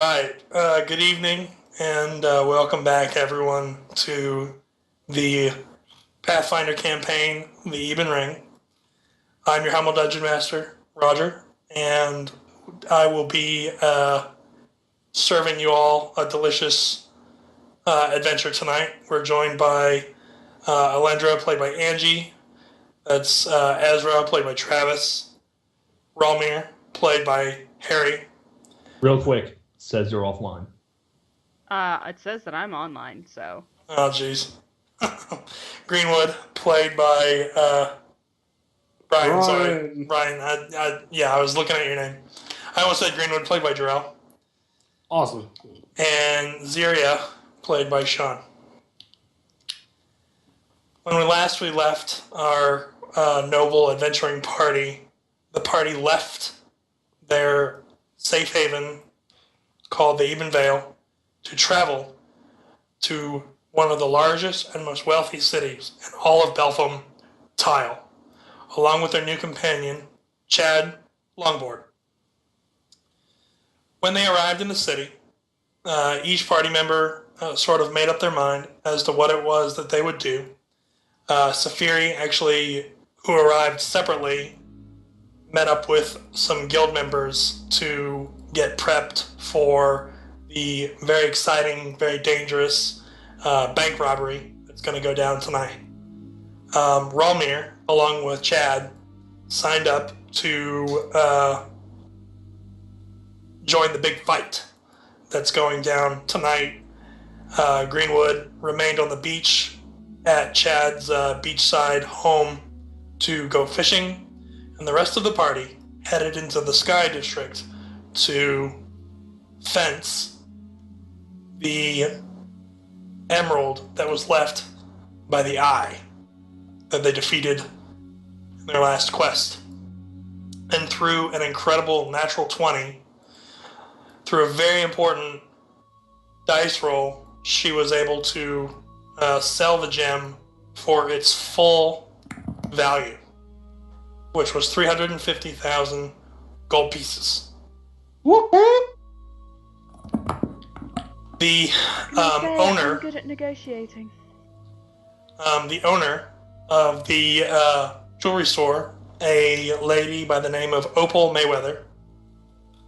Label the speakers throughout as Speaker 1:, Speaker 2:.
Speaker 1: Right. Good evening, and welcome back, everyone, to the Pathfinder campaign, the Ebon Ring. I'm your humble dungeon master, Roger, and I will be serving you all a delicious adventure tonight. We're joined by Alendra, played by Angie. That's Ezra, played by Travis. Ralmir, played by Harry.
Speaker 2: Real quick, says you're offline.
Speaker 3: It says that I'm online, so.
Speaker 1: Oh, jeez. Greenwood, played by Brian. Sorry, Brian. I was looking at your name. I almost said Greenwood, played by Jarrell.
Speaker 4: Awesome.
Speaker 1: And Ziria, played by Sean. When we left our noble adventuring party, the party left their safe haven called the Ebon Vale to travel to one of the largest and most wealthy cities in all of Belpham Tile, along with their new companion, Chad Longboard. When they arrived in the city, each party member sort of made up their mind as to what it was that they would do. Safiri, actually, who arrived separately, met up with some guild members to get prepped for the very exciting, very dangerous bank robbery that's going to go down tonight. Ralmir, along with Chad, signed up to join the big fight that's going down tonight. Greenwood remained on the beach at Chad's beachside home to go fishing, and the rest of the party headed into the Sky District to fence the emerald that was left by the Eye that they defeated in their last quest. And through an incredible natural 20, through a very important dice roll, she was able to sell the gem for its full value, which was 350,000 gold pieces. The owner.
Speaker 3: I'm good at negotiating.
Speaker 1: The owner of the jewelry store, a lady by the name of Opal Mayweather.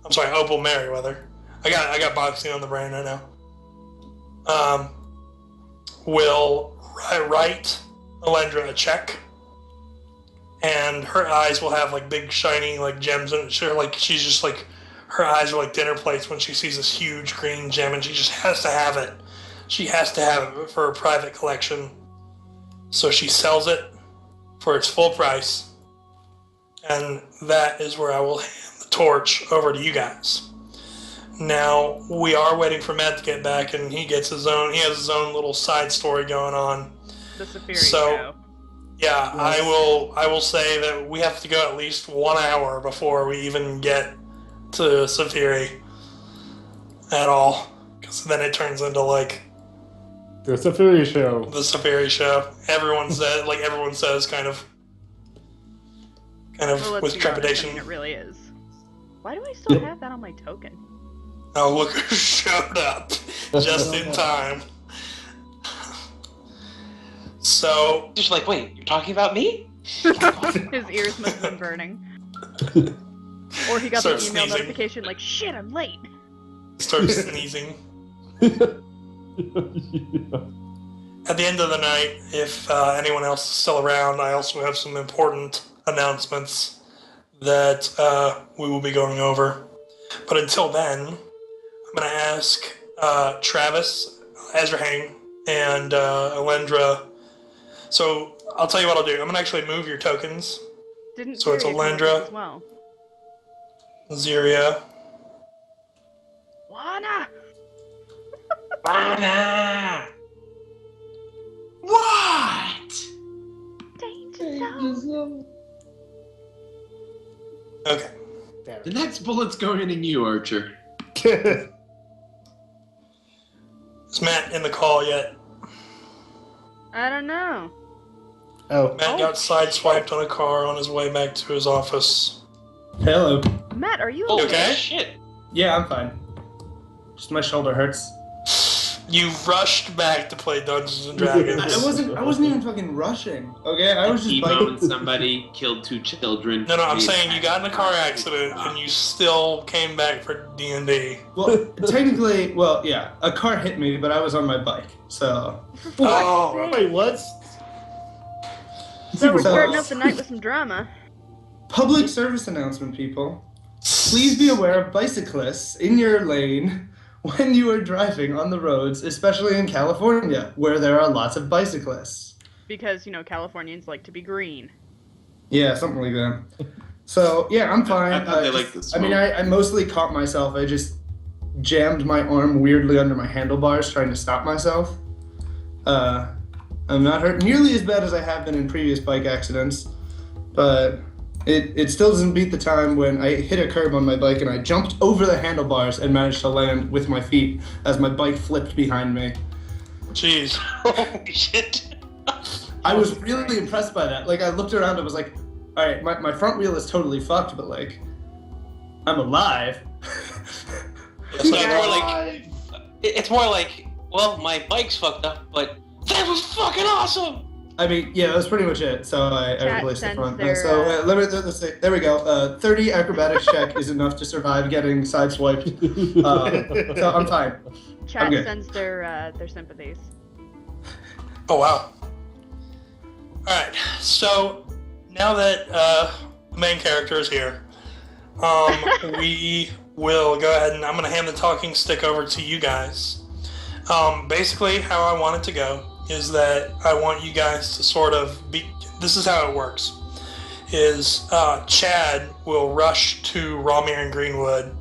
Speaker 1: I'm sorry, Opal Merriweather. I got boxing on the brain right now. Will write Alendra a check, and her eyes will have like big shiny like gems in it. She's just like, her eyes are like dinner plates when she sees this huge green gem, and she just has to have it. She has to have it for her private collection. So she sells it for its full price, and that is where I will hand the torch over to you guys. Now, we are waiting for Matt to get back, and he has his own little side story going on.
Speaker 3: The Safiri show.
Speaker 1: Yeah, yes. I will say that we have to go at least 1 hour before we even get to Safiri at all, because then it turns into like
Speaker 4: the Safiri show.
Speaker 1: The Safiri show. Everyone says kind of
Speaker 3: well,
Speaker 1: with trepidation.
Speaker 3: It really is. Why do I still have that on my token?
Speaker 1: Oh, look who showed up just in time. So,
Speaker 5: just like, wait, you're talking about me?
Speaker 3: His ears must have been burning. Or he got the email
Speaker 1: sneezing.
Speaker 3: Notification like, shit, I'm late.
Speaker 1: Starts sneezing. At the end of the night, if anyone else is still around, I also have some important announcements that we will be going over. But until then, I'm going to ask Travis, Ezrahang, and Alendra. So I'll tell you what I'll do. I'm going to actually move your tokens. So it's Alendra,
Speaker 3: as well.
Speaker 1: Ziria.
Speaker 3: Wana!
Speaker 5: Wana! What?
Speaker 3: Danger zone.
Speaker 1: Okay.
Speaker 5: The next bullet's going in you, Archer.
Speaker 1: Is Matt in the call yet?
Speaker 3: I don't know.
Speaker 4: Oh.
Speaker 1: Matt got sideswiped on a car on his way back to his office.
Speaker 6: Hello.
Speaker 3: Matt, are you
Speaker 1: okay?
Speaker 5: Shit.
Speaker 6: Yeah, I'm fine.
Speaker 4: Just my shoulder hurts.
Speaker 1: You rushed back to play Dungeons and Dragons.
Speaker 4: I wasn't even fucking rushing. Okay, I was just
Speaker 5: Ebon, somebody killed 2 children.
Speaker 1: No, I'm saying you got in a car accident and you still came back for D&D.
Speaker 4: Well, technically, yeah, a car hit me, but I was on my bike, so.
Speaker 1: Oh,
Speaker 4: Wait, what?
Speaker 3: So we're starting up the night with some drama.
Speaker 4: Public service announcement, people. Please be aware of bicyclists in your lane when you are driving on the roads, especially in California, where there are lots of bicyclists.
Speaker 3: Because, Californians like to be green.
Speaker 4: Yeah, something like that. So, yeah, I'm fine.
Speaker 5: I thought they liked the smoke.
Speaker 4: I mostly caught myself. I just jammed my arm weirdly under my handlebars trying to stop myself. I'm not hurt nearly as bad as I have been in previous bike accidents, but it still doesn't beat the time when I hit a curb on my bike and I jumped over the handlebars and managed to land with my feet as my bike flipped behind me.
Speaker 1: jeez.
Speaker 5: Holy shit.
Speaker 4: I was really impressed by that. Like, I looked around and was like, all right, my front wheel is totally fucked, but, like, I'm alive.
Speaker 5: It's more like, well, my bike's fucked up, but that was fucking awesome.
Speaker 4: I mean, yeah, that was pretty much it. So I replaced the
Speaker 3: sends
Speaker 4: front.
Speaker 3: their,
Speaker 4: Let's say, there we go. 30 acrobatics check is enough to survive getting sideswiped. So I'm fine.
Speaker 3: Chat
Speaker 4: Okay.
Speaker 3: sends their sympathies.
Speaker 1: Oh, wow. Alright, so now that the main character is here, we will go ahead and I'm going to hand the talking stick over to you guys. Basically, how I want it to go is that I want you guys to sort of be... This is how it works. Is Chad will rush to Ramir and Greenwood,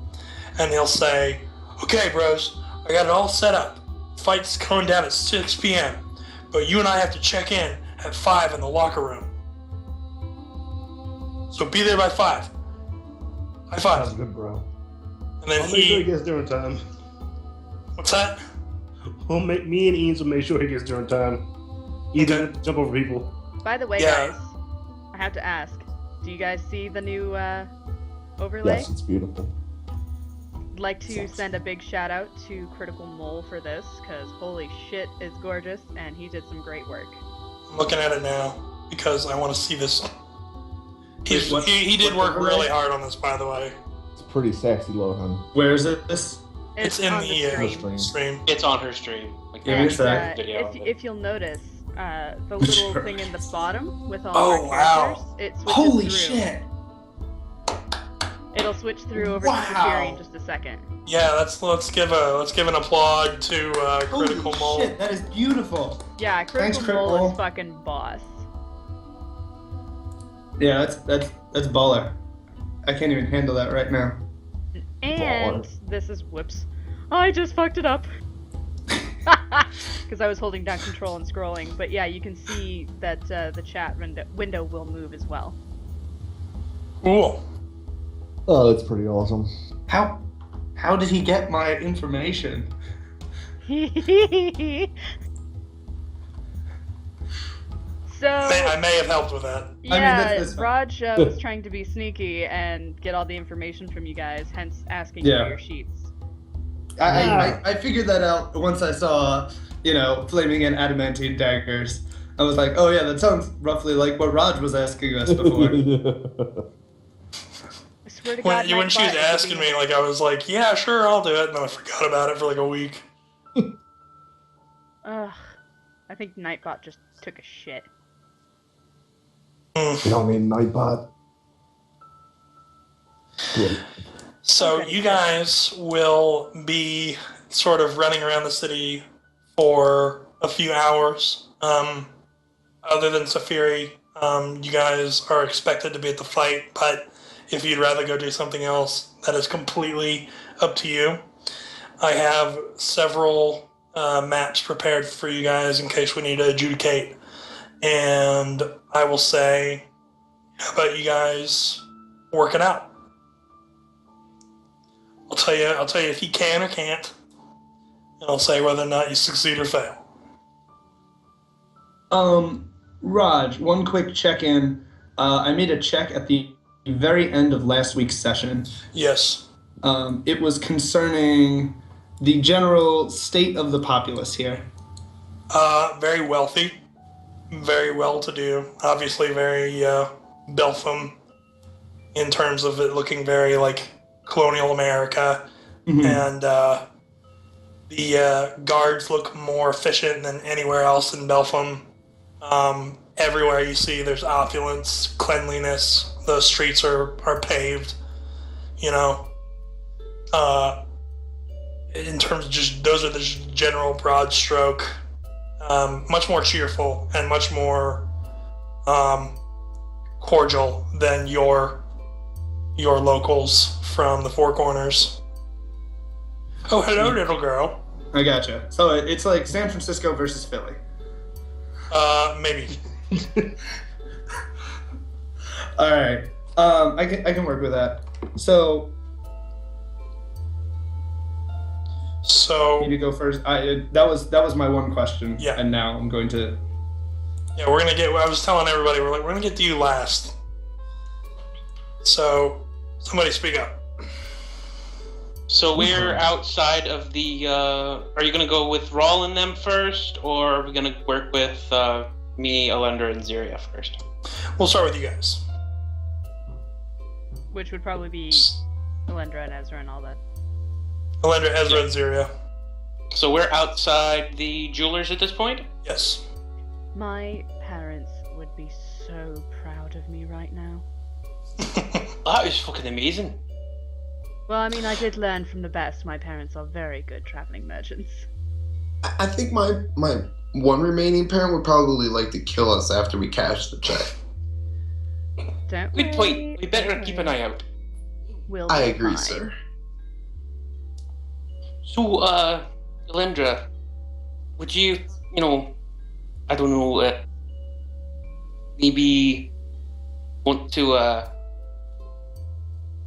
Speaker 1: and he'll say, okay, bros, I got it all set up. Fight's going down at 6 p.m., but you and I have to check in at 5 in the locker room. So be there by 5. High five.
Speaker 2: Sounds good, bro.
Speaker 1: And then
Speaker 4: I'll make sure he gets there in time.
Speaker 1: What's that?
Speaker 4: Me and Eames will make sure he gets there in time. He doesn't jump over people.
Speaker 3: By the way,
Speaker 1: Yeah.
Speaker 3: guys, I have to ask, do you guys see the new overlay?
Speaker 2: Yes, it's beautiful.
Speaker 3: I'd like to send a big shout out to Critical Mole for this, because holy shit is gorgeous, and he did some great work.
Speaker 1: I'm looking at it now because I want to see this.
Speaker 4: Wait,
Speaker 1: He did
Speaker 4: what
Speaker 1: work
Speaker 4: overlay?
Speaker 1: really hard on this, by the way.
Speaker 2: It's pretty sexy, Lohan.
Speaker 4: Where is it? This?
Speaker 1: It's in
Speaker 3: on
Speaker 1: the
Speaker 3: stream.
Speaker 1: stream.
Speaker 5: It's on her stream. Like,
Speaker 4: Give me a
Speaker 3: And,
Speaker 4: sec.
Speaker 5: video of it.
Speaker 3: if you'll notice, the little thing in the bottom with all
Speaker 1: Oh,
Speaker 3: our characters,
Speaker 1: wow.
Speaker 3: it switches
Speaker 4: Holy
Speaker 3: through.
Speaker 4: shit!
Speaker 3: It'll switch through over to
Speaker 4: Wow.
Speaker 3: Safiri in just a second.
Speaker 1: Yeah, let's give an applaud to Critical
Speaker 4: Holy
Speaker 1: Mole.
Speaker 4: shit, that is beautiful.
Speaker 3: Yeah,
Speaker 4: Thanks,
Speaker 3: Critical Mole
Speaker 4: Critical.
Speaker 3: is fucking boss.
Speaker 4: Yeah, that's baller. I can't even handle that right now.
Speaker 3: And this is whoops. I just fucked it up. Because I was holding down control and scrolling. But yeah, you can see that the chat window will move as well.
Speaker 1: Cool.
Speaker 2: Oh, that's pretty awesome.
Speaker 4: How did he get my information?
Speaker 3: So
Speaker 1: I may have helped with that.
Speaker 3: yeah,
Speaker 4: that's fine.
Speaker 3: Raj was trying to be sneaky and get all the information from you guys, hence asking
Speaker 4: Yeah.
Speaker 3: for your sheets.
Speaker 4: I figured that out once I saw, flaming and adamantine daggers. I was like, oh yeah, that sounds roughly like what Raj was asking us before.
Speaker 3: I swear to God,
Speaker 1: When she was
Speaker 3: Nightbot is
Speaker 1: asking
Speaker 3: the-
Speaker 1: me, like, I was like, yeah, sure, I'll do it, and then I forgot about it for like a week.
Speaker 3: Ugh, I think Nightbot just took a shit.
Speaker 2: You don't mean Nightbot. Yeah.
Speaker 1: So
Speaker 3: Okay.
Speaker 1: you guys will be sort of running around the city for a few hours. Other than Safiri, you guys are expected to be at the fight, but if you'd rather go do something else, that is completely up to you. I have several maps prepared for you guys in case we need to adjudicate. And I will say, how about you guys work it out? I'll tell you if you can or can't, and I'll say whether or not you succeed or fail.
Speaker 4: Raj, one quick check-in. I made a check at the very end of last week's session.
Speaker 1: Yes.
Speaker 4: It was concerning the general state of the populace here?
Speaker 1: Very wealthy, very well-to-do. Obviously, very Beltham in terms of it looking very like colonial America, and the guards look more efficient than anywhere else in Beltham. Everywhere you see, there's opulence, cleanliness. The streets are paved. You know, in terms of just those are the general broad stroke. Much more cheerful and much more cordial than your locals from the Four Corners. Oh, hello, little girl.
Speaker 4: I gotcha. So it's like San Francisco versus Philly.
Speaker 1: Maybe.
Speaker 4: All right. I can work with that. So you go first. That was my one question.
Speaker 1: Yeah.
Speaker 4: And now I'm going to.
Speaker 1: Yeah, we're gonna get. I was telling everybody we're gonna get to you last. So somebody speak up.
Speaker 5: So we're outside of the. Are you gonna go with Rawl and them first, or are we gonna work with me, Alundra, and Ziria first?
Speaker 1: We'll start with you guys.
Speaker 3: Which would probably be Alundra and Ezra and all that.
Speaker 1: Alundra, Ezra, and Ziria.
Speaker 5: So we're outside the jewelers at this point?
Speaker 1: Yes.
Speaker 3: My parents would be so proud of me right now.
Speaker 5: That is fucking amazing.
Speaker 3: Well, I mean, I did learn from the best. My parents are very good traveling merchants.
Speaker 6: I think my one remaining parent would probably like to kill us after we cash the check.
Speaker 3: Don't
Speaker 5: Good
Speaker 3: worry,
Speaker 5: point. We better
Speaker 3: don't
Speaker 5: keep an
Speaker 3: worry.
Speaker 5: eye out.
Speaker 3: We'll
Speaker 6: I
Speaker 3: be
Speaker 6: agree,
Speaker 3: fine.
Speaker 6: sir.
Speaker 5: So, Alundra, would you, I don't know, maybe want to,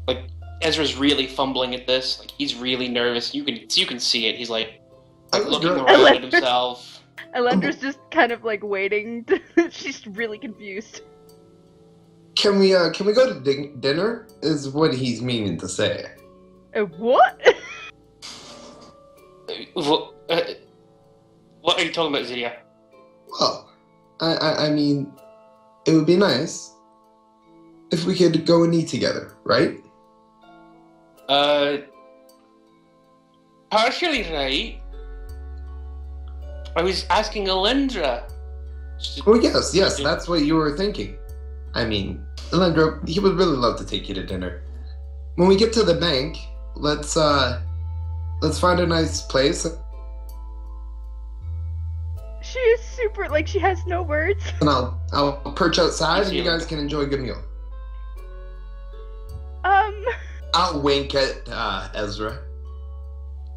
Speaker 5: like, Ezra's really fumbling at this. Like, he's really nervous. You can see it. He's like looking around at himself.
Speaker 3: Alundra's just kind of like waiting. She's really confused.
Speaker 6: Can we go to dinner? Is what he's meaning to say.
Speaker 3: What?
Speaker 5: What are you talking about, Ziria?
Speaker 6: Well, I mean, it would be nice if we could go and eat together, right?
Speaker 5: Partially right. I was asking Alundra.
Speaker 6: Oh yes, that's what you were thinking. I mean, Alundra, he would really love to take you to dinner. When we get to the bank, let's find a nice place.
Speaker 3: She is super, like, she has no words.
Speaker 6: And I'll perch outside and you guys can enjoy a good meal. I'll wink at Ezra.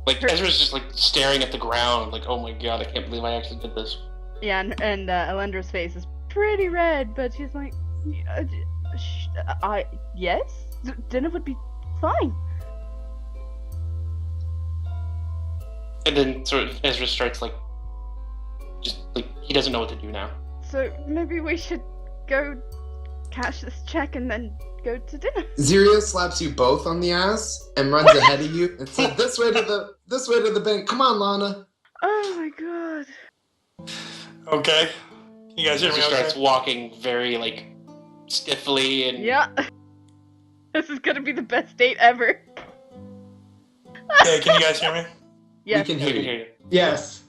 Speaker 5: Like, Ezra's just, like, staring at the ground, like, oh my god, I can't believe I actually did this.
Speaker 3: Yeah, and Alundra's face is pretty red, but she's like, yes? Dinner would be fine.
Speaker 5: And then sort of Ezra starts, like, just, like, he doesn't know what to do now.
Speaker 3: So maybe we should go cash this check and then go to dinner.
Speaker 6: Ziria slaps you both on the ass and runs ahead of you and says, "This way to the bank. Come on, Lana."
Speaker 3: Oh my god.
Speaker 1: Okay. Can you guys hear me?
Speaker 5: Ezra
Speaker 1: Okay?
Speaker 5: starts walking very, like, stiffly and...
Speaker 3: Yeah. This is gonna be the best date ever.
Speaker 1: Yeah. Can you guys hear me?
Speaker 3: Yes.
Speaker 6: We can
Speaker 5: I can
Speaker 6: hear
Speaker 5: hear
Speaker 6: you.
Speaker 5: you.
Speaker 4: Yes.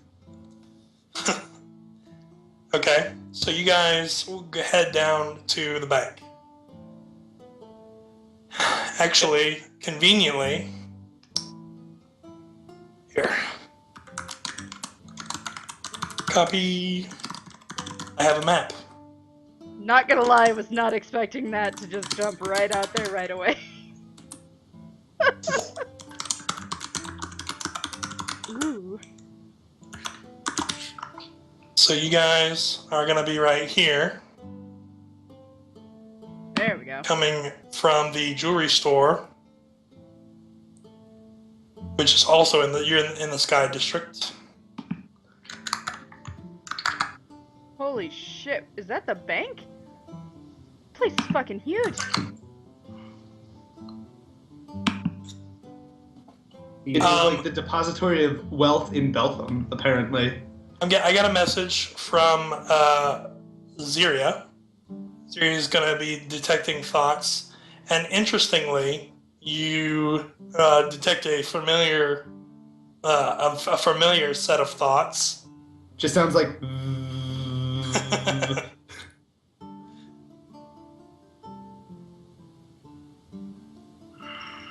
Speaker 1: Okay. So you guys will head down to the bank. Actually, conveniently, here. Copy. I have a map.
Speaker 3: Not gonna lie, I was not expecting that to just jump right out there right away. Ooh.
Speaker 1: So you guys are gonna be right here,
Speaker 3: There we go.
Speaker 1: coming from the jewelry store, which is also you're in the Sky District.
Speaker 3: Holy shit, is that the bank? Place is fucking huge.
Speaker 4: It is like the depository of wealth in Beltham, apparently.
Speaker 1: I got a message from Ziria. Ziria's going to be detecting thoughts, and interestingly, you detect a familiar set of thoughts.
Speaker 4: Just sounds like.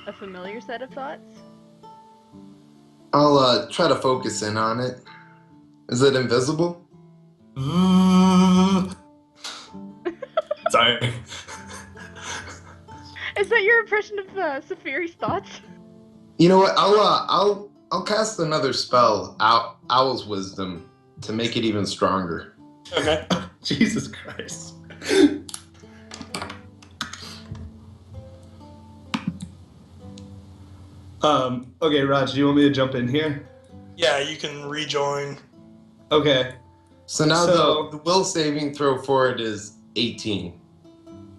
Speaker 3: A familiar set of thoughts?
Speaker 6: I'll try to focus in on it. Is it invisible?
Speaker 4: Sorry.
Speaker 3: Is that your impression of Saphiri's thoughts?
Speaker 6: You know what? I'll cast another spell, Owl's Wisdom, to make it even stronger.
Speaker 1: Okay.
Speaker 4: Jesus Christ. Okay, Raj, do you want me to jump in here?
Speaker 1: Yeah, you can rejoin.
Speaker 4: Okay.
Speaker 6: So now the will saving throw for it is 18.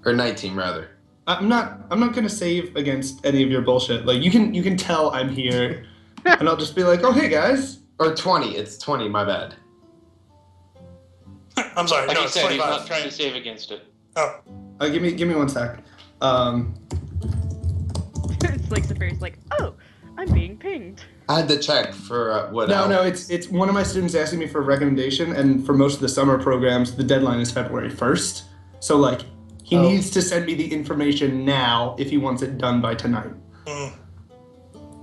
Speaker 6: Or 19 rather.
Speaker 4: I'm not gonna save against any of your bullshit. Like you can tell I'm here, and I'll just be like, oh hey guys.
Speaker 6: Or 20, it's 20, my bad.
Speaker 1: I'm sorry,
Speaker 5: Like
Speaker 1: no,
Speaker 5: he
Speaker 1: it's
Speaker 5: said, he's
Speaker 1: 25.
Speaker 5: not trying to save against it.
Speaker 1: Oh,
Speaker 4: Give me 1 sec.
Speaker 3: It's like Saphiri's like, oh, I'm being pinged.
Speaker 6: I had to check for what
Speaker 4: No, it's one of my students asking me for a recommendation, and for most of the summer programs, the deadline is February 1st. So like, he needs to send me the information now if he wants it done by tonight.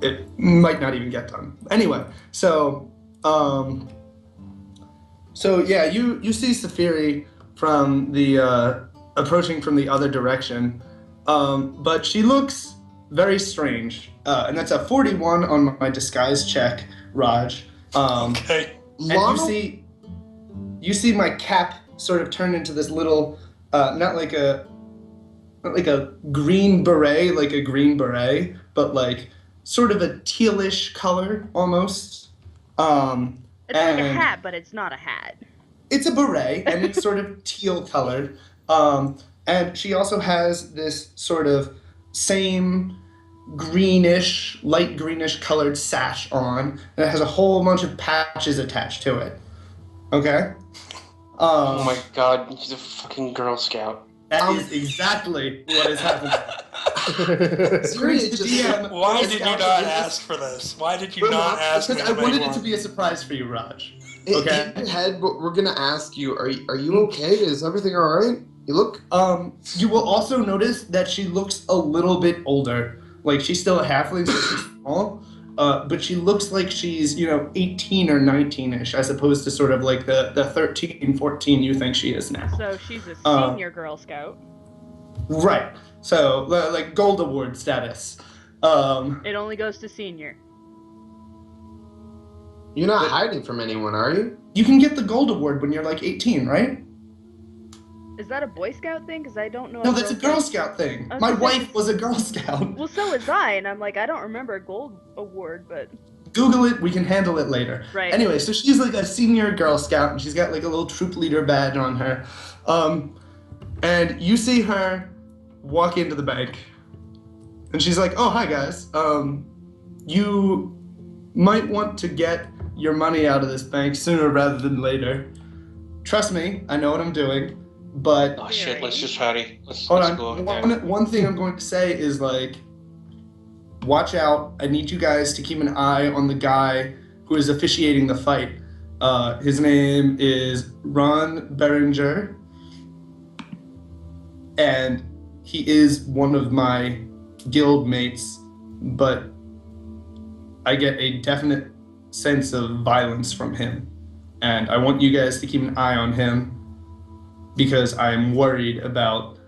Speaker 4: It might not even get done. Anyway, so yeah, you see Saphiri from the approaching from the other direction, but she looks very strange, and that's a 41 on my disguise check, Raj.
Speaker 1: okay.
Speaker 4: And you see my cap sort of turn into this little, not like a green beret, but like sort of a tealish color almost.
Speaker 3: It's like a hat, but it's not a hat.
Speaker 4: It's a beret, and it's sort of teal colored. And she also has this sort of same greenish, light greenish colored sash on, and it has a whole bunch of patches attached to it. Okay?
Speaker 5: Oh my god, he's a fucking Girl Scout.
Speaker 4: That is exactly what is happening.
Speaker 1: Why did you not ask for this? Why did you not ask me?
Speaker 4: Because I wanted it to be a surprise for you, Raj.
Speaker 6: Okay. In your head, but we're gonna ask you: Are you okay? Is everything all right? You look.
Speaker 4: You will also notice that she looks a little bit older. Like she's still a halfling, so she's small. But she looks like she's 18 or 19ish, as opposed to sort of like the 13, 14 you think she is now.
Speaker 3: So she's a senior Girl Scout.
Speaker 4: Right. So like gold award status.
Speaker 3: It only goes to senior.
Speaker 6: You're not hiding from anyone, are you?
Speaker 4: You can get the gold award when you're like 18, right?
Speaker 3: Is that a Boy Scout thing? Because I don't know.
Speaker 4: No, that's a Girl Scout thing.
Speaker 3: Okay.
Speaker 4: My wife was a Girl Scout.
Speaker 3: Well, so was I, and I'm like, I don't remember a gold award, but...
Speaker 4: Google it, we can handle it later.
Speaker 3: Right.
Speaker 4: Anyway, so she's like a senior Girl Scout, and she's got like a little troop leader badge on her. And you see her walk into the bank, and she's like, oh, hi guys. You might want to get your money out of this bank sooner rather than later. Trust me, I know what I'm doing. But
Speaker 5: Oh shit, let's just howdy. Let's
Speaker 4: hold
Speaker 5: go.
Speaker 4: on. One thing I'm going to say is like, watch out. I need you guys to keep an eye on the guy who is officiating the fight. His name is Ron Berenger, and he is one of my guild mates, but I get a definite sense of violence from him, and I want you guys to keep an eye on him, because I'm worried about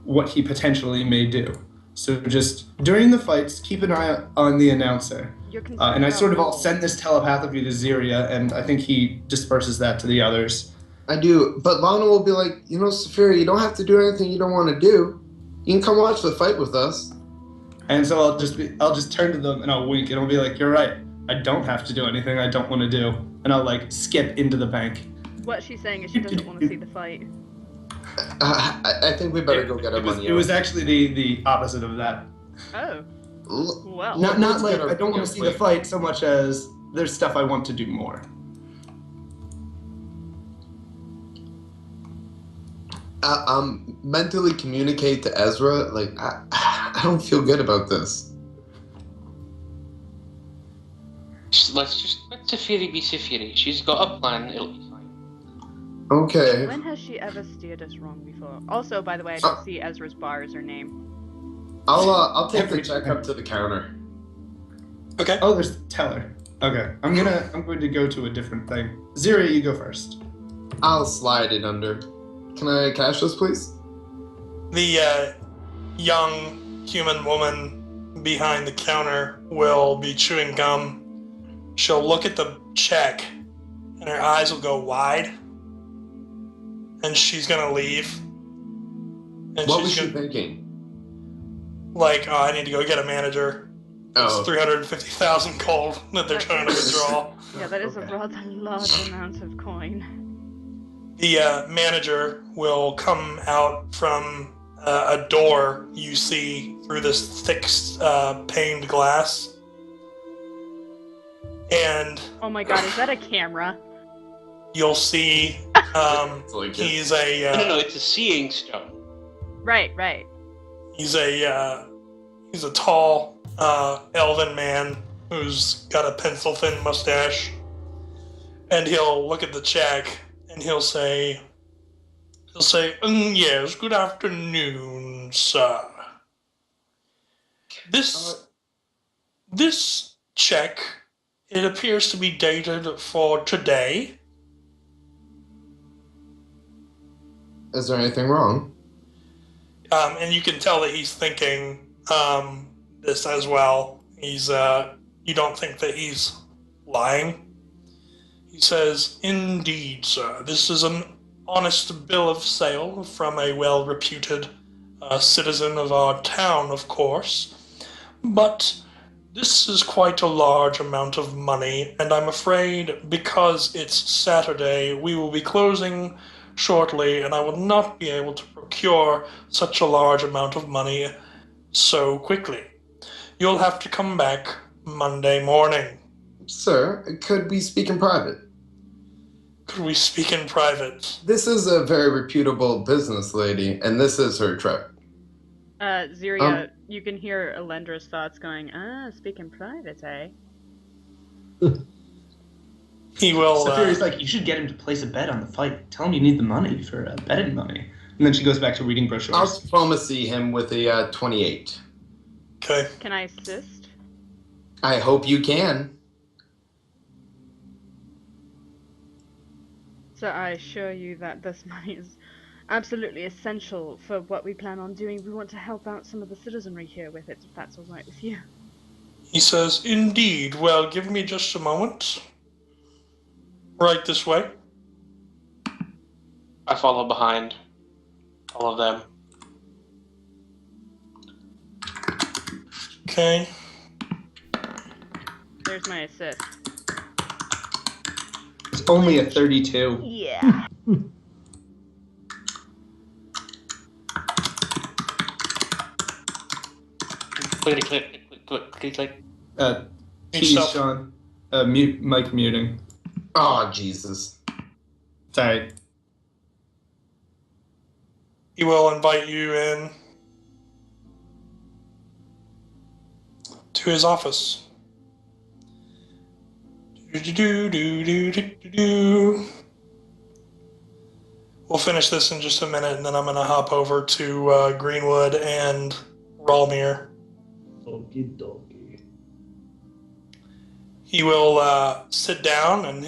Speaker 4: what he potentially may do. So just during the fights, keep an eye on the announcer. And I sort of all send this telepathically to Ziria, and I think he disperses that to the others.
Speaker 6: I do, but Lana will be like, Saphira, you don't have to do anything you don't want to do. You can come watch the fight with us.
Speaker 4: And so I'll just turn to them and I'll wink, and I'll be like, you're right. I don't have to do anything I don't want to do. And I'll like skip into the bank.
Speaker 3: What she's saying is she doesn't want to see the fight.
Speaker 6: I think we better go get our money.
Speaker 4: It was actually the opposite of that.
Speaker 3: Oh. Well,
Speaker 4: Not
Speaker 6: let's
Speaker 4: like
Speaker 6: get our
Speaker 4: I don't want to see the fight so much as there's stuff I want to do more.
Speaker 6: Mentally communicate to Ezra. Like, I don't feel good about this.
Speaker 5: Let's Safiri be Safiri. She's got a plan. It'll be fine.
Speaker 6: Okay.
Speaker 3: when has she ever steered us wrong before? Also, by the way, I don't see Ezra's bar as her name.
Speaker 6: I'll take the
Speaker 4: Every
Speaker 6: check
Speaker 4: time.
Speaker 6: up to the counter.
Speaker 1: Okay.
Speaker 4: Oh, there's the teller. Okay, I'm going to go to a different thing. Zira, you go first.
Speaker 6: I'll slide it under. Can I cash this, please?
Speaker 1: The young human woman behind the counter will be chewing gum. She'll look at the check, and her eyes will go wide, and she's gonna leave. And
Speaker 6: What was
Speaker 1: she's
Speaker 6: she thinking?
Speaker 1: like, "Oh, I need to go get a manager. It's
Speaker 6: Oh,
Speaker 1: 350,000 gold that they're trying to withdraw."
Speaker 3: Yeah, that is
Speaker 6: Okay.
Speaker 3: a rather large amount of coin.
Speaker 1: The manager will come out from a door you see through this thick paned glass. And
Speaker 3: Oh my god, is that a camera?
Speaker 1: you'll see
Speaker 6: it's like
Speaker 1: he's
Speaker 5: No,
Speaker 1: a
Speaker 5: it's a seeing stone.
Speaker 3: Right.
Speaker 1: he's a tall elven man who's got a pencil thin mustache, and he'll look at the check and he'll say, yes, good afternoon, sir. This check, it appears to be dated for today.
Speaker 6: Is there anything wrong?
Speaker 1: And you can tell that he's thinking this as well. He's you don't think that he's lying. He says, "Indeed, sir, this is an honest bill of sale from a well-reputed citizen of our town, of course. But this is quite a large amount of money, and I'm afraid because it's Saturday, we will be closing shortly, and I will not be able to procure such a large amount of money so quickly. You'll have to come back Monday morning."
Speaker 6: Sir, could we speak in private?
Speaker 1: Could we speak in private?
Speaker 6: This is a very reputable business lady, and this is her trip.
Speaker 3: Ziria, you can hear Elendra's thoughts going, speak in private, eh?
Speaker 1: He will.
Speaker 4: Safiri's like, you should get him to place a bet on the fight. Tell him you need the money for betting money. And then she goes back to reading brochures.
Speaker 6: I'll diplomacy him with a 28.
Speaker 1: Okay.
Speaker 3: Can I assist?
Speaker 6: I hope you can.
Speaker 3: So I assure you that this money is absolutely essential for what we plan on doing. We want to help out some of the citizenry here with it, if that's alright with you.
Speaker 1: He says, "Indeed. Well, give me just a moment. Right this way."
Speaker 5: I follow behind all of them.
Speaker 1: Okay.
Speaker 3: There's my assist.
Speaker 4: It's only a 32.
Speaker 3: Yeah.
Speaker 5: Click.
Speaker 4: Keys,
Speaker 1: Yourself.
Speaker 4: Sean. Mic muting.
Speaker 6: Oh, Jesus.
Speaker 4: Sorry.
Speaker 1: He will invite you in to his office. We'll finish this in just a minute, and then I'm going to hop over to Greenwood and Ralmir.
Speaker 2: Okie dokie.
Speaker 1: He will sit down, and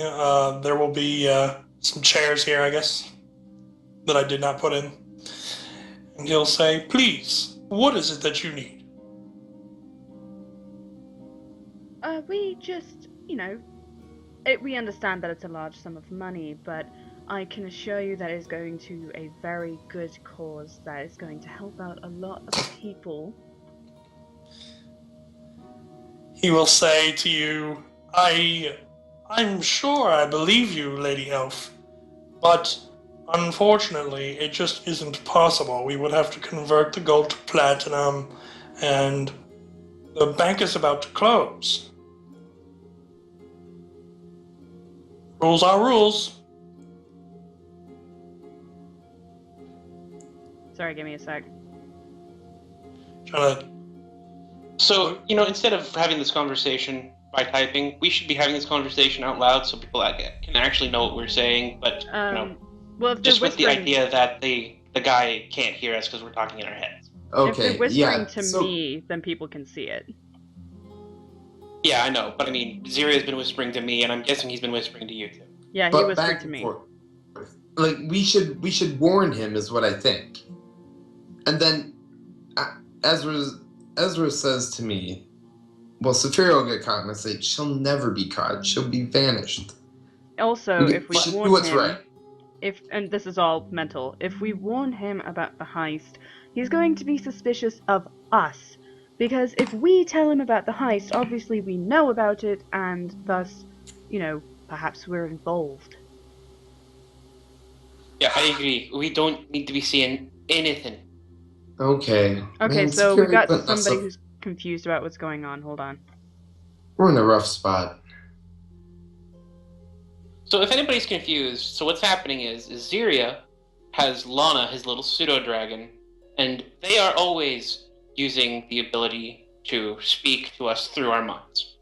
Speaker 1: there will be some chairs here, I guess, that I did not put in. And he'll say, "Please, what is it that you need?"
Speaker 3: We just, we understand that it's a large sum of money, but I can assure you that it's going to a very good cause that is going to help out a lot of people.
Speaker 1: He will say to you, I'm sure I believe you, Lady Elf, but unfortunately it just isn't possible. We would have to convert the gold to platinum, and The bank is about to close. Rules are rules.
Speaker 3: Sorry, give me a sec.
Speaker 1: Trying to.
Speaker 5: So, instead of having this conversation by typing, we should be having this conversation out loud so people can actually know what we're saying. But,
Speaker 3: Well, if
Speaker 5: just
Speaker 3: they're
Speaker 5: with the
Speaker 3: whispering,
Speaker 5: idea that the guy can't hear us because we're talking in our heads.
Speaker 3: if they're
Speaker 6: Okay,
Speaker 3: whispering
Speaker 6: yeah.
Speaker 3: to
Speaker 6: So,
Speaker 3: me, then people can see it.
Speaker 5: Yeah, I know, but I mean, Ziria's been whispering to me, and I'm guessing he's been whispering to you too.
Speaker 3: Yeah, he
Speaker 6: but
Speaker 3: whispered
Speaker 6: back
Speaker 3: to
Speaker 6: and
Speaker 3: me.
Speaker 6: forth. Like we should warn him, is what I think. And then Ezra says to me, "Well, Saphira will get caught," and I say, "She'll never be caught. She'll be vanished."
Speaker 3: Also, if we
Speaker 6: should do
Speaker 3: warn
Speaker 6: what's
Speaker 3: him,
Speaker 6: right.
Speaker 3: and this is all mental, if we warn him about the heist, he's going to be suspicious of us. Because if we tell him about the heist, obviously we know about it, and thus, perhaps we're involved.
Speaker 5: Yeah, I agree. We don't need to be seeing anything.
Speaker 6: Okay.
Speaker 3: Okay,
Speaker 6: Man,
Speaker 3: so we
Speaker 6: Saphira
Speaker 3: got
Speaker 6: putting us
Speaker 3: somebody
Speaker 6: up-
Speaker 3: who's confused about what's going on. Hold on.
Speaker 6: We're in a rough spot.
Speaker 5: So if anybody's confused, so what's happening is Ziria has Lana, his little pseudo-dragon, and they are always using the ability to speak to us through our minds.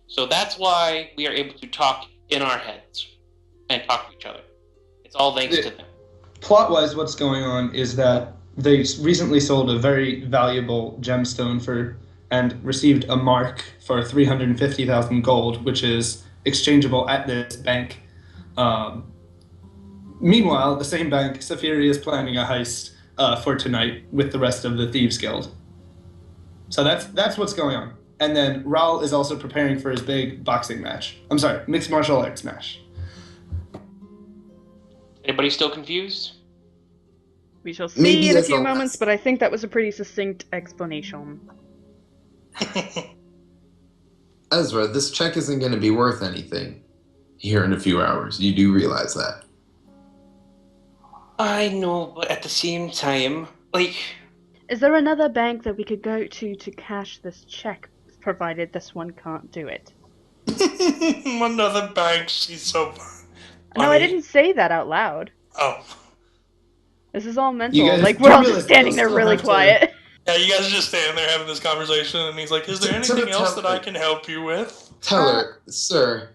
Speaker 5: So that's why we are able to talk in our heads and talk to each other. It's all thanks to them.
Speaker 4: Plot-wise, what's going on is that they recently sold a very valuable gemstone and received a mark for 350,000 gold, which is exchangeable at this bank. Meanwhile, the same bank, Saphira, is planning a heist for tonight with the rest of the Thieves Guild. So that's what's going on. And then Raul is also preparing for his big boxing match. I'm sorry, mixed martial arts match.
Speaker 5: Anybody still confused?
Speaker 3: We shall see
Speaker 6: Maybe
Speaker 3: in a
Speaker 6: as
Speaker 3: few
Speaker 6: a-
Speaker 3: moments, but I think that was a pretty succinct explanation.
Speaker 6: Ezra, this check isn't going to be worth anything here in a few hours. You do realize that.
Speaker 5: I know, but at the same time,
Speaker 3: Is there another bank that we could go to cash this check, provided this one can't do it?
Speaker 1: Another bank. She's so fun.
Speaker 3: No, I didn't say that out loud.
Speaker 1: Oh.
Speaker 3: This is all mental.
Speaker 4: You guys
Speaker 3: Like, we're all
Speaker 4: realize
Speaker 3: just standing
Speaker 4: you'll
Speaker 3: there
Speaker 4: still
Speaker 3: really
Speaker 4: have to-
Speaker 3: quiet.
Speaker 1: Yeah, you guys are just standing there having this conversation, and he's like, "Is there anything else that I can help you with?"
Speaker 6: Tell her, sir,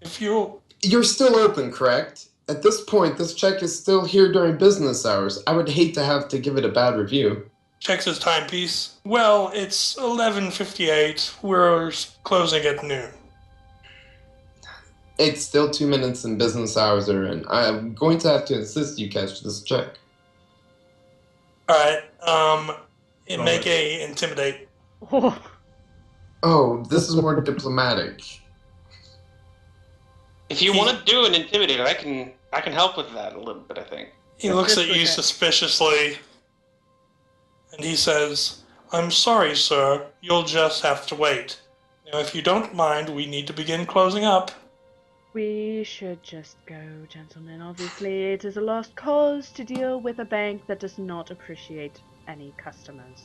Speaker 1: If you
Speaker 6: you're still open, correct? At this point, this check is still here during business hours. I would hate to have to give it a bad review.
Speaker 1: checks his timepiece, well, it's 11:58. We're closing at noon.
Speaker 6: It's still 2 minutes and business hours are in. I'm going to have to insist you cash this check.
Speaker 1: All right. Make a intimidate.
Speaker 6: Oh, this is more diplomatic.
Speaker 5: if you want to do an intimidator, I can help with that a little bit, I think.
Speaker 1: He looks
Speaker 3: Just
Speaker 1: at you
Speaker 3: okay.
Speaker 1: suspiciously, and he says, "I'm sorry, sir. You'll just have to wait. Now, if you don't mind, we need to begin closing up."
Speaker 3: We should just go, gentlemen. Obviously, it is a lost cause to deal with a bank that does not appreciate any customers.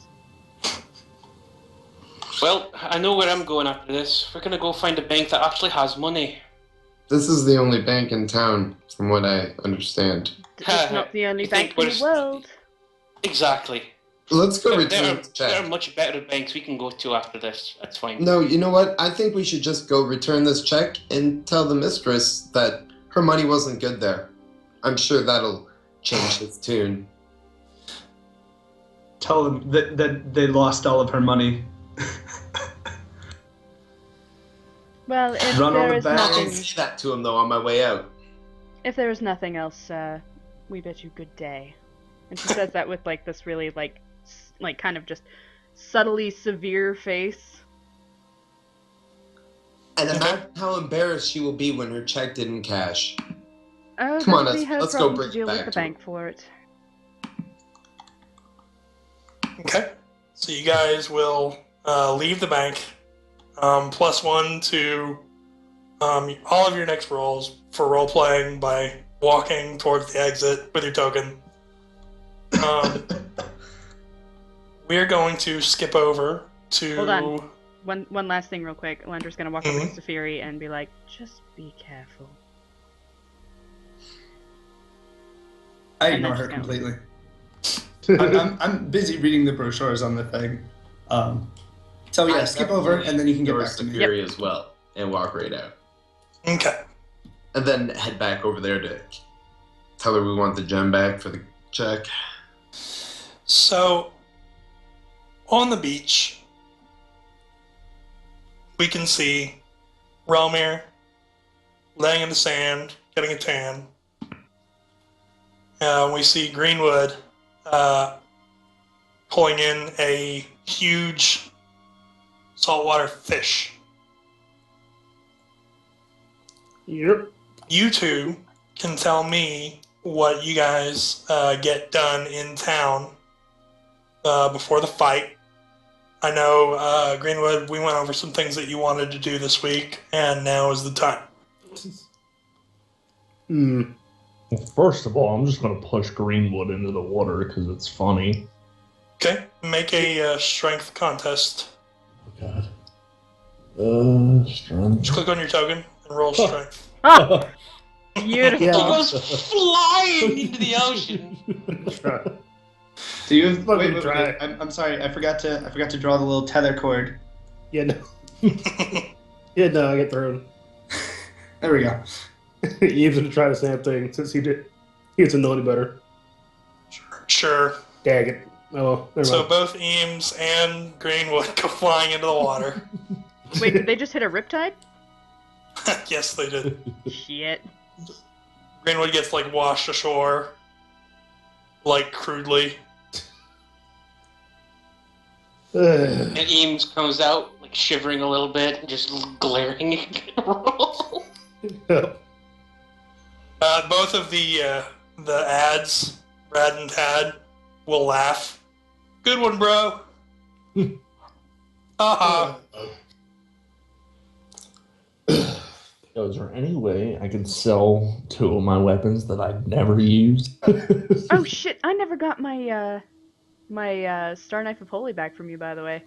Speaker 5: Well, I know where I'm going after this. We're gonna go find a bank that actually has money.
Speaker 6: This is the only bank in town, from what I understand.
Speaker 3: It's not the only
Speaker 5: You think
Speaker 3: bank in the
Speaker 5: we're-
Speaker 3: world.
Speaker 5: Exactly.
Speaker 6: Let's go
Speaker 5: There
Speaker 6: return
Speaker 5: are,
Speaker 6: the
Speaker 5: there are
Speaker 6: check.
Speaker 5: much better banks we can go to after this. That's fine.
Speaker 6: No, you know what? I think we should just go return this check and tell the mistress that her money wasn't good there. I'm sure that'll change his tune.
Speaker 4: Tell them that they lost all of her money.
Speaker 3: Well, if
Speaker 4: Run on
Speaker 3: there
Speaker 4: the
Speaker 3: is
Speaker 4: back.
Speaker 6: I didn't
Speaker 3: nothing,
Speaker 6: say that to him though on my way out.
Speaker 3: if there is nothing else, we bid you good day. And she says that with like this really like kind of just subtly severe face.
Speaker 6: And imagine how embarrassed she will be when her check didn't cash.
Speaker 3: Oh,
Speaker 6: Come on,
Speaker 3: that'll be her
Speaker 6: let's go
Speaker 3: problem
Speaker 6: bring
Speaker 3: to
Speaker 6: it
Speaker 3: deal with
Speaker 6: back
Speaker 3: the
Speaker 6: to her.
Speaker 3: bank for it.
Speaker 1: Okay. So you guys will leave the bank. +1 to all of your next rolls for role playing by walking towards the exit with your token. We are going to skip over to.
Speaker 3: Hold on. One last thing real quick. Elandra's gonna walk over to
Speaker 1: Mhm.
Speaker 3: Safiri and be like, just be careful.
Speaker 4: I
Speaker 3: And
Speaker 4: ignore
Speaker 3: then
Speaker 4: her
Speaker 3: just
Speaker 4: completely. I'm busy reading the brochures on the thing. So yeah,
Speaker 6: I
Speaker 4: skip over
Speaker 6: definitely
Speaker 4: and then you can get
Speaker 6: ignore
Speaker 4: back to me.
Speaker 6: Fury as well and walk right out.
Speaker 1: Okay.
Speaker 6: And then head back over there to tell her we want the gem back for the check.
Speaker 1: So, on the beach, we can see Relmir laying in the sand, getting a tan. We see Greenwood pulling in a huge saltwater fish.
Speaker 2: Yep.
Speaker 1: You two can tell me what you guys get done in town before the fight. I know, Greenwood, we went over some things that you wanted to do this week, and now is the time.
Speaker 2: Well, first of all, I'm just gonna push Greenwood into the water because it's funny.
Speaker 1: Okay, make a strength contest.
Speaker 2: Oh God. Strength.
Speaker 1: Just click on your token and roll strength.
Speaker 3: Ah! Beautiful.
Speaker 5: He
Speaker 2: Yeah.
Speaker 5: goes flying into the ocean.
Speaker 4: Do you?
Speaker 2: Let me
Speaker 4: Wait.
Speaker 2: try.
Speaker 4: I'm sorry. I forgot to draw the little tether cord.
Speaker 2: Yeah, no. Yeah, no, I get thrown.
Speaker 4: There we go.
Speaker 2: Eve's gonna try the same thing since he gets to know it better.
Speaker 1: Sure.
Speaker 2: Dag it. Oh well, never
Speaker 1: So
Speaker 2: mind.
Speaker 1: both Eames and Greenwood go flying into the water.
Speaker 3: Wait, did they just hit a riptide?
Speaker 1: Yes, they did.
Speaker 3: Shit.
Speaker 1: Greenwood gets like washed ashore, like crudely.
Speaker 5: And Eames comes out, like shivering a little bit, and just glaring at Roll.
Speaker 1: Both of the ads, Brad and Tad, will laugh. Good one, bro. Haha.
Speaker 2: Yo, is there any way I can sell 2 of my weapons that I've never used?
Speaker 3: Oh shit! I never got my Star Knife of Holy back from you, by the way.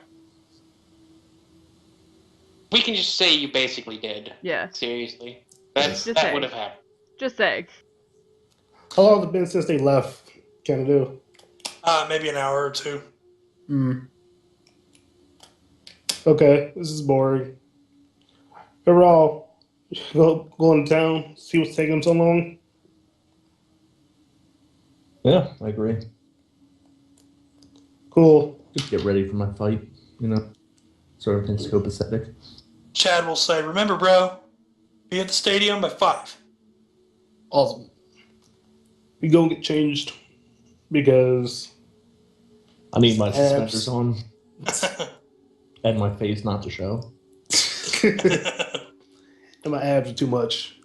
Speaker 5: We can just say you basically did.
Speaker 3: Yeah.
Speaker 5: Seriously.
Speaker 3: Just
Speaker 5: That
Speaker 3: saying.
Speaker 5: would have happened.
Speaker 3: Just saying.
Speaker 2: How long has it been since they left Canada?
Speaker 1: Maybe an hour or two.
Speaker 2: Okay, this is boring. Overall, go into town, see what's taking them so long. Yeah, I agree. Cool. Just get ready for my fight, you know. Sort of things copacetic.
Speaker 1: Chad will say, "Remember, bro, be at the stadium by 5."
Speaker 2: Awesome. We go and get changed because I need my suspenders on and my face not to show. And my abs are too much.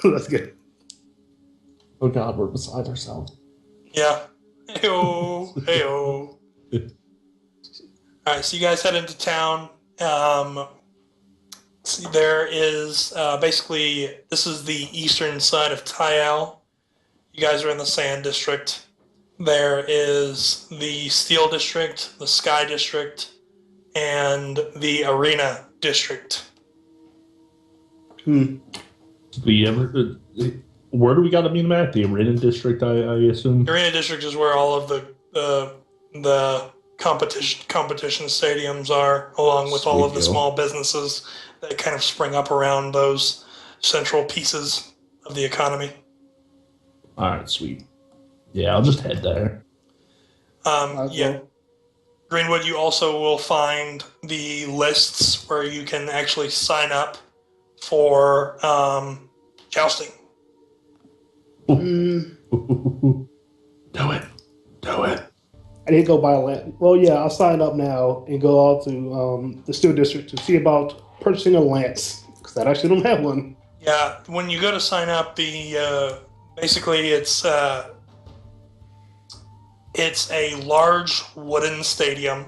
Speaker 2: Let's get. Oh God, we're beside ourselves.
Speaker 1: Yeah. Heyo, heyo. All right, so you guys head into town. See, there is basically, this is the eastern side of Tayal. You guys are in the Sand District. There is the Steel District, the Sky District, and the Arena District.
Speaker 2: Did we ever? Where do we got to meet them at? The Arena District, I assume.
Speaker 1: The Arena District is where all of the competition stadiums are, along with all of the
Speaker 2: Sweet deal.
Speaker 1: small businesses that kind of spring up around those central pieces of the economy.
Speaker 2: All right, sweet. Yeah, I'll just head there.
Speaker 1: Yeah. Greenwood, you also will find the lists where you can actually sign up for jousting.
Speaker 2: Do it. I need to go buy land. Well, yeah, I'll sign up now and go out to the Steel District to see about purchasing a lance because I actually don't have one.
Speaker 1: Yeah, when you go to sign up, basically it's a large wooden stadium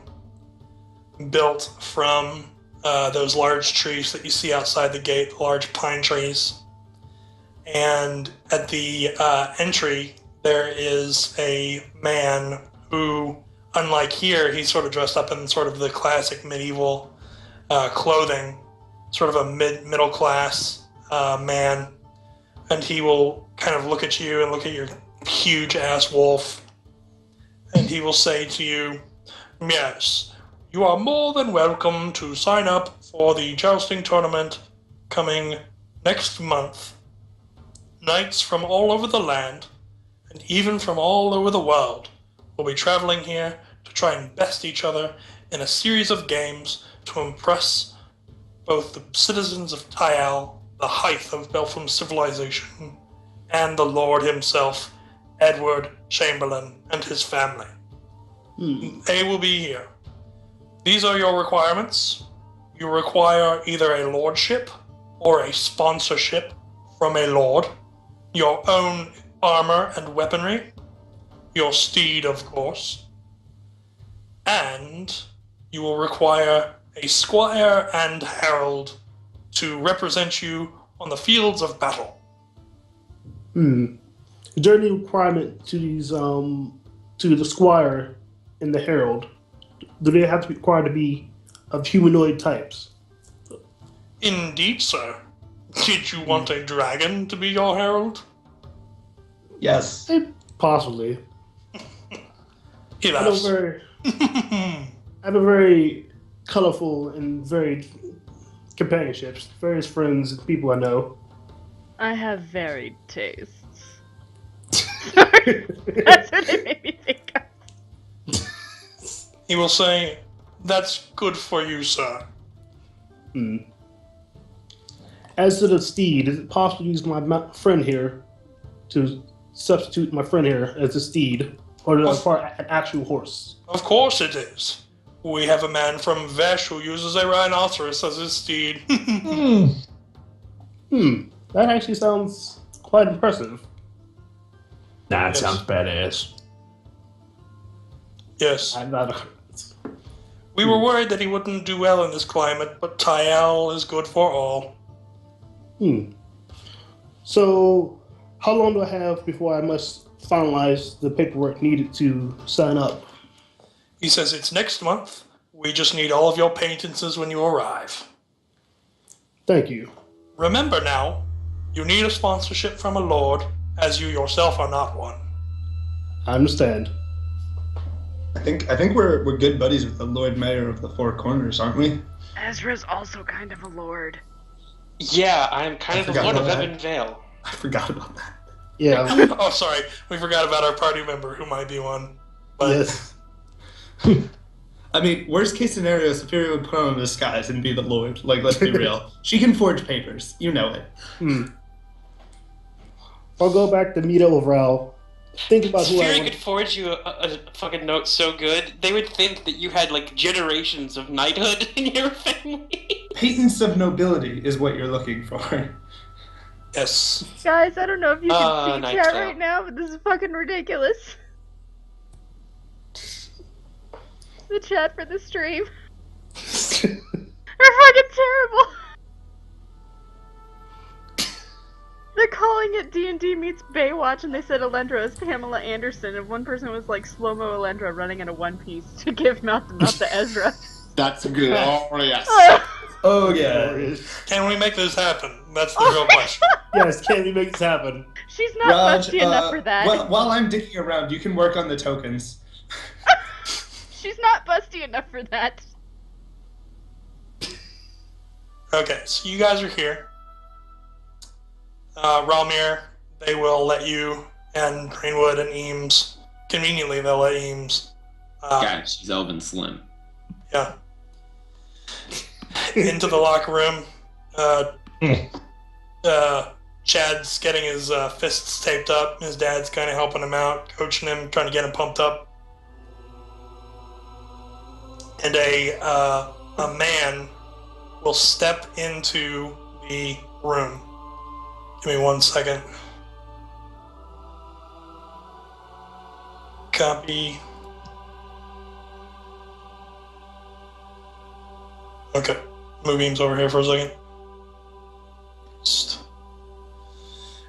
Speaker 1: built from those large trees that you see outside the gate, the large pine trees. And at the entry, there is a man who, unlike here, he's sort of dressed up in sort of the classic medieval clothing, sort of a middle class man, and he will kind of look at you and look at your huge ass wolf, and he will say to you, "Yes, you are more than welcome to sign up for the jousting tournament coming next month. Knights from all over the land, and even from all over the world, will be traveling here to try and best each other in a series of games to impress both the citizens of Tyal, the height of Belfam civilization, and the Lord himself, Edward Chamberlain, and his family. They will be here. These are your requirements. You require either a lordship or a sponsorship from a lord, your own armor and weaponry, your steed, of course, and you will require a squire and herald to represent you on the fields of battle."
Speaker 2: Is there any requirement to these, to the squire and the herald? Do they have to be required to be of humanoid types?
Speaker 1: "Indeed, sir. Did you want a dragon to be your herald?"
Speaker 4: Yes.
Speaker 2: Possibly.
Speaker 1: He
Speaker 2: I
Speaker 1: laughs.
Speaker 2: I have a very colorful and varied companionships, various friends and people I know.
Speaker 3: I have varied tastes. That's what it made me think of.
Speaker 1: He will say, "That's good for you, sir."
Speaker 2: As to the steed, is it possible to use my friend here to substitute my friend here as a steed, or for an actual horse?
Speaker 1: Of course it is. We have a man from Vesh who uses a rhinoceros as his steed.
Speaker 2: That actually sounds quite impressive.
Speaker 7: That sounds badass.
Speaker 1: Yes.
Speaker 2: I'm not.
Speaker 1: We were worried that he wouldn't do well in this climate, but Tyal is good for all.
Speaker 2: So, how long do I have before I must finalize the paperwork needed to sign up?
Speaker 1: He says it's next month. We just need all of your patentances when you arrive.
Speaker 2: Thank you.
Speaker 1: Remember now, you need a sponsorship from a lord, as you yourself are not one.
Speaker 2: I understand.
Speaker 4: I think we're good buddies with the Lord Mayor of the Four Corners, aren't we?
Speaker 3: Ezra's also kind of a lord.
Speaker 5: Yeah, I'm kind of the
Speaker 4: forgot
Speaker 5: Lord of
Speaker 4: about that.
Speaker 5: Ebon Vale.
Speaker 4: I forgot about that.
Speaker 2: Yeah.
Speaker 1: Oh, sorry. We forgot about our party member who might be one. But
Speaker 2: Yes.
Speaker 4: I mean, worst case scenario, Superior would put on a disguise and be the Lord. Like, let's be real. She can forge papers. You know it.
Speaker 2: I'll go back to meet Overall. Think about who I
Speaker 5: Fury
Speaker 2: want.
Speaker 5: could forge you a fucking note so good, they would think that you had, like, generations of knighthood in your family.
Speaker 4: Patents of nobility is what you're looking for.
Speaker 1: yes.
Speaker 3: Guys, I don't know if you can see
Speaker 5: Night
Speaker 3: chat
Speaker 5: Tale.
Speaker 3: right now, but this is fucking ridiculous. The chat for the stream. They're fucking terrible. They're calling it D&D meets Baywatch, and they said Alendra is Pamela Anderson, and one person was like slow-mo Alendra running in a one piece to give mouth to Ezra.
Speaker 7: That's glorious.
Speaker 4: Oh, yeah.
Speaker 1: Can we make this happen? That's the real question.
Speaker 2: Yes, can we make this happen?
Speaker 3: She's not
Speaker 4: Raj,
Speaker 3: busty enough for that.
Speaker 4: Well, while I'm dicking around, you can work on the tokens.
Speaker 3: She's not busty enough for that.
Speaker 1: Okay, so you guys are here. Ralmir, they will let you, and Greenwood and Eames, conveniently they'll let Eames.
Speaker 7: Guys, she's Elvin Slim.
Speaker 1: Yeah. Into the locker room. Chad's getting his fists taped up. His dad's kind of helping him out, coaching him, trying to get him pumped up. And a man will step into the room. Give me 1 second. Copy. Okay. Move Eames over here for a second.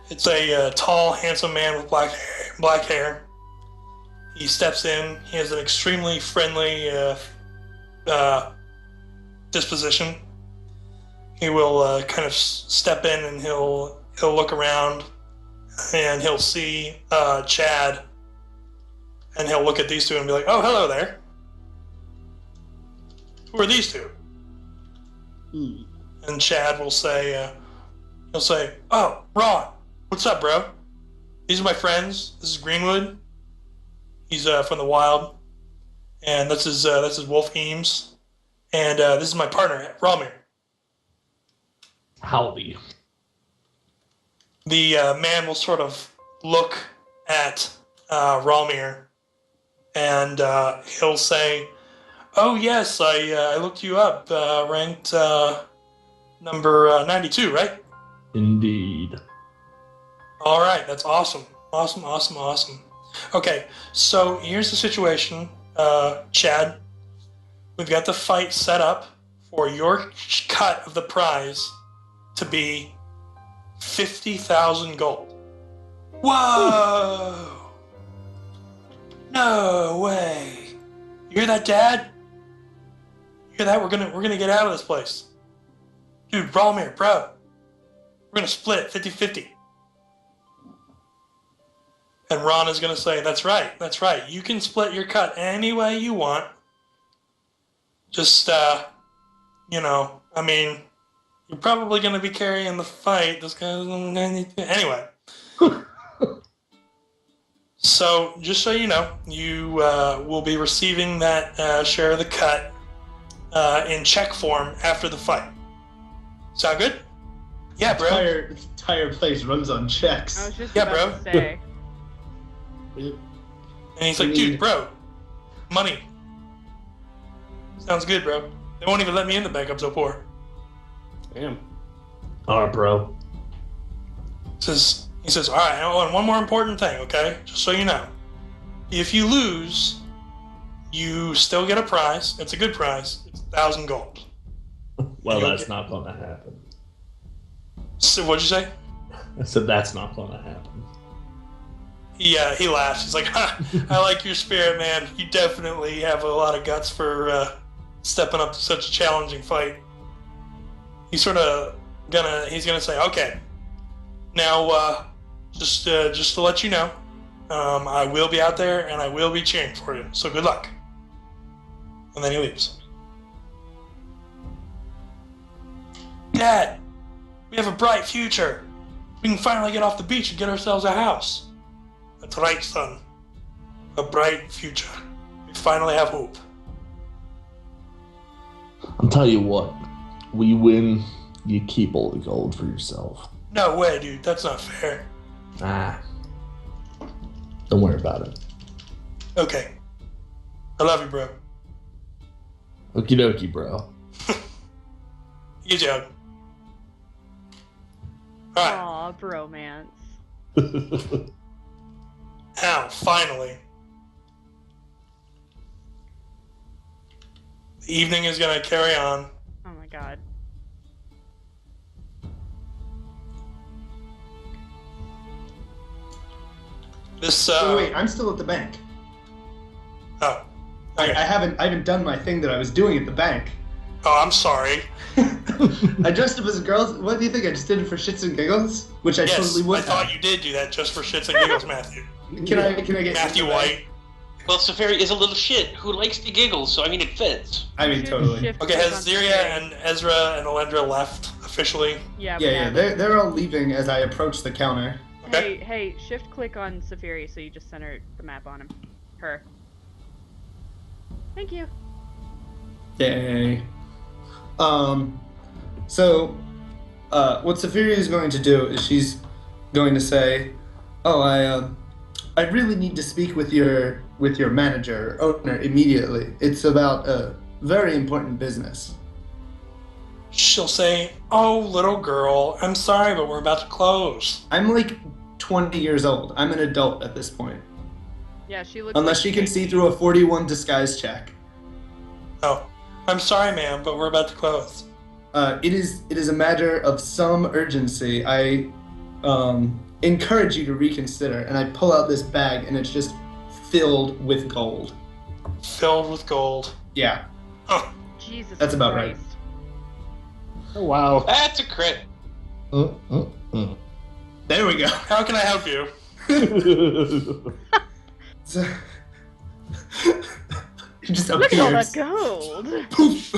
Speaker 1: It's a tall, handsome man with black hair, black hair. He steps in. He has an extremely friendly disposition. He will kind of step in and he'll look around and he'll see Chad and he'll look at these two and be like, "Oh, hello there. Who are these two?" And Chad will say, he'll say, "Oh, Ron, what's up, bro? These are my friends. This is Greenwood. He's from the wild, and that's his Wolf Eames, and this is my partner, Ramir."
Speaker 7: Howdy.
Speaker 1: The man will sort of look at Ramir, and he'll say, "Oh yes, I looked you up, ranked number 92, right?"
Speaker 7: Indeed.
Speaker 1: All right, that's awesome. Awesome. Okay, so here's the situation, Chad. We've got the fight set up for your cut of the prize to be 50,000 gold. Whoa! No way! You hear that, Dad? You hear that? We're gonna get out of this place. Dude, Ramir, bro. We're gonna split it 50-50. And Ron is gonna say, that's right. You can split your cut any way you want. Just, I mean, you're probably gonna be carrying the fight. This guy's anyway. So, just so you know, you will be receiving that share of the cut in check form after the fight. Sound good? Yeah, bro.
Speaker 4: Entire place runs on checks.
Speaker 3: I was just
Speaker 1: Yeah,
Speaker 3: about
Speaker 1: bro.
Speaker 3: to say.
Speaker 1: And he's like, dude, bro, money. Sounds good, bro. They won't even let me in the bank. I'm so poor.
Speaker 2: Damn.
Speaker 7: All right, bro.
Speaker 1: He says, all right, and one more important thing, okay? Just so you know. If you lose, you still get a prize. It's a good prize. It's 1,000 gold.
Speaker 7: Well, that's not going to happen.
Speaker 1: So what'd you say?
Speaker 7: I said that's not going to happen.
Speaker 1: Yeah, he laughs. He's like, ha, I like your spirit, man. You definitely have a lot of guts for stepping up to such a challenging fight. He's gonna say, okay, now just to let you know, I will be out there and I will be cheering for you. So good luck. And then he leaves. Dad, we have a bright future. We can finally get off the beach and get ourselves a house. That's right, son. A bright future. We finally have hope.
Speaker 7: I'll tell you what. We win, you keep all the gold for yourself.
Speaker 1: No way, dude. That's not fair.
Speaker 7: Ah. Don't worry about it.
Speaker 1: Okay. I love you, bro.
Speaker 7: Okie dokie, bro.
Speaker 1: You joke. Alright.
Speaker 3: Aw, bromance.
Speaker 1: Now, finally. The evening is going to carry on.
Speaker 3: Oh my god.
Speaker 1: This,
Speaker 4: Wait, I'm still at the bank.
Speaker 1: Oh.
Speaker 4: I
Speaker 1: Okay.
Speaker 4: haven't done my thing that I was doing at the bank.
Speaker 1: Oh, I'm sorry.
Speaker 4: I dressed up as a girl. What do you think? I just did it for shits and giggles, which I
Speaker 1: Yes,
Speaker 4: totally would
Speaker 1: I thought
Speaker 4: have.
Speaker 1: you did do that just for shits and giggles, Matthew.
Speaker 4: Can I get
Speaker 1: Matthew White.
Speaker 5: Well, Safari is a little shit who likes to giggle, so I mean it fits.
Speaker 4: I mean, totally.
Speaker 3: Shift
Speaker 1: Okay,
Speaker 3: click
Speaker 1: has
Speaker 3: on
Speaker 1: Ziria
Speaker 3: Safari.
Speaker 1: and Ezra and Alendra left officially?
Speaker 3: Yeah,
Speaker 4: Yeah, they're all leaving as I approach the counter.
Speaker 1: Okay.
Speaker 3: Hey, shift click on Safari so you just center the map on him. Her. Thank you.
Speaker 4: Yay. So, what Saphira is going to do is she's going to say, "Oh, I really need to speak with your manager, owner, immediately. It's about a very important business."
Speaker 1: She'll say, oh, little girl, I'm sorry, but we're about to close.
Speaker 4: I'm like 20 years old. I'm an adult at this point.
Speaker 3: Yeah, she looks
Speaker 4: Unless
Speaker 3: like
Speaker 4: she can
Speaker 3: Kate.
Speaker 4: see through a 41 disguise check.
Speaker 1: Oh, I'm sorry, ma'am, but we're about to close.
Speaker 4: It is a matter of some urgency. encourage you to reconsider. And I pull out this bag, and it's just filled with gold.
Speaker 1: Filled with gold.
Speaker 4: Yeah,
Speaker 1: Huh.
Speaker 3: Jesus
Speaker 4: That's about right.
Speaker 3: Christ.
Speaker 2: Oh, wow.
Speaker 5: That's a crit.
Speaker 4: there we go.
Speaker 1: How can I help you?
Speaker 4: So, it just
Speaker 3: Look at all that
Speaker 4: appears.
Speaker 3: gold.
Speaker 4: Poof.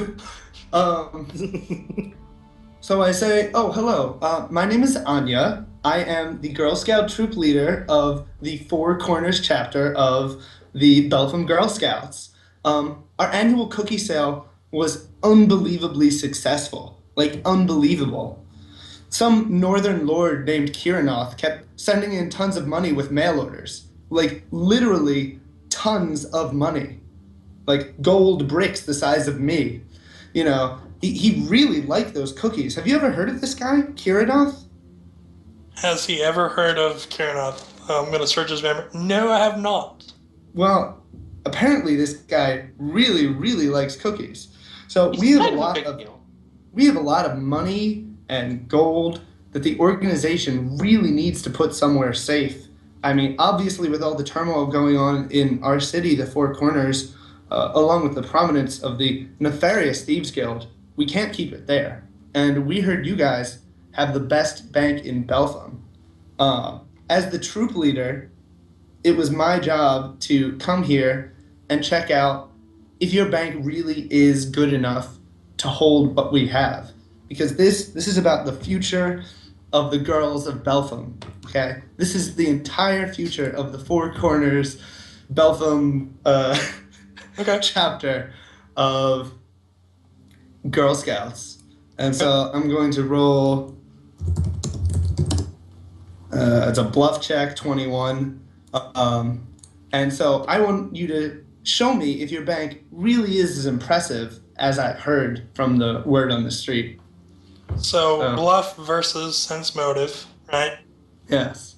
Speaker 4: So I say, oh, hello. My name is Anya. I am the Girl Scout troop leader of the Four Corners chapter of the Belpham Girl Scouts. Our annual cookie sale was unbelievably successful. Like, unbelievable. Some northern lord named Kiranoth kept sending in tons of money with mail orders. Like, literally tons of money. Like, gold bricks the size of me. You know, he really liked those cookies. Have you ever heard of this guy, Kiranoth?
Speaker 1: Has he ever heard of Kiranoth? I'm going to search his memory. No, I have not.
Speaker 4: Well, apparently this guy really, really likes cookies. So
Speaker 5: He's
Speaker 4: we have
Speaker 5: kind
Speaker 4: a
Speaker 5: of a
Speaker 4: lot
Speaker 5: big
Speaker 4: of
Speaker 5: deal.
Speaker 4: we have a lot of money and gold that the organization really needs to put somewhere safe. I mean, obviously, with all the turmoil going on in our city, the Four Corners, along with the prominence of the nefarious Thieves Guild, we can't keep it there. And we heard you guys have the best bank in Belpham. As the troop leader, it was my job to come here and check out if your bank really is good enough to hold what we have. Because this is about the future of the girls of Belpham, okay? This is the entire future of the Four Corners Belpham
Speaker 1: Okay.
Speaker 4: chapter of Girl Scouts. And so I'm going to roll, it's a bluff check, 21. And so I want you to show me if your bank really is as impressive as I've heard from the word on the street.
Speaker 1: So,
Speaker 4: Oh.
Speaker 1: bluff versus sense motive, right?
Speaker 4: Yes.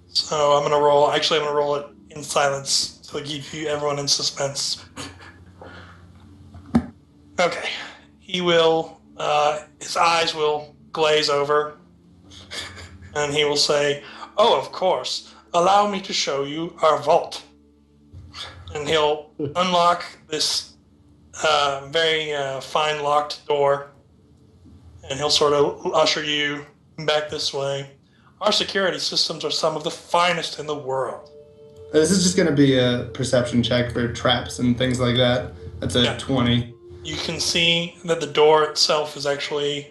Speaker 1: So I'm going to roll. Actually, I'm going to roll it in silence to keep everyone in suspense. Okay. He will, his eyes will glaze over, and he will say, "Oh, of course. Allow me to show you our vault." And he'll unlock this very fine locked door, and he'll sort of usher you back this way. Our security systems are some of the finest in the world.
Speaker 4: This is just going to be a perception check for traps and things like that. That's a
Speaker 1: Yeah.
Speaker 4: 20.
Speaker 1: You can see that the door itself is actually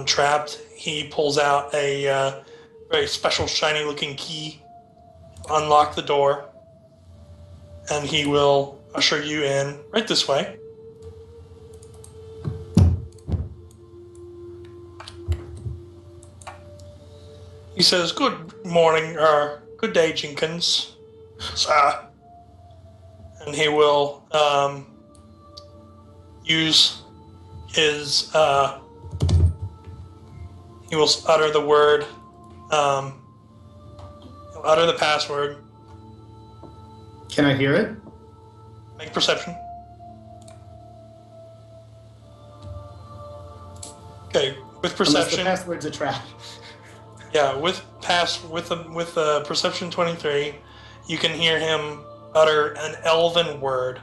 Speaker 1: trapped. He pulls out a very special, shiny-looking key to unlock the door, and he will usher you in right this way. He says, "Good morning, or good day, Jenkins, sir." And he will use his, he will utter the word, he'll utter the password.
Speaker 4: Can I hear it?
Speaker 1: Make perception. Okay, with
Speaker 4: Unless the
Speaker 1: perception.
Speaker 4: password's a trap.
Speaker 1: Yeah, with perception 23, you can hear him utter an elven word.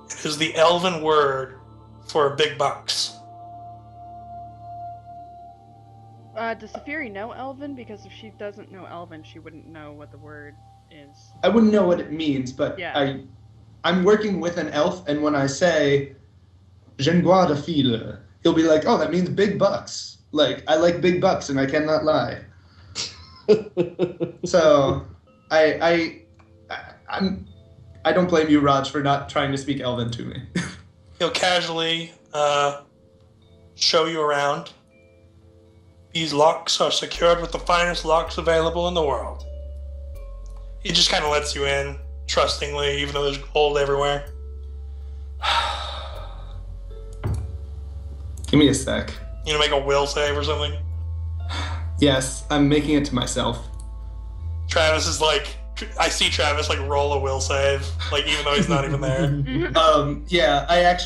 Speaker 1: It is the elven word for big bucks.
Speaker 3: Does Safiri know Elven? Because if she doesn't know Elven, she wouldn't know what the word is.
Speaker 4: I wouldn't know what it means, but
Speaker 3: Yeah.
Speaker 4: I'm working with an elf, and when I say "J'envoie de file," he'll be like, "Oh, that means big bucks." Like, I like big bucks, and I cannot lie. So, I don't blame you, Raj, for not trying to speak Elven to me.
Speaker 1: He'll casually show you around. These locks are secured with the finest locks available in the world. He just kind of lets you in, trustingly, even though there's gold everywhere.
Speaker 4: Give me a sec.
Speaker 1: You know, make a will save or something.
Speaker 4: Yes, I'm making it to myself.
Speaker 1: Travis is like, I see Travis like roll a will save, like even though he's not even there.
Speaker 4: Yeah,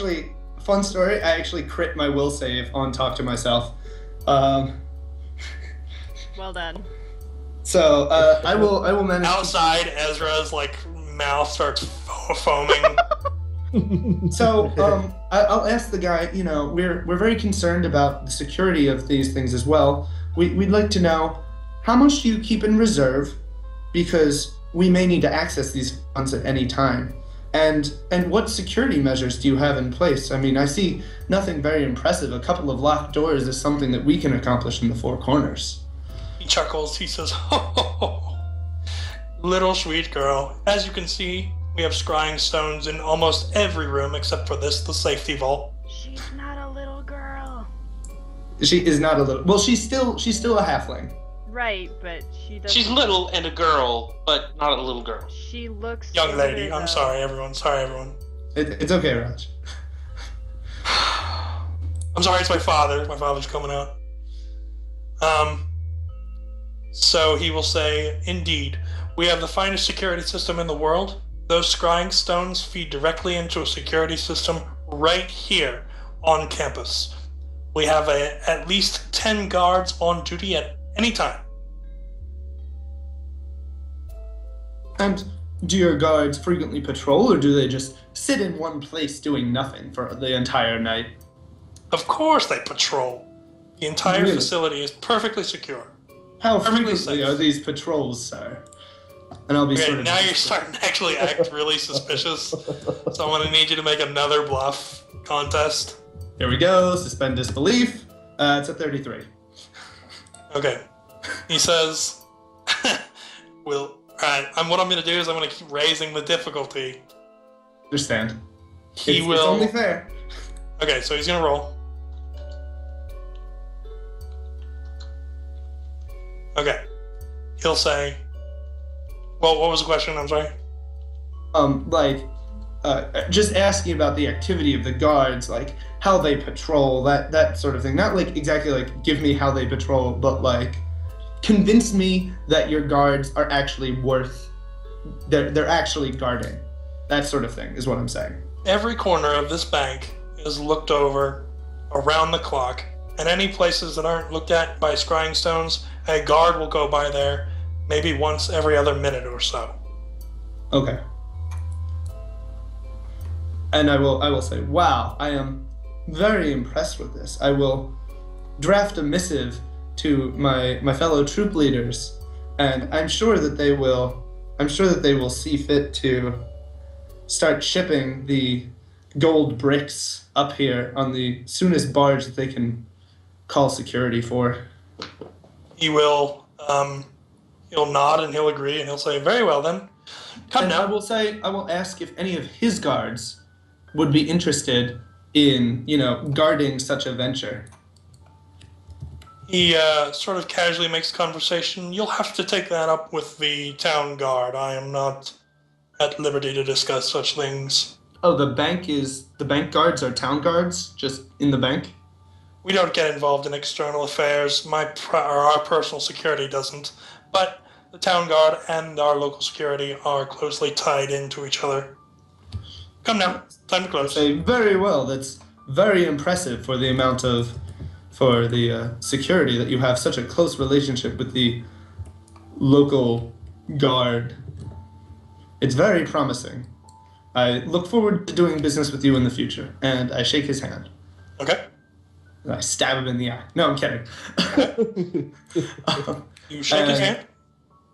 Speaker 4: fun story, I actually crit my will save on Talk to Myself.
Speaker 3: Well done.
Speaker 4: So I will manage.
Speaker 1: Outside, Ezra's like mouth starts foaming.
Speaker 4: So I'll ask the guy. You know, we're very concerned about the security of these things as well. We'd like to know how much do you keep in reserve, because we may need to access these funds at any time. And what security measures do you have in place? I mean, I see nothing very impressive. A couple of locked doors is something that we can accomplish in the four corners.
Speaker 1: He chuckles. He says, "Oh, little sweet girl. As you can see, we have scrying stones in almost every room except for this, the safety vault."
Speaker 3: She's not a little girl.
Speaker 4: She is not a little. Well, she's still a halfling.
Speaker 3: Right, but she doesn't.
Speaker 5: She's little and a girl, but not a little girl.
Speaker 3: She looks.
Speaker 1: Young lady.
Speaker 3: older,
Speaker 1: I'm
Speaker 3: though.
Speaker 1: sorry, everyone. Sorry, everyone.
Speaker 4: It's okay, Raj.
Speaker 1: I'm sorry, it's my father. My father's coming out. So he will say, "Indeed, we have the finest security system in the world. Those scrying stones feed directly into a security system right here on campus. We have at least 10 guards on duty at any time."
Speaker 4: And do your guards frequently patrol, or do they just sit in one place doing nothing for the entire night?
Speaker 1: Of course they patrol. The entire
Speaker 4: Really?
Speaker 1: facility is perfectly secure.
Speaker 4: How
Speaker 1: Perfectly
Speaker 4: frequently
Speaker 1: safe.
Speaker 4: are these patrols, sir? And I'll be
Speaker 1: Okay,
Speaker 4: sort of.
Speaker 1: now you're starting to actually act really suspicious. So I'm going to need you to make another bluff contest.
Speaker 4: Here we go. Suspend disbelief. It's a 33.
Speaker 1: Okay. He says, "Well, alright, what I'm going to do is I'm going to keep raising the difficulty."
Speaker 4: Understand?
Speaker 1: He
Speaker 4: It's
Speaker 1: will...
Speaker 4: only fair.
Speaker 1: Okay, so he's going to roll. Okay. He'll say... Well, what was the question? I'm sorry.
Speaker 4: Just asking about the activity of the guards, like how they patrol, that sort of thing. Not like exactly like give me how they patrol, but like convince me that your guards are actually they're actually guarding. That sort of thing is what I'm saying.
Speaker 1: Every corner of this bank is looked over around the clock, and any places that aren't looked at by scrying stones, a guard will go by there maybe once every other minute or so.
Speaker 4: Okay. And I will say, wow, I am very impressed with this. I will draft a missive to my fellow troop leaders, and I'm sure that they will see fit to start shipping the gold bricks up here on the soonest barge that they can call security for.
Speaker 1: He will, he'll nod and he'll agree and he'll say, "Very well then. Come
Speaker 4: And
Speaker 1: now."
Speaker 4: I will ask if any of his guards would be interested in, guarding such a venture.
Speaker 1: He sort of casually makes conversation. "You'll have to take that up with the town guard. I am not at liberty to discuss such things."
Speaker 4: Oh, the bank guards are town guards, just in the bank?
Speaker 1: We don't get involved in external affairs. Our personal security doesn't. But the town guard and our local security are closely tied into each other. Come now, time to close.
Speaker 4: Say, very well, that's very impressive for the security that you have such a close relationship with the local guard. It's very promising. I look forward to doing business with you in the future. And I shake his hand.
Speaker 1: Okay.
Speaker 4: And I stab him in the eye. No, I'm kidding.
Speaker 1: You shake his hand?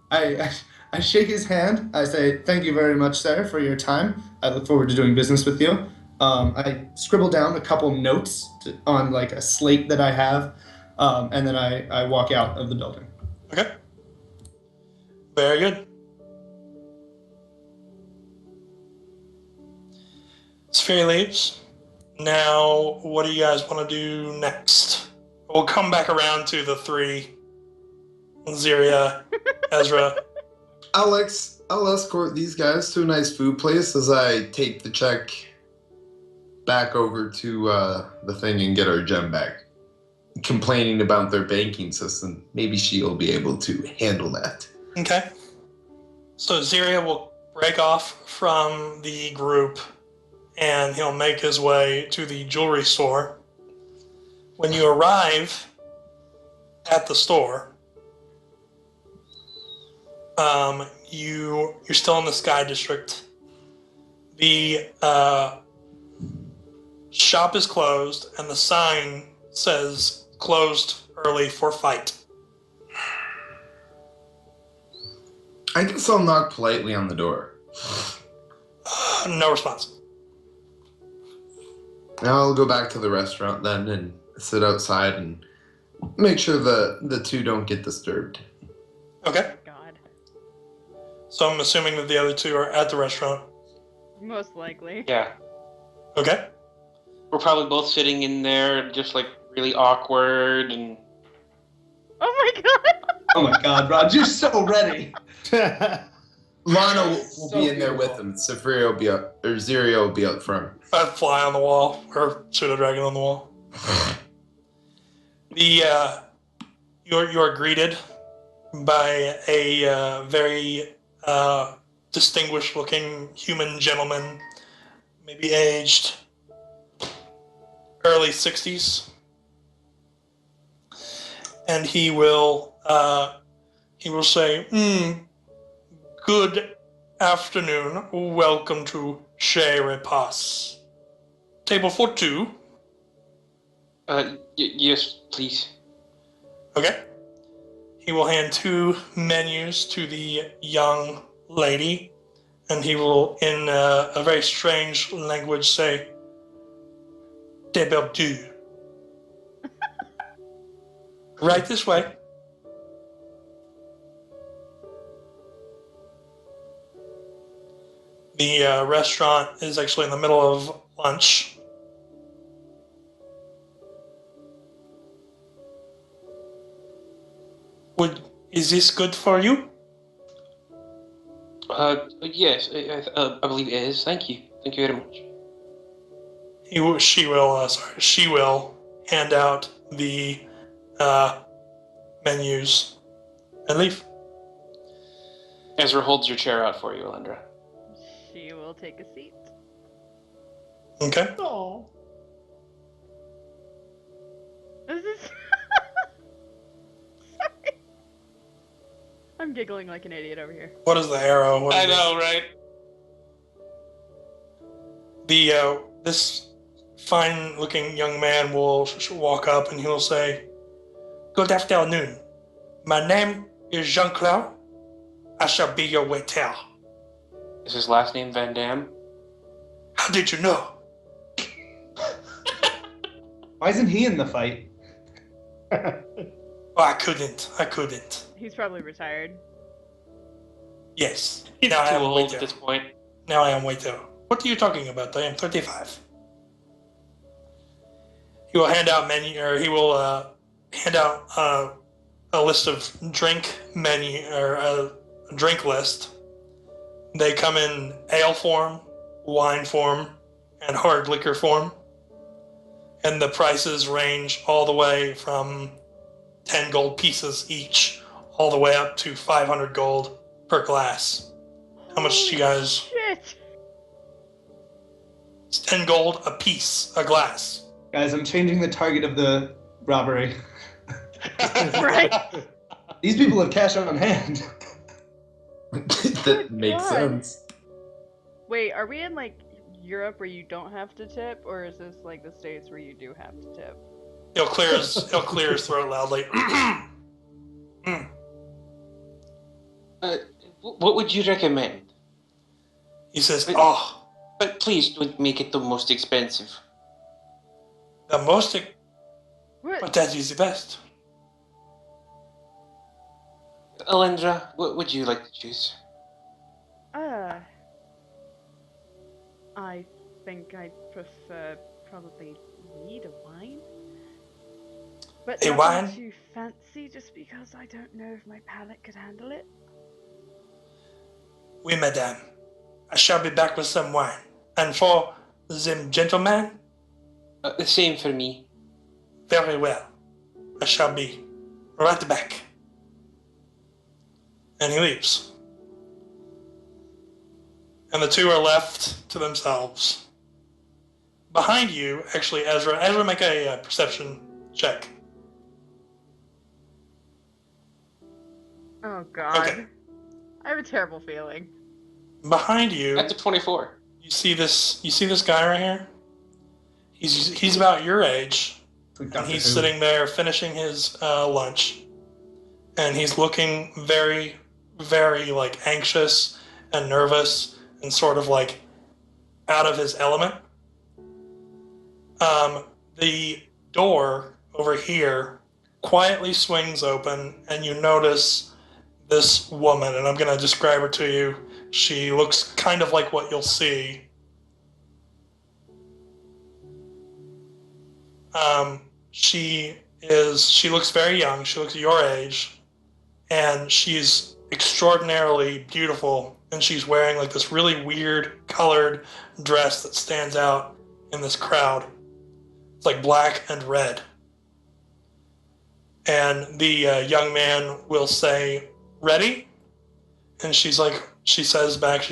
Speaker 4: I shake his hand. I say, thank you very much, sir, for your time. I look forward to doing business with you. I scribble down a couple notes on like a slate that I have, and then I walk out of the building.
Speaker 1: Okay. Very good. Sphere leaves. Now, what do you guys want to do next? We'll come back around to the three. Ziria, Ezra.
Speaker 6: Alex, I'll escort these guys to a nice food place as I take the check back over to the thing and get our gem back. Complaining about their banking system, maybe she'll be able to handle that.
Speaker 1: Okay. So Ziria will break off from the group and he'll make his way to the jewelry store. When you arrive at the store, You're still in the Sky District. The shop is closed, and the sign says "Closed early for fight."
Speaker 6: I guess I'll knock politely on the door.
Speaker 1: No response.
Speaker 6: I'll go back to the restaurant then and sit outside and make sure the two don't get disturbed.
Speaker 1: Okay.
Speaker 3: God.
Speaker 1: So I'm assuming that the other two are at the restaurant.
Speaker 3: Most likely.
Speaker 5: Yeah.
Speaker 1: Okay.
Speaker 5: We're probably both sitting in there, just like really awkward and.
Speaker 3: Oh my god!
Speaker 4: Oh my god, Rod, you're so ready.
Speaker 6: Lana will
Speaker 4: So
Speaker 6: be in there with
Speaker 4: beautiful.
Speaker 6: him. Saphira will be up, or Zirio will be up front.
Speaker 1: A fly on the wall, or pseudo dragon on the wall. You're greeted by a very distinguished-looking human gentleman, maybe aged early 60s, and he will say, "Good afternoon. Welcome to Chez Repas. Table for two."
Speaker 5: Yes, please.
Speaker 1: Okay. He will hand 2 menus to the young lady, and he will, in a very strange language, say, "Table deux." Right this way. The restaurant is actually in the middle of lunch. Is this good for you?
Speaker 5: Yes, I believe it is. Thank you. Thank you very much.
Speaker 1: She will hand out the menus and leave.
Speaker 5: Ezra holds your chair out for you, Alendra.
Speaker 3: She will take a seat.
Speaker 1: Okay.
Speaker 2: Oh.
Speaker 3: This is. Sorry. I'm giggling like an idiot over here.
Speaker 1: What is the arrow? What is
Speaker 5: I know, right?
Speaker 1: This fine-looking young man will walk up and he will say, "Good afternoon. My name is Jean-Claude. I shall be your waiter."
Speaker 5: Is his last name Van Damme?
Speaker 1: How did you know?
Speaker 4: Why isn't he in the fight?
Speaker 1: Oh, I couldn't.
Speaker 3: He's probably retired.
Speaker 1: Yes.
Speaker 5: He's
Speaker 1: Now I
Speaker 5: too
Speaker 1: am
Speaker 5: old
Speaker 1: waiter.
Speaker 5: at this point.
Speaker 1: Now I am waiter. What are you talking about? I am 35. He will hand out hand out a list of drink menu, or a drink list. They come in ale form, wine form, and hard liquor form. And the prices range all the way from 10 gold pieces each, all the way up to 500 gold per glass. How much do you guys?
Speaker 3: Shit!
Speaker 1: It's 10 gold a piece, a glass.
Speaker 4: Guys, I'm changing the target of the robbery.
Speaker 3: Right?
Speaker 4: These people have cash on hand.
Speaker 6: That makes
Speaker 3: God.
Speaker 6: sense.
Speaker 3: Wait, are we in like Europe where you don't have to tip, or is this like the States where you do have to tip?
Speaker 1: He'll clear his throat loudly.
Speaker 5: What would you recommend?
Speaker 1: He says, "Oh,
Speaker 5: But please don't make it the most expensive.
Speaker 1: the most,
Speaker 3: What?
Speaker 1: but that is the best."
Speaker 5: Alendra, what would you like to choose?
Speaker 3: I think I prefer probably weed or wine. But
Speaker 1: A
Speaker 3: nothing
Speaker 1: wine?
Speaker 3: too fancy, just because I don't know if my palate could handle it.
Speaker 1: Oui, madame. I shall be back with some wine. And for the gentleman,
Speaker 5: The same for me.
Speaker 1: very well. I shall be right back. And he leaves. And the two are left to themselves. Behind you, actually, Ezra, make a perception check.
Speaker 3: Oh God.
Speaker 1: Okay.
Speaker 3: I have a terrible feeling.
Speaker 1: Behind you,
Speaker 5: That's a 24.
Speaker 1: you see this guy right here? He's about your age,
Speaker 4: Like
Speaker 1: and
Speaker 4: Doctor
Speaker 1: he's
Speaker 4: Who.
Speaker 1: sitting there finishing his lunch, and he's looking very, very like anxious and nervous and sort of like out of his element. The door over here quietly swings open, and you notice this woman, and I'm going to describe her to you. She looks kind of like what you'll see. She looks very young. She looks your age, and she's extraordinarily beautiful, and she's wearing like this really weird colored dress that stands out in this crowd. It's like black and red. And the young man will say, "Ready?" And she says back,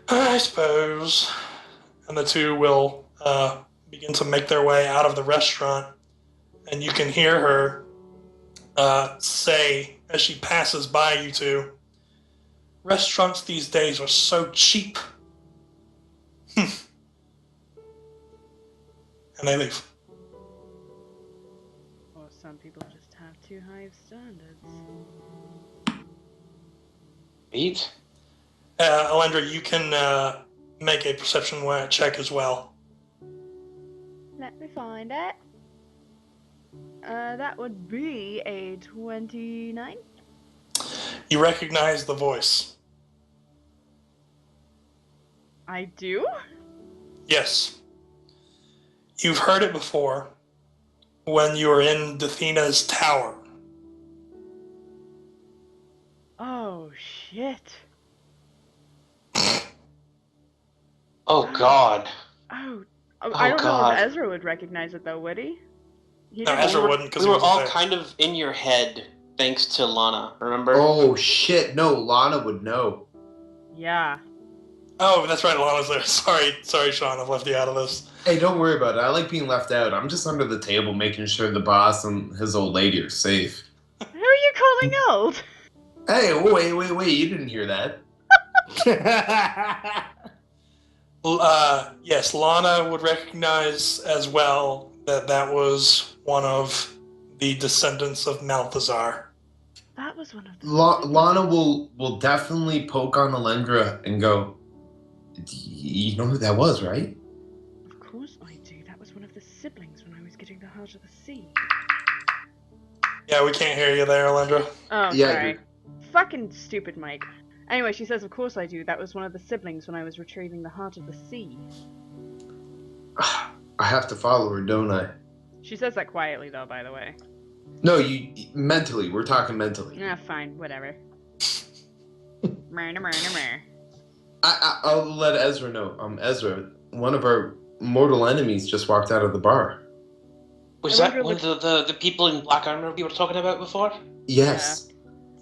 Speaker 1: "I suppose." And the two will begin to make their way out of the restaurant. And you can hear her say, as she passes by you two, "Restaurants these days are so cheap." And they leave.
Speaker 3: Or some people just have too high of standards.
Speaker 5: Beat?
Speaker 1: Alendra, you can make a perception check as well.
Speaker 3: Let me find it. That would be a 29.
Speaker 1: You recognize the voice.
Speaker 3: I do?
Speaker 1: Yes. You've heard it before when you were in Dathena's tower.
Speaker 3: Oh, shit.
Speaker 5: Oh, God.
Speaker 3: Oh,
Speaker 5: Oh,
Speaker 3: I don't know
Speaker 5: God.
Speaker 3: if Ezra would recognize it, though, would he? He
Speaker 1: No,
Speaker 3: didn't-
Speaker 1: Ezra wouldn't, because
Speaker 5: We
Speaker 1: he
Speaker 5: were
Speaker 1: wasn't
Speaker 5: all
Speaker 1: there.
Speaker 5: kind of in your head thanks to Lana, remember?
Speaker 6: Oh shit! No, Lana would know.
Speaker 3: Yeah.
Speaker 1: Oh, that's right, Lana's there. Sorry, Sean, I've left you out of this.
Speaker 6: Hey, don't worry about it. I like being left out. I'm just under the table making sure the boss and his old lady are safe.
Speaker 3: Who are you calling old?
Speaker 6: Hey, wait! You didn't hear that?
Speaker 1: Yes, Lana would recognize as well that was one of the descendants of Malthazar.
Speaker 3: That was one of the...
Speaker 6: Lana will definitely poke on Alendra and go, "You know who that was, right?"
Speaker 3: Of course I do. That was one of the siblings when I was getting the Heart of the Sea.
Speaker 1: Yeah, we can't hear you there, Alendra.
Speaker 3: Oh,
Speaker 6: Yeah,
Speaker 3: sorry. Fucking stupid Mike. Anyway, she says, of course I do. That was one of the siblings when I was retrieving the Heart of the Sea.
Speaker 6: I have to follow her, don't I?
Speaker 3: She says that quietly, though, by the way.
Speaker 6: No, you mentally. We're talking mentally.
Speaker 3: Yeah, fine, whatever. Murder.
Speaker 6: I'll let Ezra know. Ezra, one of our mortal enemies just walked out of the bar.
Speaker 5: Was
Speaker 3: I
Speaker 5: that
Speaker 3: wonder
Speaker 5: one of the people in black armor we were talking about before?
Speaker 6: Yes.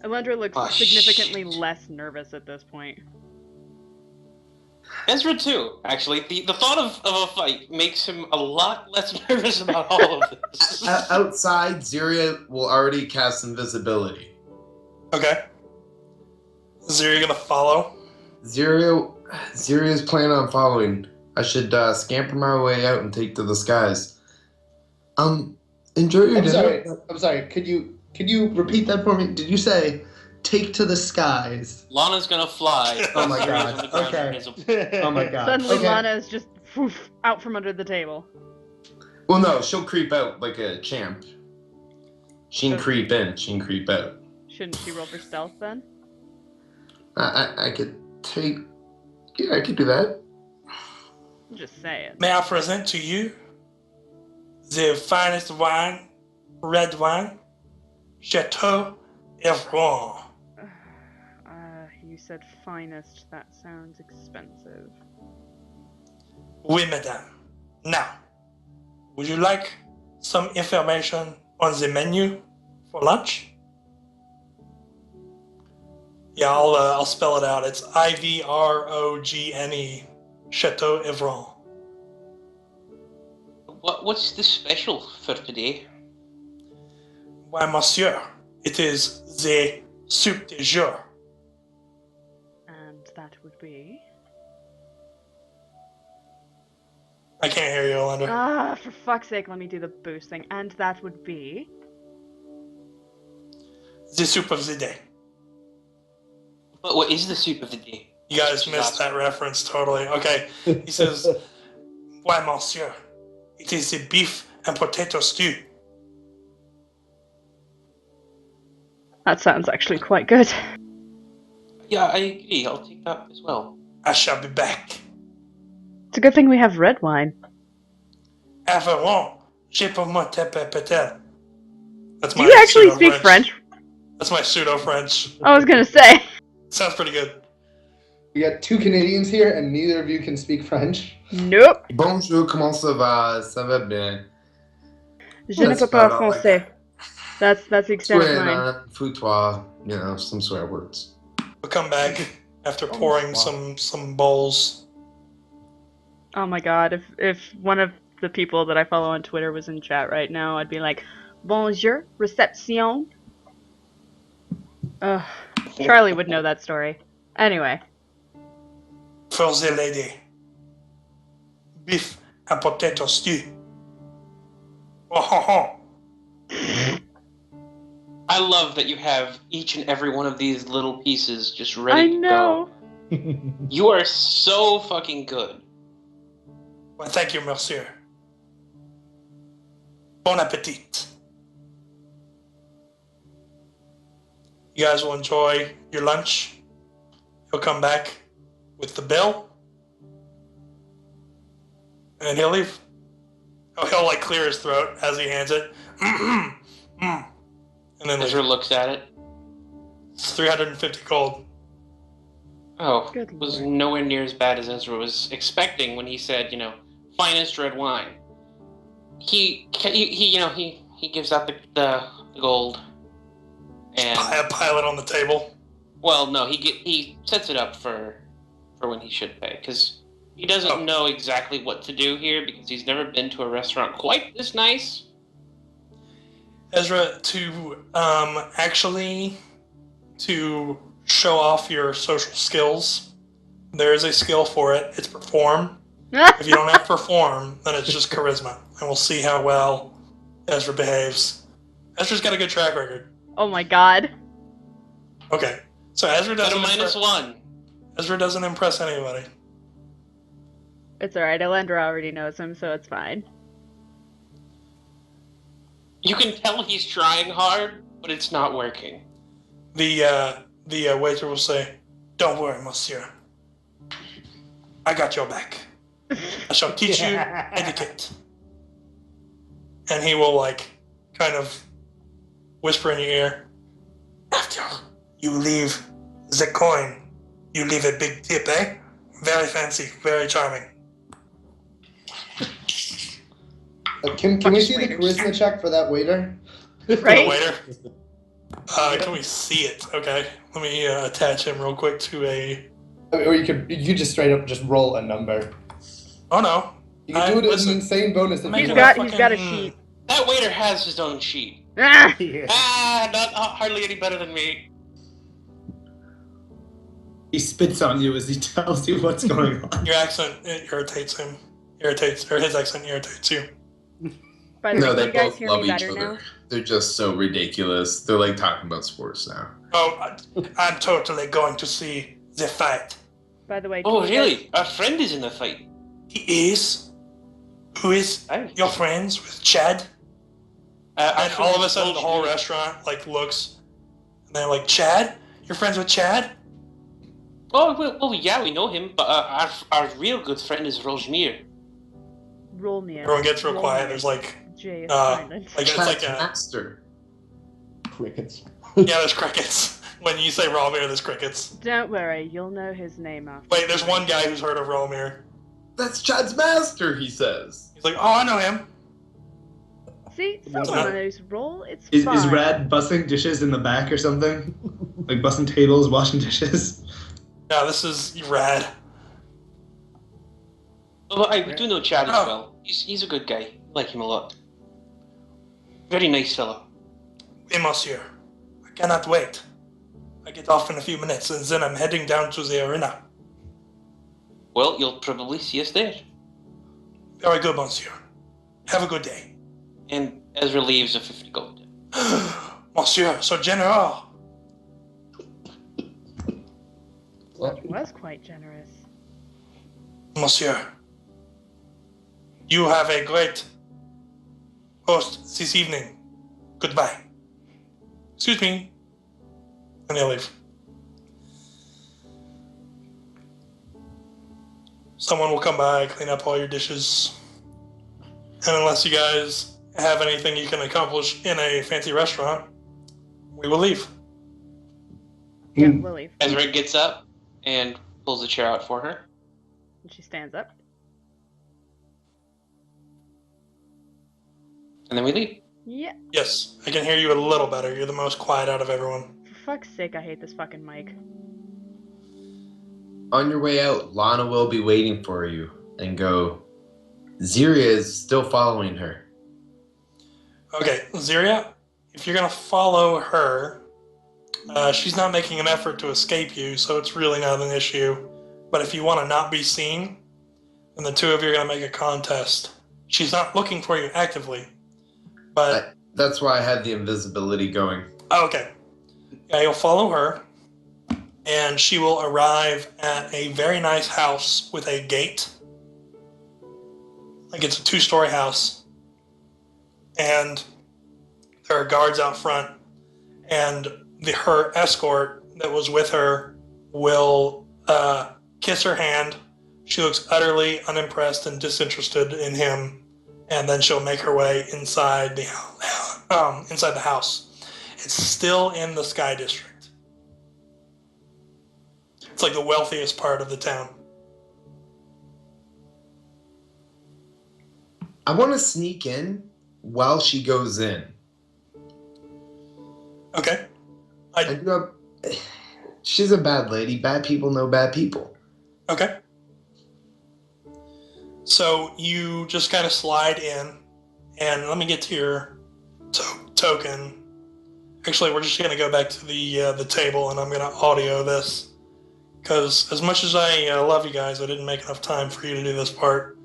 Speaker 3: Alendra looks
Speaker 5: Oh,
Speaker 3: significantly less nervous at this point.
Speaker 5: Ezra too, actually. The thought of a fight makes him a lot less nervous about all of this.
Speaker 6: Outside, Ziria will already cast invisibility.
Speaker 1: Okay. Ziri gonna follow?
Speaker 6: Ziria's planning on following. I should scamper my way out and take to the skies. Enjoy your dinner.
Speaker 4: I'm sorry. Could you repeat that for me? Did you say take to the skies?
Speaker 5: Lana's gonna fly.
Speaker 4: Oh my
Speaker 5: Ziria's
Speaker 4: God.
Speaker 5: on the ground
Speaker 4: Okay.
Speaker 5: invisible.
Speaker 4: Oh my god.
Speaker 3: Suddenly,
Speaker 4: Okay.
Speaker 3: Lana is just poof, out from under the table.
Speaker 6: Well, no, she'll creep out like a champ. She can creep in. She can creep out.
Speaker 3: Shouldn't she roll for stealth then?
Speaker 6: I could take. Yeah, I could do that.
Speaker 3: I'm just saying.
Speaker 1: May I present to you the finest wine, red wine, Chateau Ebon.
Speaker 3: You said finest. That sounds expensive.
Speaker 1: Oui, madame. Now, would you like some information on the menu for lunch? Yeah, I'll spell it out. It's Ivrogene, Chateau Ebon.
Speaker 5: What's the special for today?
Speaker 1: Why, monsieur, it is the soup du jour. I can't hear you, Yolanda.
Speaker 3: Ah, for fuck's sake, let me do the boost thing. And that would be...
Speaker 1: The soup of the day.
Speaker 5: But what is the soup of the day?
Speaker 1: You guys missed that reference totally. Okay. He says, Why, monsieur, it is the beef and potato stew.
Speaker 3: That sounds actually quite good.
Speaker 5: Yeah, I agree. I'll take that as well.
Speaker 1: I shall be back.
Speaker 3: It's a good thing we have red wine.
Speaker 1: Avant, je peux me peut-être. That's
Speaker 3: Do you actually speak
Speaker 1: pseudo-French.
Speaker 3: French?
Speaker 1: That's my pseudo-French.
Speaker 3: I was gonna say.
Speaker 1: Sounds pretty good.
Speaker 4: We got 2 Canadians here, and neither of you can speak French.
Speaker 3: Nope.
Speaker 6: Bonjour, comment ça va? Ça va bien.
Speaker 3: Je ne
Speaker 6: That's
Speaker 3: peux pas
Speaker 6: about all I
Speaker 3: français. That's the extent of mine.
Speaker 6: Suena, foutoir, you know, some swear words.
Speaker 1: We'll come back after pouring some bowls.
Speaker 3: Oh my god, if one of the people that I follow on Twitter was in chat right now, I'd be like, Bonjour, reception. Ugh, Charlie would know that story. Anyway.
Speaker 1: For the lady. Beef and potato stew. Oh, ho, ho.
Speaker 5: I love that you have each and every one of these little pieces just ready
Speaker 3: I
Speaker 5: to
Speaker 3: know.
Speaker 5: go. You are so fucking good.
Speaker 1: Well, thank you, monsieur. Bon appetit. You guys will enjoy your lunch. He'll come back with the bill. And he'll leave. He'll like clear his throat as he hands it. And then
Speaker 5: Ezra looks at it.
Speaker 1: it's 350 gold.
Speaker 5: Oh,
Speaker 3: Good
Speaker 5: it was
Speaker 3: lord.
Speaker 5: nowhere near as bad as Ezra was expecting when he said, you know, finest red wine. He gives out the gold, and
Speaker 1: Pile it on the table.
Speaker 5: well, no, he sets it up for when he should pay, because he doesn't know exactly what to do here because he's never been to a restaurant quite this nice.
Speaker 1: Ezra, to show off your social skills, there is a skill for it. It's perform. If you don't have perform, then it's just charisma, and we'll see how well Ezra behaves. Ezra's got a good track record.
Speaker 3: Oh my god.
Speaker 1: Okay, so Ezra
Speaker 5: Got a
Speaker 1: doesn't
Speaker 5: -1.
Speaker 1: Ezra doesn't impress anybody.
Speaker 3: It's alright, Elendra already knows him, so it's fine.
Speaker 5: You can tell he's trying hard, but it's not working.
Speaker 1: The waiter will say, "Don't worry, monsieur. I got your back. I shall teach you etiquette." And he will like kind of whisper in your ear, "After you leave the coin, you leave a big tip, eh? Very fancy, very charming."
Speaker 4: Can we see the charisma check for that waiter?
Speaker 3: Right?
Speaker 1: The waiter. Can we see it? Okay, let me attach him real quick to a.
Speaker 4: Or you could just straight up just roll a number.
Speaker 1: Oh no!
Speaker 4: You can do it as
Speaker 1: listen,
Speaker 4: an insane bonus. If
Speaker 1: He's
Speaker 4: you
Speaker 1: got-
Speaker 4: want.
Speaker 3: He's got a sheet.
Speaker 5: That waiter has his own sheet.
Speaker 3: Ah!
Speaker 2: Yeah.
Speaker 5: Not hardly any better than me.
Speaker 4: He spits on you as he tells you what's going on.
Speaker 1: Your accent irritates him. His accent irritates you.
Speaker 3: By the
Speaker 6: No,
Speaker 3: way,
Speaker 6: they
Speaker 3: can you guys
Speaker 6: both
Speaker 3: hear
Speaker 6: love
Speaker 3: me
Speaker 6: each
Speaker 3: better
Speaker 6: other.
Speaker 3: now?
Speaker 6: They're just so ridiculous. They're like talking about sports now.
Speaker 1: Oh, I'm totally going to see the fight.
Speaker 3: By the way,
Speaker 5: Oh,
Speaker 3: can you guys-
Speaker 5: really? Our friend is in the fight.
Speaker 1: He is? Who is?
Speaker 5: Hey.
Speaker 1: You're friends with Chad?
Speaker 5: Our
Speaker 1: And
Speaker 5: friend
Speaker 1: all of a
Speaker 5: is
Speaker 1: sudden the whole
Speaker 5: Roger.
Speaker 1: restaurant like looks, and they're like, "Chad? You're friends with Chad?"
Speaker 5: Oh, well, yeah, we know him, but our real good friend is Rojmir.
Speaker 3: roll me in.
Speaker 1: Everyone gets real
Speaker 3: Roll
Speaker 1: quiet.
Speaker 3: me
Speaker 1: There's
Speaker 3: in.
Speaker 1: like,
Speaker 3: J is
Speaker 1: uh,
Speaker 3: silent.
Speaker 1: like it's like
Speaker 6: Chad's
Speaker 1: a
Speaker 6: master.
Speaker 2: Crickets.
Speaker 1: yeah. There's crickets. When you say Romir, there's crickets.
Speaker 3: Don't worry, you'll know his name after.
Speaker 1: Wait, there's one guy who's heard of Romir.
Speaker 6: That's Chad's master, he says.
Speaker 1: He's like, "Oh, I know him."
Speaker 3: See, someone
Speaker 1: not-
Speaker 3: knows roll. It's
Speaker 4: Is
Speaker 3: fine.
Speaker 4: Rad bussing dishes in the back or something? Like bussing tables, washing dishes?
Speaker 1: Yeah, this is rad.
Speaker 5: Well, we do know Chad as
Speaker 1: Oh.
Speaker 5: well. He's a good guy. I like him a lot. Very nice fellow.
Speaker 1: Hey, monsieur. I cannot wait. I get off in a few minutes, and then I'm heading down to the arena.
Speaker 5: Well, you'll probably see us there.
Speaker 1: Very good, monsieur. Have a good day.
Speaker 5: And Ezra leaves a 50 gold.
Speaker 1: Monsieur, so general.
Speaker 3: It was quite generous.
Speaker 1: Monsieur, you have a great host this evening. Goodbye. Excuse me. And they'll leave. Someone will come by, clean up all your dishes. And unless you guys have anything you can accomplish in a fancy restaurant, we will leave.
Speaker 3: Yeah, we'll leave.
Speaker 5: Ezra gets up and pulls a chair out for her.
Speaker 3: And she stands up.
Speaker 5: And then we leave.
Speaker 3: Yeah.
Speaker 1: Yes, I can hear you a little better. You're the most quiet out of everyone.
Speaker 3: For fuck's sake, I hate this fucking mic.
Speaker 6: On your way out, Lana will be waiting for you and go, Ziria is still following her.
Speaker 1: Okay, Ziria, if you're going to follow her, she's not making an effort to escape you, so it's really not an issue. But if you want to not be seen, then the two of you are going to make a contest. She's not looking for you actively, but...
Speaker 6: That's why I had the invisibility going.
Speaker 1: Oh, okay. Yeah, you'll follow her, and she will arrive at a very nice house with a gate. Like it's a 2-story house. And there are guards out front, and her escort that was with her will kiss her hand. She looks utterly unimpressed and disinterested in him, and then she'll make her way inside the house. It's still in the Sky District. It's like the wealthiest part of the town.
Speaker 6: I want to sneak in while she goes in.
Speaker 1: Okay.
Speaker 6: She's a bad lady. Bad people know bad people.
Speaker 1: Okay. So you just kind of slide in, and let me get to your token. Actually, we're just going to go back to the table, and I'm going to audio this. Because as much as I love you guys, I didn't make enough time for you to do this part.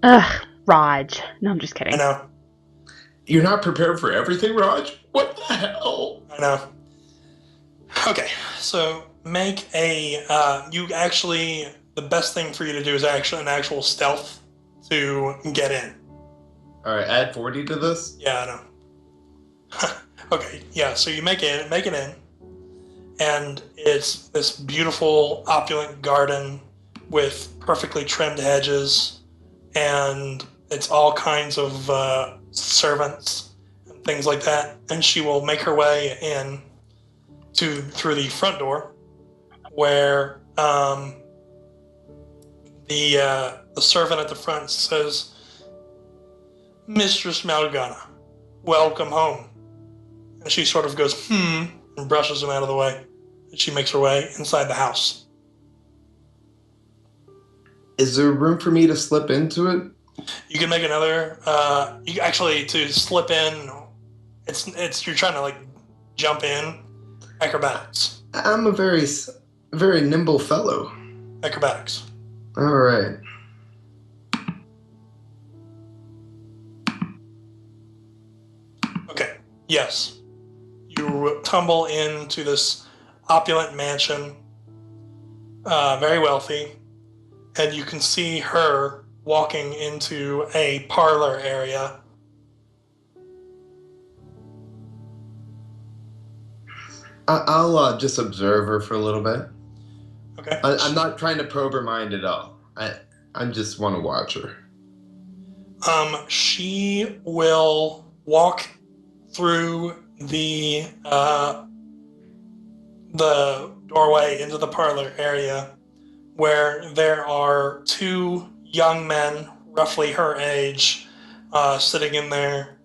Speaker 3: Ugh, Raj. No, I'm just kidding.
Speaker 1: I know.
Speaker 6: You're not prepared for everything, Raj? What the hell?
Speaker 1: I know. Okay, so make a... the best thing for you to do is actually an actual stealth to get in.
Speaker 6: Alright, add 40 to this?
Speaker 1: Yeah, I know. Okay, yeah, so you make it in, and it's this beautiful, opulent garden with perfectly trimmed hedges, and it's all kinds of servants and things like that. And she will make her way in through the front door, where the servant at the front says, "Mistress Malgana, welcome home." And she sort of goes, and brushes him out of the way. And she makes her way inside the house.
Speaker 6: Is there room for me to slip into it?
Speaker 1: You can make another, to slip in, you're trying to, jump in. Acrobatics.
Speaker 6: I'm a very nimble fellow.
Speaker 1: Acrobatics.
Speaker 6: Alright.
Speaker 1: Okay, yes. You tumble into this opulent mansion, very wealthy, and you can see her walking into a parlor area.
Speaker 6: I'll just observe her for a little bit.
Speaker 1: Okay.
Speaker 6: I'm not trying to probe her mind at all. I just want to watch her.
Speaker 1: She will walk through the doorway into the parlor area, where there are 2 young men, roughly her age, sitting in there.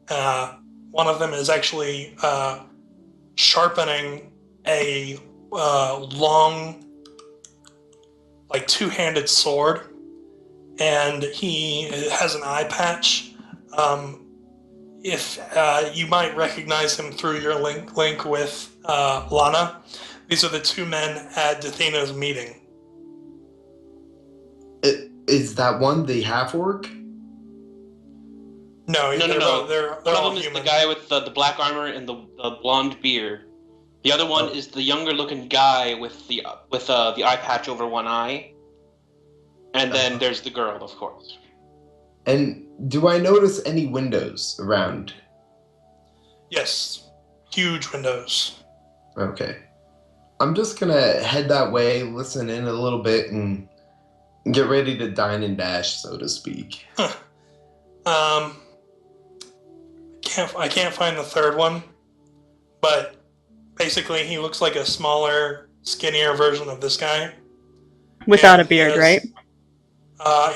Speaker 1: One of them is actually sharpening a long, 2-handed sword, and he has an eye patch. If you might recognize him through your link with Lana, these are the 2 men at Dathina's meeting.
Speaker 6: Is that one the half orc?
Speaker 1: No,
Speaker 5: No.
Speaker 1: They're
Speaker 5: One of
Speaker 1: all
Speaker 5: them is
Speaker 1: human.
Speaker 5: the guy with the black armor and the blonde beard. The other one is the younger looking guy with the eye patch over one eye. And then there's the girl, of course.
Speaker 6: And do I notice any windows around?
Speaker 1: Yes, huge windows.
Speaker 6: Okay. I'm just gonna head that way, listen in a little bit, and get ready to dine and dash, so to speak.
Speaker 1: I can't find the third one, but basically he looks like a smaller, skinnier version of this guy.
Speaker 3: Without
Speaker 1: And
Speaker 3: a beard, right?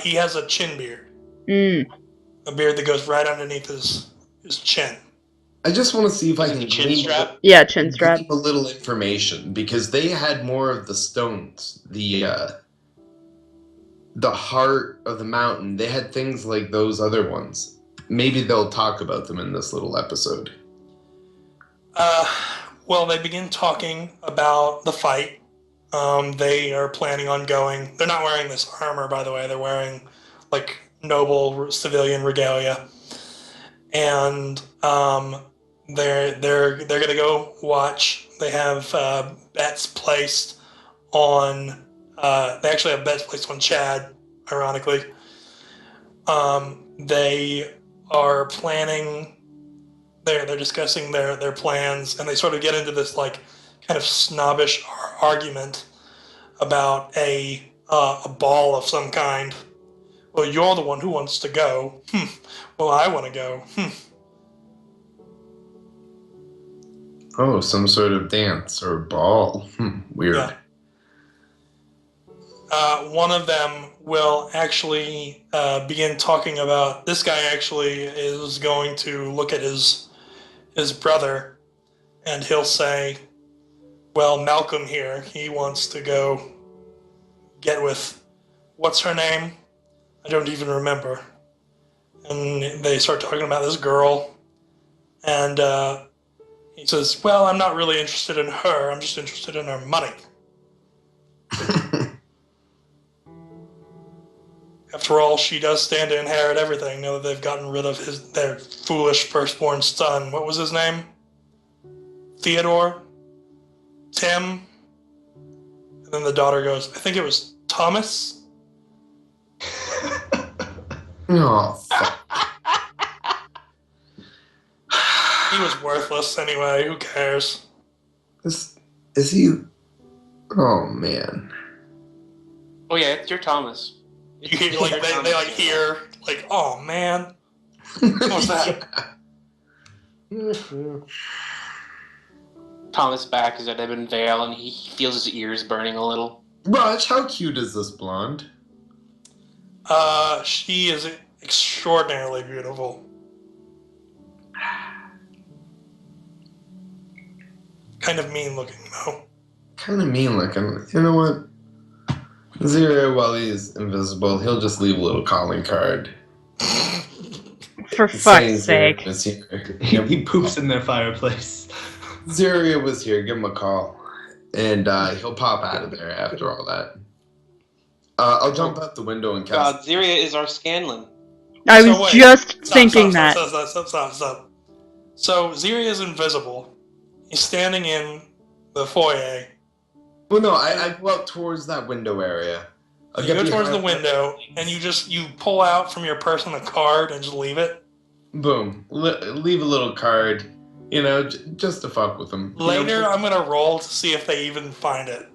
Speaker 1: He has a chin beard.
Speaker 3: Mm.
Speaker 1: A beard that goes right underneath his chin.
Speaker 6: I just want to see if I
Speaker 5: Is it
Speaker 6: can
Speaker 5: the chin strap?
Speaker 3: Yeah, chin strap.
Speaker 6: glean a little information, because they had more of the stones, the heart of the mountain. They had things like those other ones. Maybe they'll talk about them in this little episode.
Speaker 1: Well, they begin talking about the fight. They are planning on going. They're not wearing this armor, by the way. They're wearing like noble civilian regalia, and they're gonna go watch. They have bets placed on. They actually have bets placed on Chad, ironically. They are planning. They're discussing their plans, and they sort of get into this like kind of snobbish argument about a ball of some kind. Well, you're the one who wants to go. Well, I want to go.
Speaker 6: Oh, some sort of dance or ball. Weird.
Speaker 1: Yeah. One of them will actually begin talking about this guy. Actually, is going to look at his brother, and he'll say, "Well, Malcolm here. He wants to go get with what's her name? I don't even remember." And they start talking about this girl, and he says, "Well, I'm not really interested in her. I'm just interested in her money." After all, she does stand to inherit everything now that they've gotten rid of their foolish firstborn son. What was his name? Theodore? Tim? And then the daughter goes, I think it was Thomas?
Speaker 6: Oh, fuck.
Speaker 1: He was worthless anyway. Who cares?
Speaker 6: Is he... Oh, man.
Speaker 5: Oh yeah, it's your Thomas.
Speaker 1: You hear, like, they like hear, like, oh man. What was that?
Speaker 5: Thomas back is at Ebon Vale, and he feels his ears burning a little.
Speaker 6: Raj, how cute is this blonde?
Speaker 1: She is extraordinarily beautiful. Kind of mean looking, though.
Speaker 6: Kind of mean looking. You know what? Zero, while he's invisible, he'll just leave a little calling card.
Speaker 3: For fuck's sake.
Speaker 6: Zero was here.
Speaker 4: He poops in their fireplace.
Speaker 6: Zero was here. Give him a call. And he'll pop out of there after all that. I'll jump out the window and cast.
Speaker 5: God, Ziria is our Scanlan.
Speaker 3: I
Speaker 1: So
Speaker 3: was
Speaker 1: wait.
Speaker 3: just thinking that.
Speaker 1: Stop. So Ziri is invisible. He's standing in the foyer.
Speaker 6: Well, no, I go out towards that window area. I'll
Speaker 1: You
Speaker 6: get
Speaker 1: go towards the
Speaker 6: behind-
Speaker 1: window, and you pull out from your person a card and just leave it.
Speaker 6: Boom. Leave a little card. You know, just to fuck with them.
Speaker 1: Later, I'm gonna roll to see if they even find it.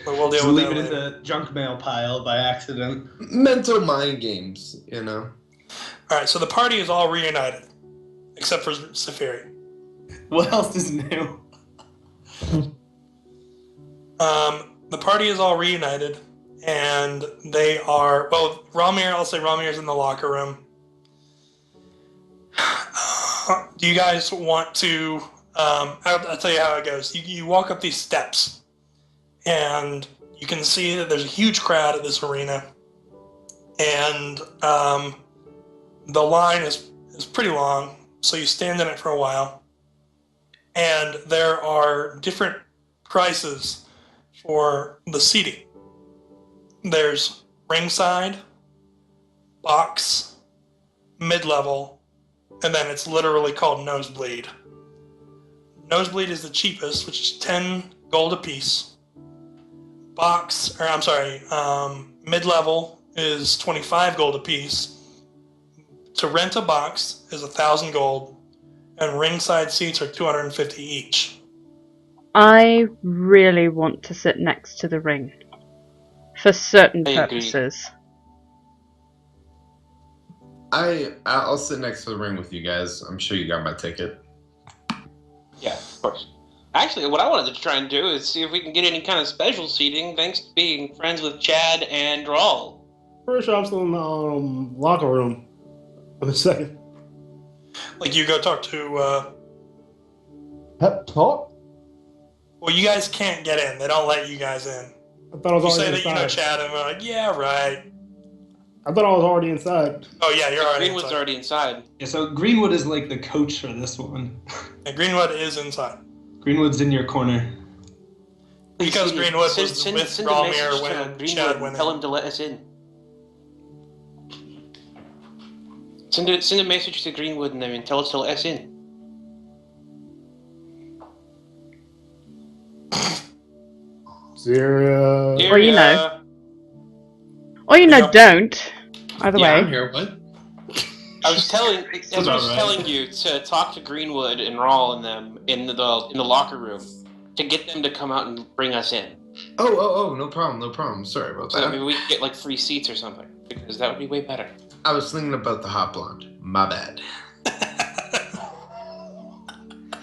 Speaker 1: But we'll deal
Speaker 4: Just
Speaker 1: with
Speaker 4: leave
Speaker 1: that
Speaker 4: it in
Speaker 1: later.
Speaker 4: the junk mail pile by accident.
Speaker 6: Mental mind games, you know.
Speaker 1: All right, so the party is all reunited, except for Safiri.
Speaker 4: What else is new?
Speaker 1: The party is all reunited, and they are, well, I'll say Ramir's in the locker room. Do you guys want to, I'll tell you how it goes. You walk up these steps, and you can see that there's a huge crowd at this arena, and the line is pretty long, so you stand in it for a while, and there are different prices for the seating. there's ringside, box, mid-level, and then it's literally called nosebleed. Nosebleed is the cheapest, which is 10 gold apiece. Mid-level is 25 gold apiece. To rent a box is 1,000 gold, and ringside seats are 250 each.
Speaker 3: I really want to sit next to the ring. For certain
Speaker 5: I agree.
Speaker 3: purposes.
Speaker 6: I'll sit next to the ring with you guys. I'm sure you got my ticket.
Speaker 5: Yeah, of course. Actually, what I wanted to try and do is see if we can get any kind of special seating thanks to being friends with Chad and Rawl.
Speaker 2: Pretty sure I'm still in the locker room. In a second.
Speaker 1: Like, you go talk to,
Speaker 7: Pep talk?
Speaker 1: well, you guys can't get in. They don't let you guys in.
Speaker 2: I thought I was
Speaker 1: You
Speaker 2: already
Speaker 1: say that
Speaker 2: inside.
Speaker 1: you know Chad, and we're like, yeah, right.
Speaker 2: I thought I was already inside.
Speaker 1: Oh, yeah, you're already
Speaker 5: Greenwood's
Speaker 1: inside.
Speaker 5: already inside.
Speaker 4: Yeah, so Greenwood is like the coach for this one.
Speaker 1: And Greenwood is inside.
Speaker 4: Greenwood's in your corner.
Speaker 1: Because Greenwood was
Speaker 5: send
Speaker 1: with
Speaker 5: a message
Speaker 1: Rawmere
Speaker 5: to
Speaker 1: when
Speaker 5: Greenwood
Speaker 1: Chad
Speaker 5: and
Speaker 1: went
Speaker 5: tell
Speaker 1: in.
Speaker 5: him to let us in. Send a message to Greenwood and then tell us to let us in.
Speaker 2: Syria.
Speaker 3: Or you know. Or
Speaker 1: Yeah.
Speaker 3: don't. Either
Speaker 6: Yeah, I'm
Speaker 3: way.
Speaker 6: here. What?
Speaker 5: I was telling
Speaker 4: about right.
Speaker 5: telling you to talk to Greenwood and Rawl and them in the locker room to get them to come out and bring us in.
Speaker 6: Oh, no problem. Sorry about
Speaker 5: So that
Speaker 6: that.
Speaker 5: maybe we could get like free seats or something. Because that would be way better.
Speaker 6: I was thinking about the hot blonde. My bad.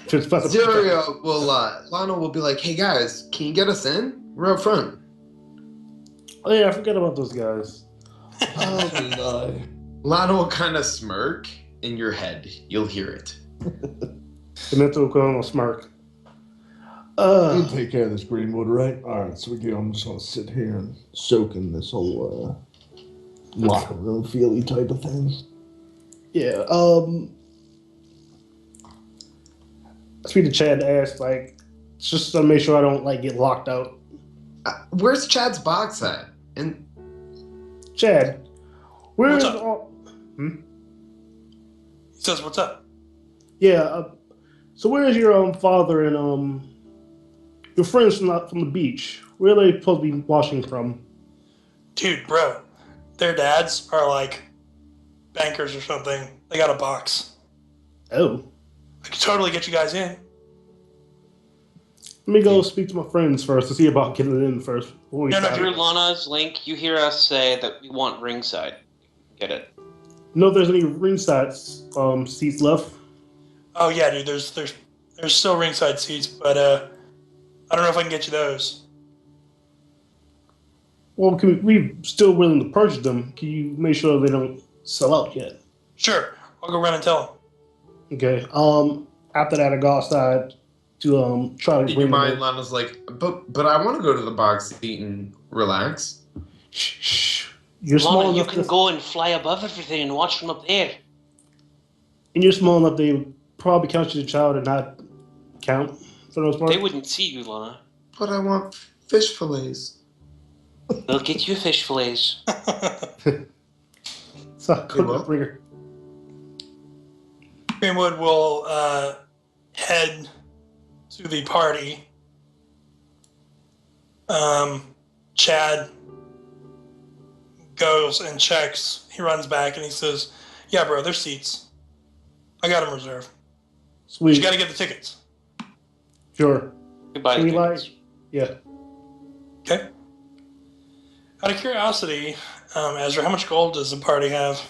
Speaker 6: Syria will, Lana will be like, hey guys, can you get us in? We're up front.
Speaker 2: Oh yeah, I forgot about those guys.
Speaker 7: Oh, no.
Speaker 6: Lana will kind of smirk in your head. You'll hear it.
Speaker 2: The mental equivalent of smirk.
Speaker 7: You take care of this, Greenwood, right? Alright, so I'm just gonna sit here and soak in this whole locker room feely type of thing.
Speaker 2: Yeah, speak to Chad and ask, like, just to make sure I don't, like, get locked out.
Speaker 6: Where's Chad's box at? And
Speaker 2: Chad, where's
Speaker 1: What's up?
Speaker 2: all...
Speaker 1: He says, what's up?
Speaker 2: Yeah, so where's your father and your friends from the beach? Where are they supposed to be washing from?
Speaker 1: Dude, bro, their dads are like bankers or something. They got a box.
Speaker 2: Oh,
Speaker 1: I could totally get you guys in.
Speaker 2: let me go speak to my friends first to see about getting it in first. before we
Speaker 1: No,
Speaker 2: start.
Speaker 5: Through Lana's link, you hear us say that we want ringside. Get it?
Speaker 2: Know if there's any ringside seats left?
Speaker 1: Oh yeah, dude. There's still ringside seats, but I don't know if I can get you those.
Speaker 2: Well, we still willing to purchase them. Can you make sure they don't sell out yet?
Speaker 1: Sure, I'll go run and tell them.
Speaker 2: Okay. After that, I go outside to try to
Speaker 6: in
Speaker 2: bring
Speaker 6: your
Speaker 2: them
Speaker 6: mind,
Speaker 2: in.
Speaker 6: Lana's like, but I want to go to the box seat and relax.
Speaker 2: Shh. You're small
Speaker 5: Lana, you
Speaker 2: enough
Speaker 5: can
Speaker 2: to,
Speaker 5: go and fly above everything and watch from up there.
Speaker 2: and you're small enough they would probably count you as a child and not count for those parts.
Speaker 5: They wouldn't see you, Lana.
Speaker 6: But I want fish fillets.
Speaker 5: They'll get you fish fillets.
Speaker 2: So I couldn't
Speaker 6: will.
Speaker 2: bring her.
Speaker 1: Greenwood will head to the party. Chad goes and checks. He runs back and he says, "Yeah, bro, there's seats. I got them reserved. But
Speaker 2: Sweet.
Speaker 1: you got to get the tickets."
Speaker 2: Sure.
Speaker 5: Goodbye.
Speaker 2: Can we
Speaker 5: tickets.
Speaker 2: Yeah.
Speaker 1: Okay. Out of curiosity, Ezra, how much gold does the party have?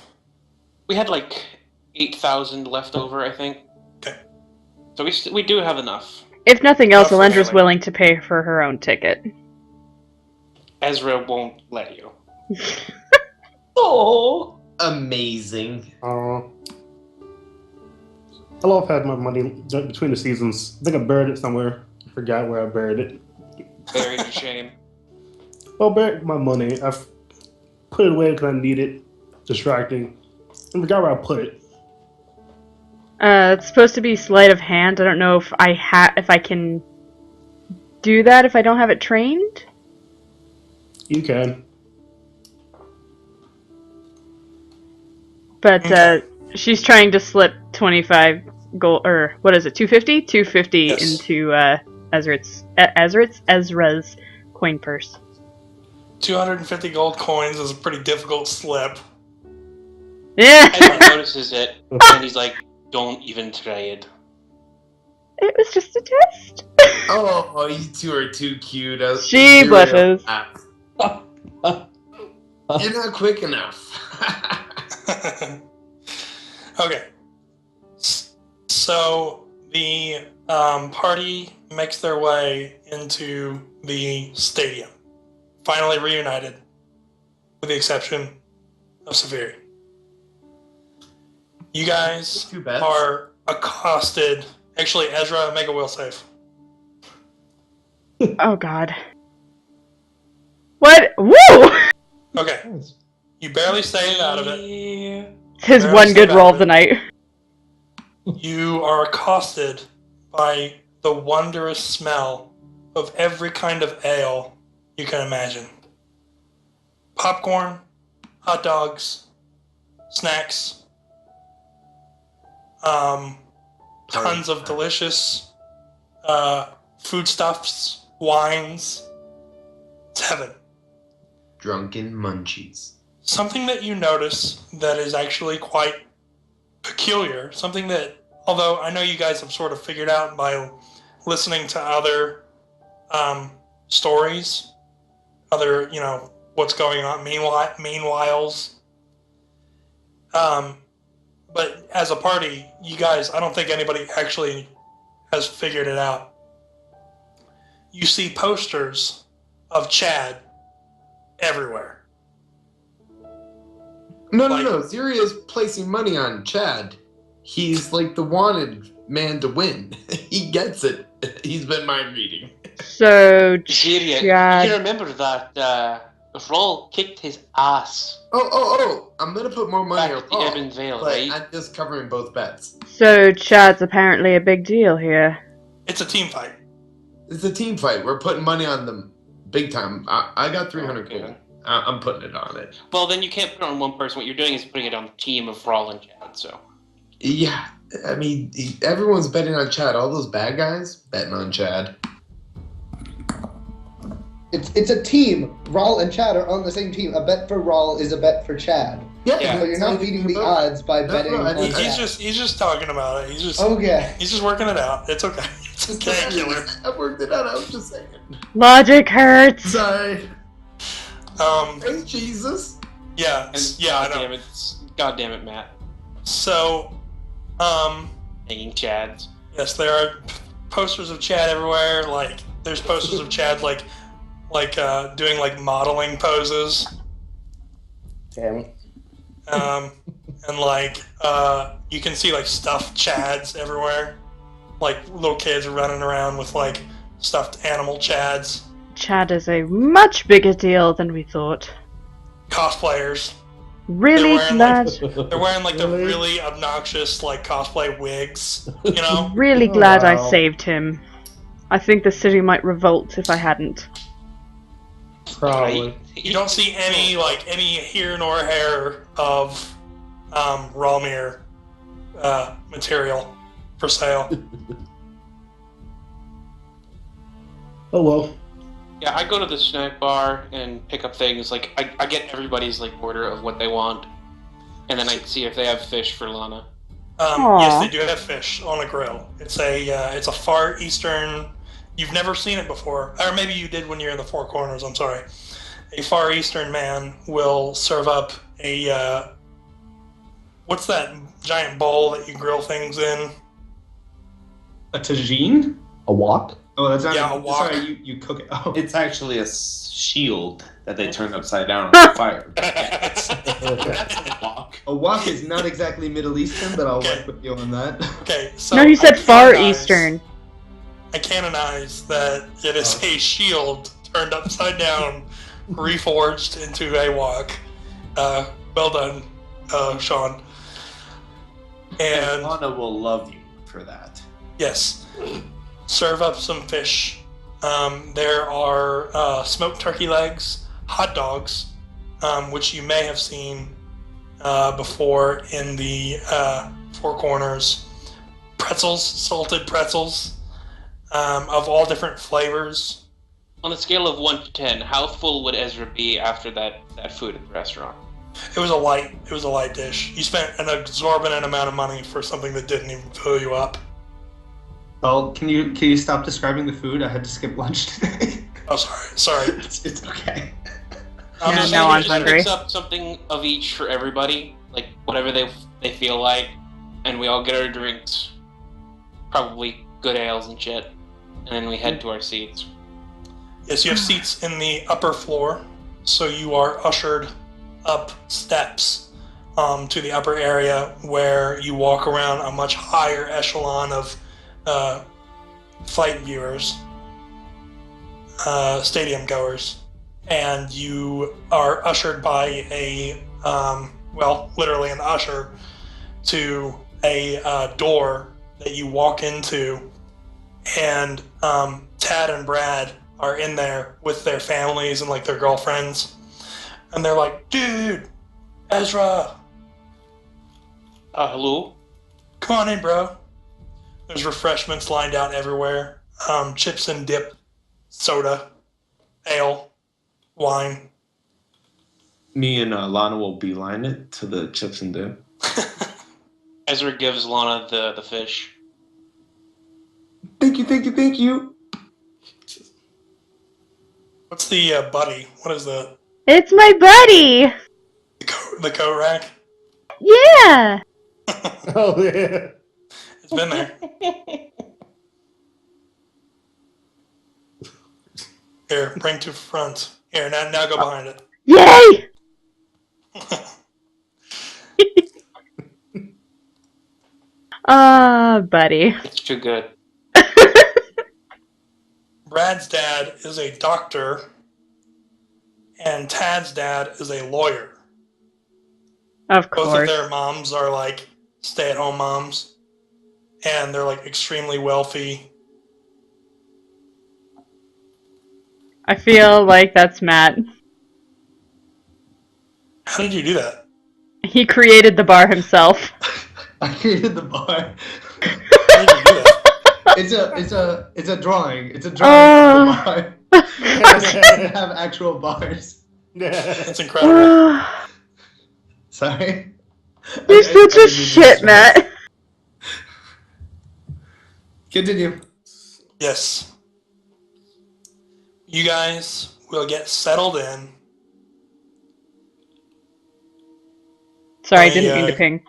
Speaker 5: We had like 8,000 left over, I think.
Speaker 1: Okay.
Speaker 5: So we do have enough.
Speaker 3: If nothing else,
Speaker 1: Enough for
Speaker 3: Alendra's
Speaker 1: Haley.
Speaker 3: willing to pay for her own ticket.
Speaker 5: Ezra won't let you.
Speaker 3: Oh.
Speaker 6: Amazing.
Speaker 2: I love having my money between the seasons. I think I buried it somewhere. I forgot where I buried it.
Speaker 5: Buried your shame.
Speaker 2: Well, buried my money. I've put it away because I need it. Distracting. I forgot where I put it.
Speaker 3: It's supposed to be sleight of hand. I don't know if I can do that if I don't have it trained.
Speaker 2: You can.
Speaker 3: But
Speaker 1: Okay.
Speaker 3: she's trying to slip 25 gold, or what is it, 250? 250
Speaker 1: Yes.
Speaker 3: into Ezra's coin purse.
Speaker 1: 250 gold coins is a pretty difficult slip.
Speaker 3: Yeah,
Speaker 5: Edward notices it, and he's like, "Don't even try it."
Speaker 3: it was just a test.
Speaker 6: Oh, you two are too cute.
Speaker 3: She
Speaker 6: Zero.
Speaker 3: blushes.
Speaker 6: You're not quick enough.
Speaker 1: Okay. So the party makes their way into the stadium, finally reunited, with the exception of Severi. You guys
Speaker 6: Too bad.
Speaker 1: are accosted. Actually, Ezra, make a will save.
Speaker 3: Oh god. What? Woo!
Speaker 1: Okay. You barely stayed out of it.
Speaker 3: It's his
Speaker 1: Barely
Speaker 3: one
Speaker 1: stayed
Speaker 3: good
Speaker 1: out
Speaker 3: roll
Speaker 1: of
Speaker 3: of the
Speaker 1: it.
Speaker 3: night.
Speaker 1: You are accosted by the wondrous smell of every kind of ale you can imagine. Popcorn, hot dogs, snacks, tons of delicious foodstuffs, wines. It's heaven.
Speaker 6: Drunken munchies.
Speaker 1: Something that you notice that is actually quite peculiar, something that, although I know you guys have sort of figured out by listening to other stories, other, what's going on, meanwhiles. But as a party, you guys, I don't think anybody actually has figured it out. You see posters of Chad everywhere.
Speaker 6: No,
Speaker 1: Like-
Speaker 6: no. Ziria's placing money on Chad. He's like the wanted man to win. He gets it. He's been mind reading.
Speaker 3: So,
Speaker 5: Jiria,
Speaker 3: Chad.
Speaker 5: you remember that Roll kicked his ass
Speaker 6: Oh! I'm gonna put more money
Speaker 5: back
Speaker 6: on
Speaker 5: at the
Speaker 6: Paul,
Speaker 5: Ebon Vale,
Speaker 6: but
Speaker 5: right?
Speaker 6: I'm just covering both bets.
Speaker 3: So, Chad's apparently a big deal here.
Speaker 1: It's a team fight.
Speaker 6: It's a team fight. We're putting money on them big time. I got 300
Speaker 5: Okay.
Speaker 6: gold. I'm putting it on it.
Speaker 5: Well, then you can't put it on one person. What you're doing is putting it on the team of Rawl and Chad, so.
Speaker 6: Yeah, I mean, everyone's betting on Chad. All those bad guys betting on Chad.
Speaker 4: It's a team. Rawl and Chad are on the same team. A bet for Rawl is a bet for Chad.
Speaker 5: Yeah.
Speaker 4: So you're not beating the odds by betting
Speaker 6: no, I
Speaker 4: on
Speaker 6: didn't-
Speaker 4: Chad.
Speaker 1: He's just talking about it. He's
Speaker 4: Okay.
Speaker 1: just working it out. It's okay. It's okay, killer.
Speaker 6: I worked it out. I was just saying.
Speaker 3: Logic hurts!
Speaker 6: Sorry.
Speaker 1: Um,
Speaker 6: Thanks, Jesus.
Speaker 1: yeah,
Speaker 5: And
Speaker 1: yeah, I
Speaker 5: God
Speaker 1: know.
Speaker 5: damn it, Matt.
Speaker 1: So,
Speaker 5: Hanging Chads.
Speaker 1: yes, there are posters of Chad everywhere. Like, there's posters of Chad doing like modeling poses.
Speaker 2: Damn it.
Speaker 1: And like you can see like stuffed Chads everywhere. Like little kids are running around with like stuffed animal Chads.
Speaker 3: Chad is a much bigger deal than we thought.
Speaker 1: Cosplayers.
Speaker 3: Really
Speaker 1: They're wearing,
Speaker 3: glad,
Speaker 1: They're wearing like the
Speaker 2: Really?
Speaker 1: really obnoxious like cosplay wigs. You know?
Speaker 3: really
Speaker 2: Oh,
Speaker 3: glad I
Speaker 2: wow.
Speaker 3: saved him. I think the city might revolt if I hadn't.
Speaker 2: Probably.
Speaker 5: Right?
Speaker 1: You don't see any here nor hair of Ralmir material for sale.
Speaker 2: Oh well.
Speaker 5: Yeah, I go to the snack bar and pick up things. Like, I get everybody's, like, order of what they want. And then I see if they have fish for Lana.
Speaker 3: Aw.
Speaker 1: Yes, they do have fish on a grill. It's a Far Eastern. You've never seen it before, or maybe you did when you're in the Four Corners. I'm sorry. A Far Eastern man will serve up a what's that giant bowl that you grill things in?
Speaker 4: A tagine?
Speaker 2: A wok?
Speaker 4: Oh, that's not.
Speaker 1: Yeah, a wok.
Speaker 4: Sorry, you cook it. Oh.
Speaker 8: It's actually a shield that they turn upside down on the fire.
Speaker 5: That's a walk.
Speaker 4: A wok is not exactly Middle Eastern, but I'll
Speaker 1: Okay.
Speaker 4: work with you on that.
Speaker 1: Okay, so
Speaker 3: No, you said
Speaker 1: I
Speaker 3: Far
Speaker 1: canonize-
Speaker 3: Eastern.
Speaker 1: I canonize that it is a shield turned upside down, reforged into a wok. Well done, Sean. And
Speaker 8: Lana will love you for that.
Speaker 1: yes, serve up some fish. There are smoked turkey legs, hot dogs, which you may have seen before in the Four Corners. Pretzels, salted pretzels, of all different flavors.
Speaker 5: On a scale of 1 to 10, how full would Ezra be after that food at the restaurant?
Speaker 1: It was a light dish. You spent an exorbitant amount of money for something that didn't even fill you up.
Speaker 4: Well, can you stop describing the food? I had to skip lunch today.
Speaker 1: Oh, sorry.
Speaker 4: It's okay.
Speaker 3: Yeah,
Speaker 5: just
Speaker 3: no,
Speaker 5: saying,
Speaker 3: I'm
Speaker 5: just
Speaker 3: hungry.
Speaker 5: Mix up something of each for everybody, like whatever they feel like, and we all get our drinks, probably good ales and shit, and then we head to our seats.
Speaker 1: Yes, you have seats in the upper floor, so you are ushered up steps to the upper area where you walk around a much higher echelon of flight viewers, stadium goers, and you are ushered by a, literally an usher to a door that you walk into, and Tad and Brad are in there with their families and like their girlfriends, and they're like, "Dude, Ezra,
Speaker 5: Hello?
Speaker 1: come on in, bro." There's refreshments lined out everywhere. Chips and dip, soda, ale, wine.
Speaker 8: Me and Lana will beeline it to the chips and dip.
Speaker 5: Ezra gives Lana the fish.
Speaker 8: Thank you.
Speaker 1: What's the buddy? What is the
Speaker 3: It's my buddy!
Speaker 1: the coat rack?
Speaker 3: Yeah!
Speaker 2: Oh yeah.
Speaker 1: It's been there. Here, bring to front. Here, now go behind it.
Speaker 3: Yay! Buddy.
Speaker 5: It's too good.
Speaker 1: Brad's dad is a doctor, and Tad's dad is a lawyer.
Speaker 3: Of
Speaker 1: Both of
Speaker 3: course.
Speaker 1: their moms are like stay-at-home moms, and they're like extremely wealthy.
Speaker 3: I feel like that's Matt.
Speaker 1: How did you do that?
Speaker 3: He created the bar himself.
Speaker 4: I created the bar.
Speaker 1: How did you do that?
Speaker 4: It's a drawing. It's a drawing of the bar. It doesn't have actual bars.
Speaker 1: That's incredible.
Speaker 4: Sorry.
Speaker 3: You're
Speaker 4: I
Speaker 3: such a
Speaker 4: didn't mean to
Speaker 3: shit,
Speaker 4: distract.
Speaker 3: Matt.
Speaker 4: Continue.
Speaker 1: Yes. You guys will get settled in.
Speaker 3: Sorry, I didn't mean to ping.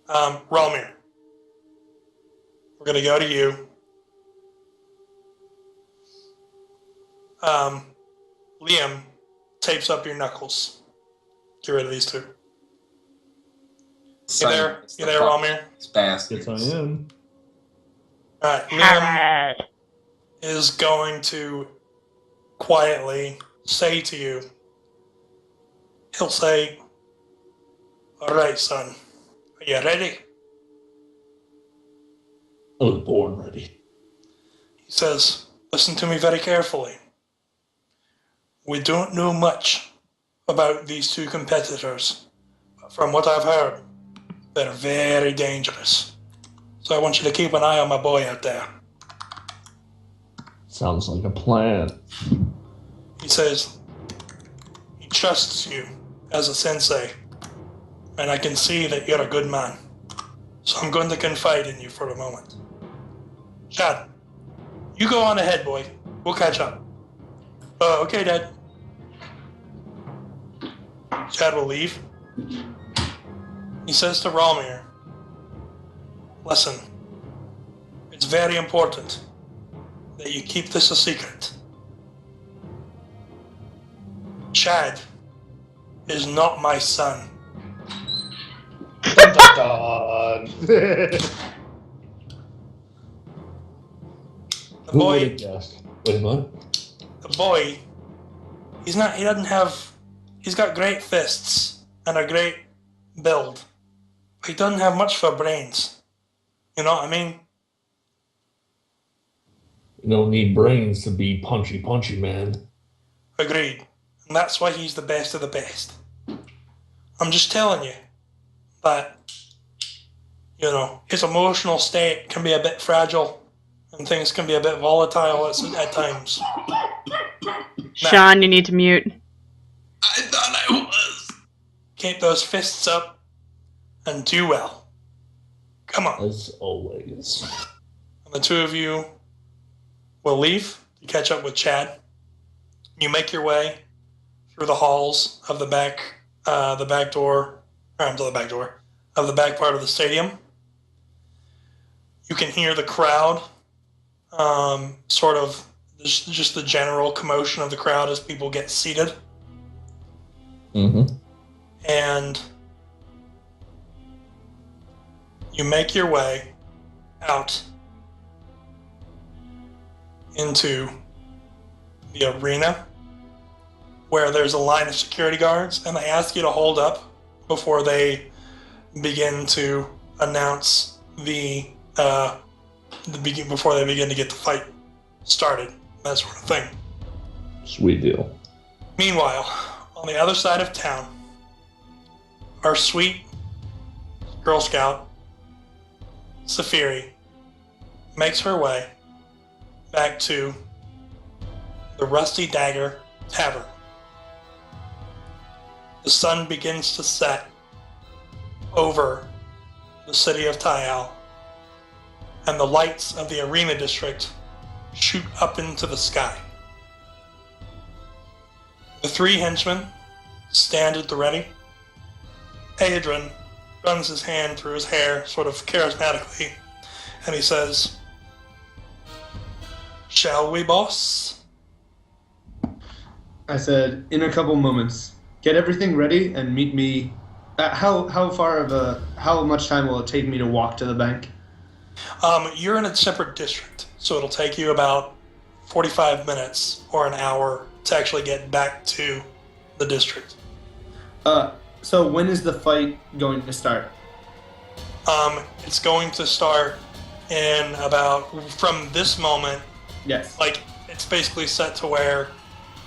Speaker 1: Relmir, we're going to go to you. Liam tapes up your knuckles. Get rid of these two. You there, Relmir?
Speaker 7: Yes, I am.
Speaker 1: Alright, Liam is going to quietly say to you, he'll say, "Alright, son, are you ready?"
Speaker 7: I was born ready.
Speaker 1: He says, "Listen to me very carefully. We don't know much about these two competitors, but from what I've heard, they're very dangerous. So I want you to keep an eye on my boy out there."
Speaker 7: Sounds like a plan.
Speaker 1: He says, he trusts you as a sensei, and I can see that you're a good man. So I'm going to confide in you for a moment. Chad, you go on ahead, boy. We'll catch up. Okay, Dad. Chad will leave. He says to Relmir, "Listen, it's very important that you keep this a secret. Chad is not my son."
Speaker 2: Dun, dun, dun.
Speaker 1: The
Speaker 7: Who would
Speaker 1: boy,
Speaker 7: have guessed? Wait, what?
Speaker 1: he doesn't have, he's got great fists and a great build, but he doesn't have much for brains. You know what I mean?
Speaker 7: You don't need brains to be punchy, man.
Speaker 1: Agreed. And that's why he's the best of the best. I'm just telling you that, his emotional state can be a bit fragile and things can be a bit volatile at times.
Speaker 3: Sean, you need to mute.
Speaker 6: I thought I was.
Speaker 1: Keep those fists up and do well. Come on.
Speaker 7: As always.
Speaker 1: And the two of you will leave to catch up with Chad. You make your way through the halls of the back door, the back part of the stadium. You can hear the crowd, sort of just the general commotion of the crowd as people get seated.
Speaker 7: Mm-hmm.
Speaker 1: And you make your way out into the arena where there's a line of security guards, and they ask you to hold up before they begin to announce before they begin to get the fight started, that sort of thing.
Speaker 7: Sweet deal.
Speaker 1: Meanwhile, on the other side of town, our sweet Girl Scout, Safiri, makes her way back to the Rusty Dagger Tavern. The sun begins to set over the city of Tayal, and the lights of the arena district shoot up into the sky. The three henchmen stand at the ready. Adrian runs his hand through his hair, sort of charismatically, and he says, "Shall we, boss?"
Speaker 4: I said, in a couple moments. Get everything ready and meet me. How much time will it take me to walk to the bank?
Speaker 1: You're in a separate district, so it'll take you about 45 minutes or an hour to actually get back to the district.
Speaker 4: So when is the fight going to start?
Speaker 1: It's going to start in from this moment.
Speaker 4: Yes.
Speaker 1: Like, it's basically set to where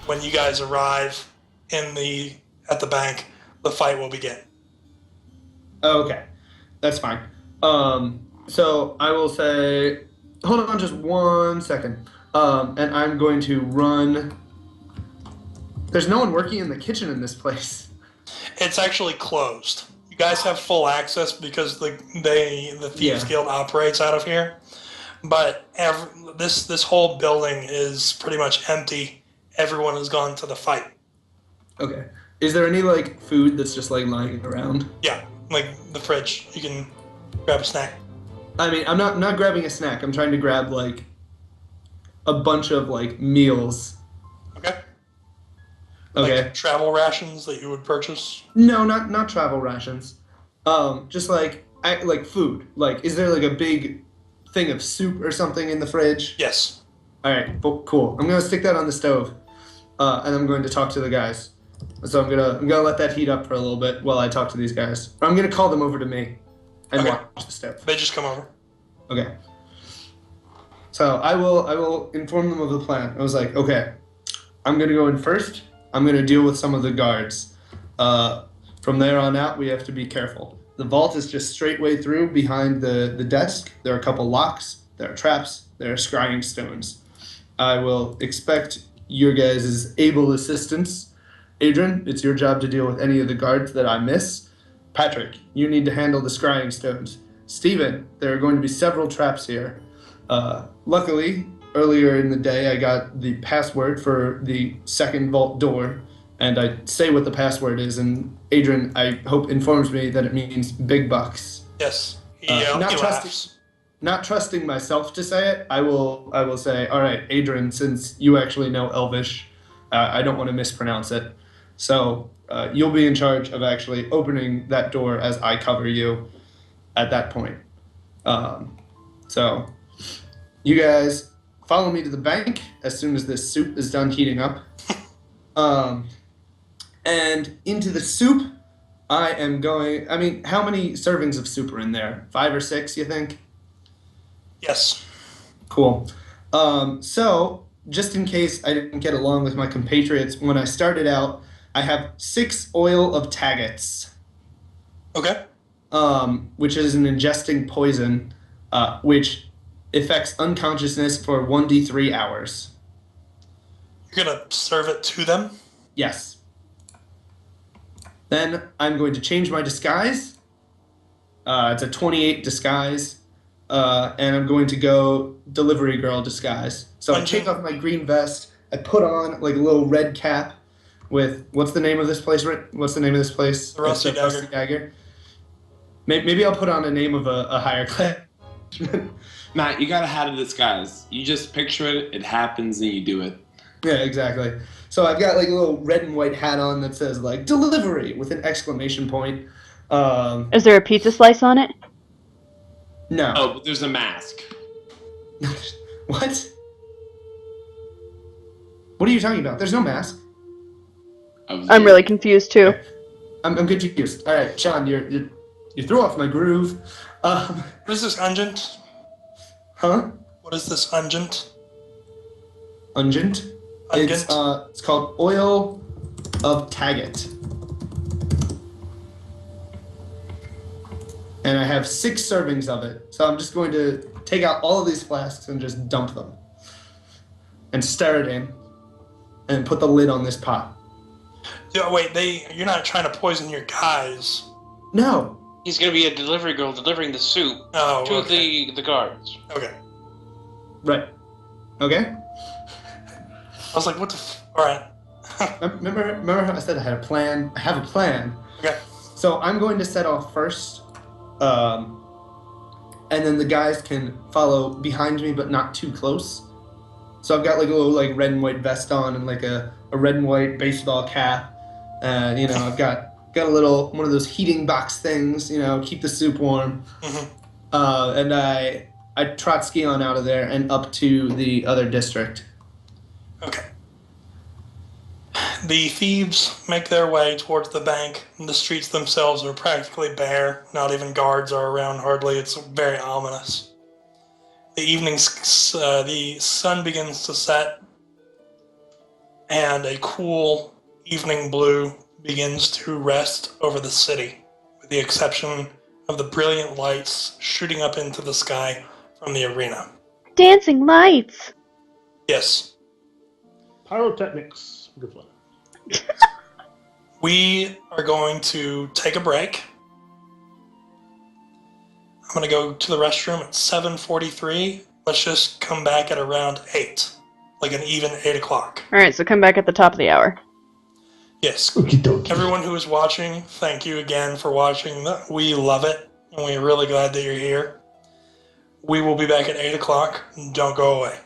Speaker 1: when you guys arrive at the bank, the fight will begin.
Speaker 4: Okay, that's fine. So I will say, hold on just 1 second. And I'm going to run. There's no one working in the kitchen in this place.
Speaker 1: It's actually closed. You guys have full access because the Thieves Guild operates out of here. But this whole building is pretty much empty. Everyone has gone to the fight.
Speaker 4: Okay. Is there any food that's just lying around?
Speaker 1: Yeah, like the fridge. You can grab a snack.
Speaker 4: I mean, I'm not grabbing a snack. I'm trying to grab a bunch of meals.
Speaker 1: Okay.
Speaker 4: Okay.
Speaker 1: Like travel rations that you would purchase?
Speaker 4: No, not travel rations. Just food. Is there a big thing of soup or something in the fridge?
Speaker 1: Yes.
Speaker 4: All right, cool. I'm gonna stick that on the stove, and I'm going to talk to the guys. So I'm gonna let that heat up for a little bit while I talk to these guys. Or I'm gonna call them over to me and watch the stove.
Speaker 1: They just come over.
Speaker 4: Okay. So I will inform them of the plan. I was like, okay, I'm gonna go in first. I'm gonna deal with some of the guards. From there on out, we have to be careful. The vault is just straight way through behind the desk. There are a couple locks. There are traps. There are scrying stones. I will expect your guys' able assistance. Adrian, it's your job to deal with any of the guards that I miss. Patrick, you need to handle the scrying stones. Steven, there are going to be several traps here. Luckily, earlier in the day, I got the password for the second vault door, and I say what the password is, and Adrian, I hope, informs me that it means big bucks.
Speaker 1: Yes. He
Speaker 4: laughs. Not trusting myself to say it, I will say, all right, Adrian, since you actually know Elvish, I don't want to mispronounce it. So you'll be in charge of actually opening that door as I cover you at that point. So you guys follow me to the bank as soon as this soup is done heating up. And into the soup, I am going... I mean, how many servings of soup are in there? 5 or 6, you think?
Speaker 1: Yes.
Speaker 4: Cool. So, just in case I didn't get along with my compatriots, when I started out, I have 6 oil of taggets.
Speaker 1: Okay.
Speaker 4: Which is an ingesting poison, which affects unconsciousness for 1d3 hours.
Speaker 1: You're gonna serve it to them?
Speaker 4: Yes. Then I'm going to change my disguise. It's a 28 disguise. And I'm going to go delivery girl disguise. So I take off my green vest. I put on like a little red cap with what's the name of this place? What's the name of this place?
Speaker 1: The Rusty Dagger.
Speaker 4: Rusty Dagger. Maybe I'll put on a name of a higher class.
Speaker 8: Matt, you gotta have a disguise. You just picture it, it happens, and you do it.
Speaker 4: Yeah, exactly. So I've got like a little red and white hat on that says like delivery with an exclamation point.
Speaker 3: Is there a pizza slice on it?
Speaker 4: No.
Speaker 8: Oh, but there's a mask.
Speaker 4: What? What are you talking about? There's no mask.
Speaker 3: I'm really confused too.
Speaker 4: Okay. I'm confused. All right, Sean, you threw off my groove.
Speaker 1: What is this ungent?
Speaker 4: Huh?
Speaker 1: What is this ungent?
Speaker 4: Ungent?
Speaker 1: Ungent?
Speaker 4: It's called oil of Taggart. And I have 6 servings of it. So I'm just going to take out all of these flasks and just dump them. And stir it in. And put the lid on this pot.
Speaker 1: Yeah, wait, you're not trying to poison your guys.
Speaker 4: No.
Speaker 5: He's gonna be a delivery girl delivering the soup to
Speaker 1: okay.
Speaker 5: the guards.
Speaker 1: Okay.
Speaker 4: Right. Okay?
Speaker 1: I was like, what the Alright.
Speaker 4: Remember how I said I had a plan? I have a plan.
Speaker 1: Okay.
Speaker 4: So I'm going to set off first. And then the guys can follow behind me, but not too close. So I've got like a little like red and white vest on and like a red and white baseball cap. And I've got a little one of those heating box things, keep the soup warm.
Speaker 1: Mm-hmm.
Speaker 4: And I Trotsky on out of there and up to the other district.
Speaker 1: Okay. The thieves make their way towards the bank. The streets themselves are practically bare. Not even guards are around hardly. It's very ominous. The sun begins to set, and a cool evening blue begins to rest over the city, with the exception of the brilliant lights shooting up into the sky from the arena.
Speaker 3: Dancing lights!
Speaker 1: Yes.
Speaker 2: Pyrotechnics. Good fun.
Speaker 1: We are going to take a break. I'm going to go to the restroom at 7:43. Let's just come back at around 8. Like an even 8 o'clock.
Speaker 3: Alright, so come back at the top of the hour.
Speaker 1: Yes.
Speaker 7: Okie dokie.
Speaker 1: Everyone who is watching, thank you again for watching. We love it, and we're really glad that you're here. We will be back at 8 o'clock. Don't go away.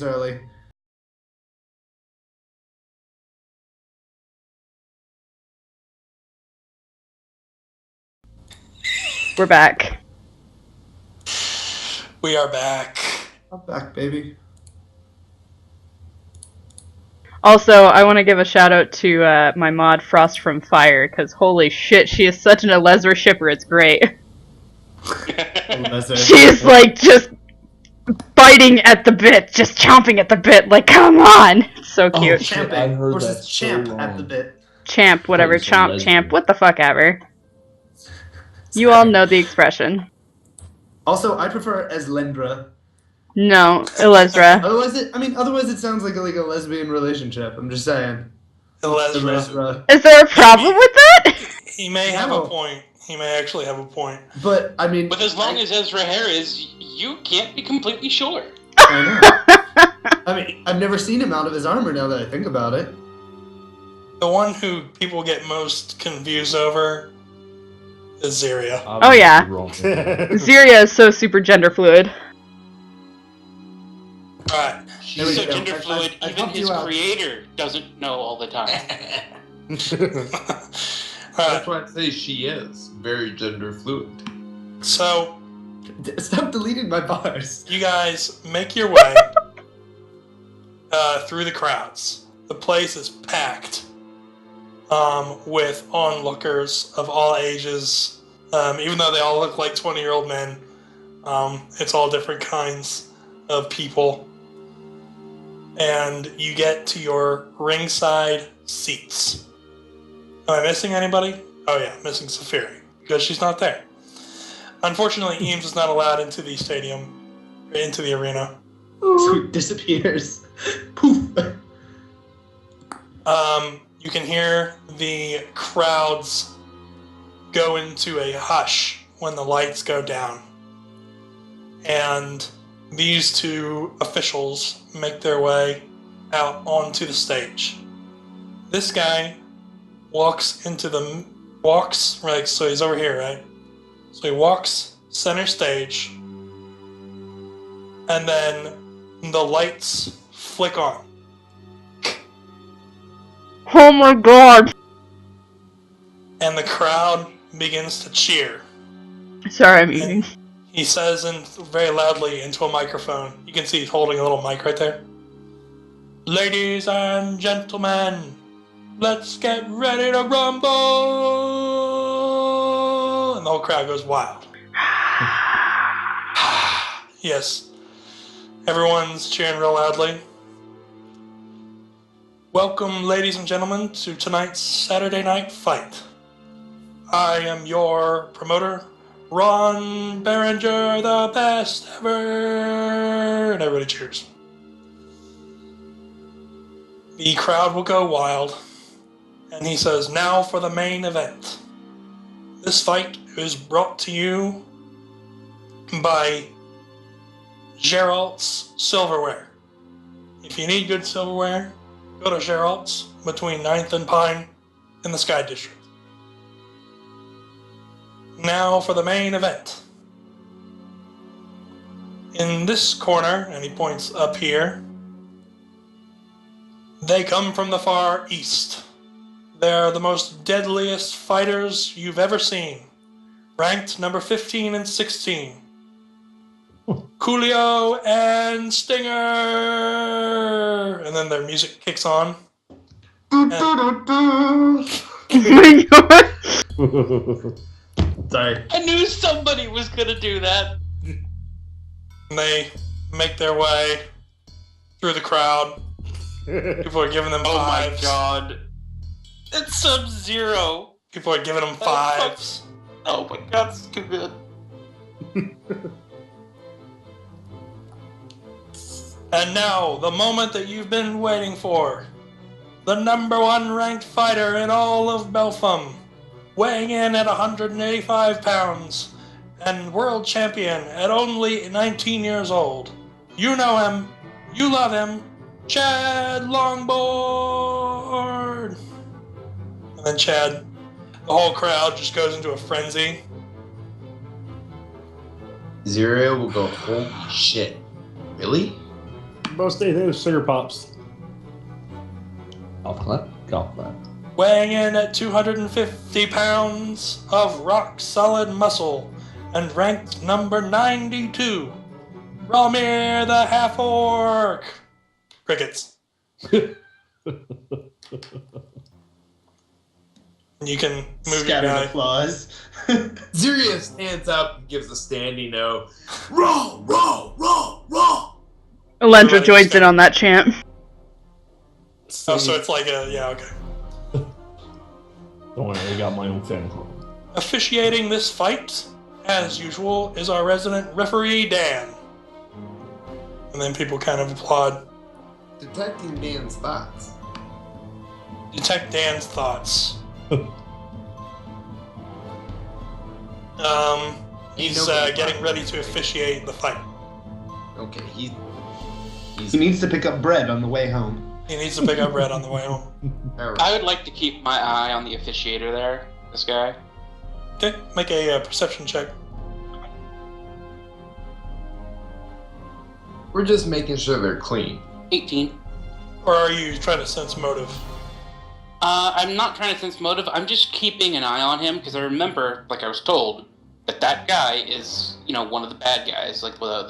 Speaker 4: early.
Speaker 3: We're back.
Speaker 1: We are back.
Speaker 4: I'm back, baby.
Speaker 3: Also, I want to give a shout out to my mod Frost from Fire, because holy shit, she is such an Elezra shipper, it's great. She is like just biting at the bit, just chomping at the bit, like come on! It's so
Speaker 7: Oh,
Speaker 3: cute.
Speaker 7: shit,
Speaker 4: Champing
Speaker 7: I heard
Speaker 4: versus
Speaker 7: that so
Speaker 4: champ
Speaker 7: wrong.
Speaker 4: at the bit.
Speaker 3: Champ, whatever,
Speaker 7: It's a
Speaker 3: chomp,
Speaker 7: lesbian.
Speaker 3: champ, what the fuck ever. You all know the expression.
Speaker 4: Also, I prefer as Lendra.
Speaker 3: No, Elezra.
Speaker 4: Otherwise it sounds like a lesbian relationship. I'm just saying.
Speaker 1: Elezra.
Speaker 3: Is there a problem with that?
Speaker 1: He may have
Speaker 4: No.
Speaker 1: a point. He may actually have a point.
Speaker 4: But I mean,
Speaker 5: But as long as Ezra Hare is, you can't be completely sure.
Speaker 4: I know. I mean, I've never seen him out of his armor now that I think about it.
Speaker 1: The one who people get most confused over is Ziria.
Speaker 3: Oh, yeah. Ziria is so super gender fluid.
Speaker 1: Alright.
Speaker 4: There we
Speaker 5: So
Speaker 4: go.
Speaker 5: gender fluid,
Speaker 4: I
Speaker 5: even
Speaker 4: helped
Speaker 5: his
Speaker 4: you out.
Speaker 5: creator doesn't know all the time.
Speaker 6: That's why I say she is very gender fluid.
Speaker 1: So,
Speaker 4: Stop deleting my bars.
Speaker 1: you guys make your way through the crowds. The place is packed with onlookers of all ages. Even though they all look like 20-year-old men, it's all different kinds of people. And you get to your ringside seats. Am I missing anybody? Oh yeah, missing Safiri, because she's not there. Unfortunately, Eames is not allowed into the stadium, into the arena.
Speaker 4: So he disappears. Poof.
Speaker 1: You can hear the crowds go into a hush when the lights go down. And these two officials make their way out onto the stage. This guy walks so he's over here, right? So he walks center stage, and then the lights flick on.
Speaker 3: Oh my god!
Speaker 1: And the crowd begins to cheer.
Speaker 3: Sorry, I'm eating.
Speaker 1: He says very loudly into a microphone. You can see he's holding a little mic right there. Ladies and gentlemen, let's get ready to rumble! And the whole crowd goes wild. Yes. Everyone's cheering real loudly. Welcome, ladies and gentlemen, to tonight's Saturday Night Fight. I am your promoter, Ron Berenger, the best ever! And everybody cheers. The crowd will go wild, and he says, now for the main event. This fight is brought to you by Geralt's Silverware. If you need good silverware, go to Geralt's between 9th and Pine in the Sky District. Now for the main event. In this corner, and he points up here, they come from the far east. They're the most deadliest fighters you've ever seen. Ranked number 15 and 16. Coolio and Stinger! And then their music kicks on.
Speaker 3: Oh my god!
Speaker 4: Sorry.
Speaker 5: I knew somebody was gonna do that.
Speaker 1: And they make their way through the crowd. People are giving them
Speaker 5: Oh my
Speaker 1: fives.
Speaker 5: god. It's Sub-Zero.
Speaker 1: People are giving them fives.
Speaker 5: Oh my god, it's too good.
Speaker 1: And now, the moment that you've been waiting for. The number one ranked fighter in all of Belfum. Weighing in at 185 pounds. And world champion at only 19 years old. You know him. You love him. Chad Longboard! And then Chad, the whole crowd just goes into a frenzy.
Speaker 6: Ziria will go, holy shit. Really?
Speaker 2: Most days, they was sugar pops.
Speaker 7: Golf clap. Golf clap.
Speaker 1: Weighing in at 250 pounds of rock-solid muscle and ranked number 92, Ramir the Half-Orc. Crickets. You can move your
Speaker 4: Scattered
Speaker 1: guy.
Speaker 4: applause.
Speaker 6: Ziria stands up and gives a standing O. Roll, roll, roll, roll.
Speaker 3: Elendra joins in on that chant.
Speaker 1: Oh, so it's like a, yeah, okay.
Speaker 7: Don't worry, I got my own fan club.
Speaker 1: Officiating this fight, as usual, is our resident referee, Dan. And then people kind of applaud.
Speaker 6: Detecting Dan's thoughts.
Speaker 1: Detect Dan's thoughts. He's getting ready to officiate the fight.
Speaker 6: Okay,
Speaker 4: He needs to pick up bread on the way home.
Speaker 1: He needs to pick up bread on the way home.
Speaker 6: all right.
Speaker 5: I would like to keep my eye on the officiator there. This guy.
Speaker 1: Okay, make a perception check.
Speaker 6: We're just making sure they're clean.
Speaker 5: 18.
Speaker 1: Or are you trying to sense motive?
Speaker 5: I'm not trying to sense motive. I'm just keeping an eye on him because I remember, like I was told, that guy is, one of the bad guys, like one of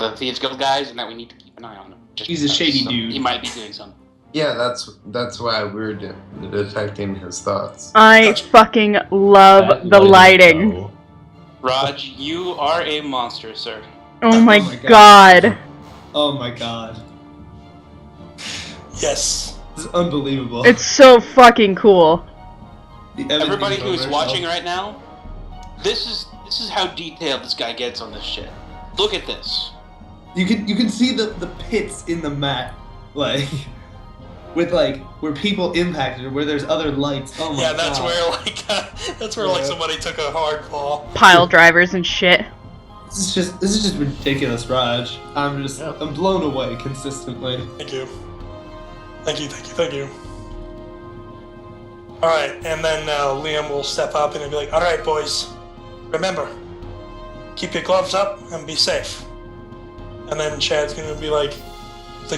Speaker 5: the Thieves Guild guys, and that we need to keep an eye on him.
Speaker 4: He's a shady dude.
Speaker 5: He might be doing something.
Speaker 6: Yeah, that's why we're detecting his thoughts.
Speaker 3: I fucking love
Speaker 7: That
Speaker 3: the lighting.
Speaker 7: though.
Speaker 5: Raj, you are a monster, sir.
Speaker 3: Oh my
Speaker 4: my
Speaker 3: god.
Speaker 4: Oh my god.
Speaker 1: Yes.
Speaker 4: This is unbelievable.
Speaker 3: It's so fucking cool.
Speaker 5: Everybody who's watching right now, this is how detailed this guy gets on this shit. Look at this.
Speaker 4: You can see the pits in the mat, like with where people impacted or where there's other lights. Oh my
Speaker 1: Yeah,
Speaker 4: god.
Speaker 1: that's where like somebody took a hard fall.
Speaker 3: Pile drivers and shit.
Speaker 4: This is just ridiculous, Raj. I'm blown away consistently.
Speaker 1: Thank you. Thank you. Alright, and then Liam will step up and he'll be like, alright boys, remember, keep your gloves up and be safe. And then Chad's gonna be like,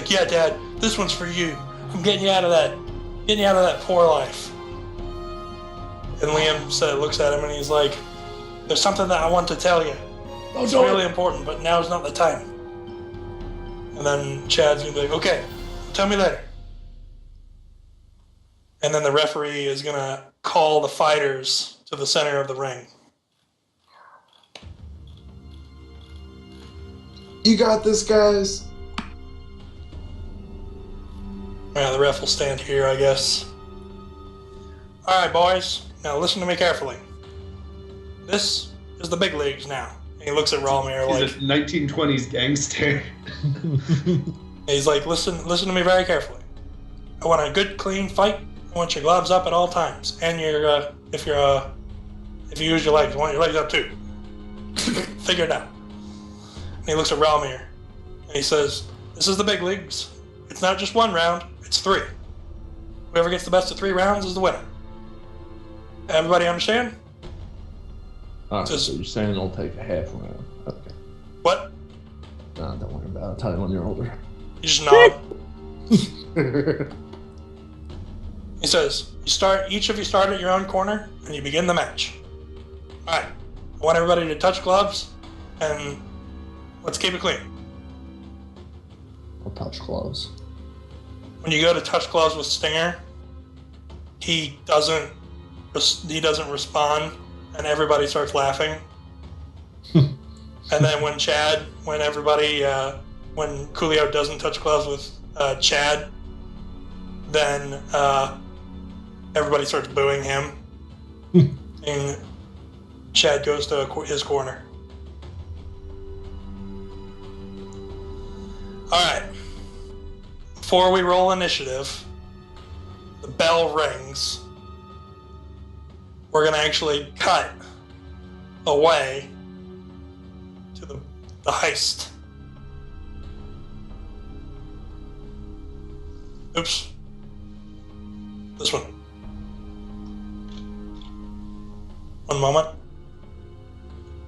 Speaker 1: yeah Dad, this one's for you. I'm getting you out of that poor life. And Liam looks at him and he's like, there's something that I want to tell you. It's really important, but now's not the time. And then Chad's gonna be like, okay, tell me later. And then the referee is gonna call the fighters to the center of the ring.
Speaker 6: You got this, guys.
Speaker 1: Yeah, the ref will stand here, I guess. Alright, boys. Now listen to me carefully. This is the big leagues now. And he looks at Ralmir like...
Speaker 4: He's a 1920s gangster.
Speaker 1: He's like, listen to me very carefully. I want a good, clean fight. I want your gloves up at all times. And if you use your legs, I want your legs up too. Figure it out. And he looks at Ralmir. And he says, this is the big leagues. It's not just one round, it's 3. Whoever gets the best of 3 rounds is the winner. Everybody understand?
Speaker 7: Alright, so you're saying it'll take a half round. Okay.
Speaker 1: What?
Speaker 7: Nah, don't worry about it. I'll tell you when you're older.
Speaker 1: You just nod. He says, each of you start at your own corner, and you begin the match. Alright, I want everybody to touch gloves, and let's keep it clean.
Speaker 7: I'll touch gloves.
Speaker 1: When you go to touch gloves with Stinger, he doesn't respond, and everybody starts laughing. And then when Coolio doesn't touch gloves with Chad, then everybody starts booing him. And Chad goes to his corner. Alright. Before we roll initiative, the bell rings. We're going to actually cut away to the heist. Oops. This one. One moment.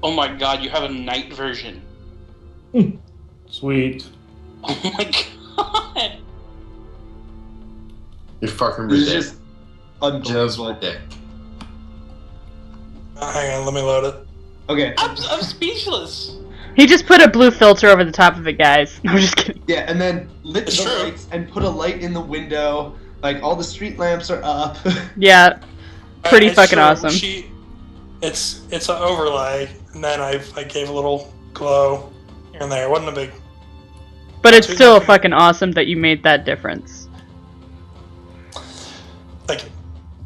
Speaker 5: Oh my god, you have a night version.
Speaker 2: Sweet.
Speaker 5: Oh my god!
Speaker 6: You're fucking
Speaker 4: This is
Speaker 6: ridiculous.
Speaker 4: just
Speaker 6: Just
Speaker 4: unbelievable.
Speaker 6: ridiculous.
Speaker 1: Hang on, let me load it.
Speaker 4: Okay.
Speaker 5: I'm speechless.
Speaker 3: He just put a blue filter over the top of it, guys. No, I'm just kidding.
Speaker 4: Yeah, and then lit
Speaker 1: It's
Speaker 4: the
Speaker 1: true.
Speaker 4: lights and put a light in the window. Like all the street lamps are up.
Speaker 3: Yeah, pretty
Speaker 1: It's
Speaker 3: fucking
Speaker 1: true.
Speaker 3: awesome.
Speaker 1: It's an overlay, and then I gave a little glow here and there. It wasn't a big.
Speaker 3: But it's still fucking awesome that you made that difference.
Speaker 1: Thank you.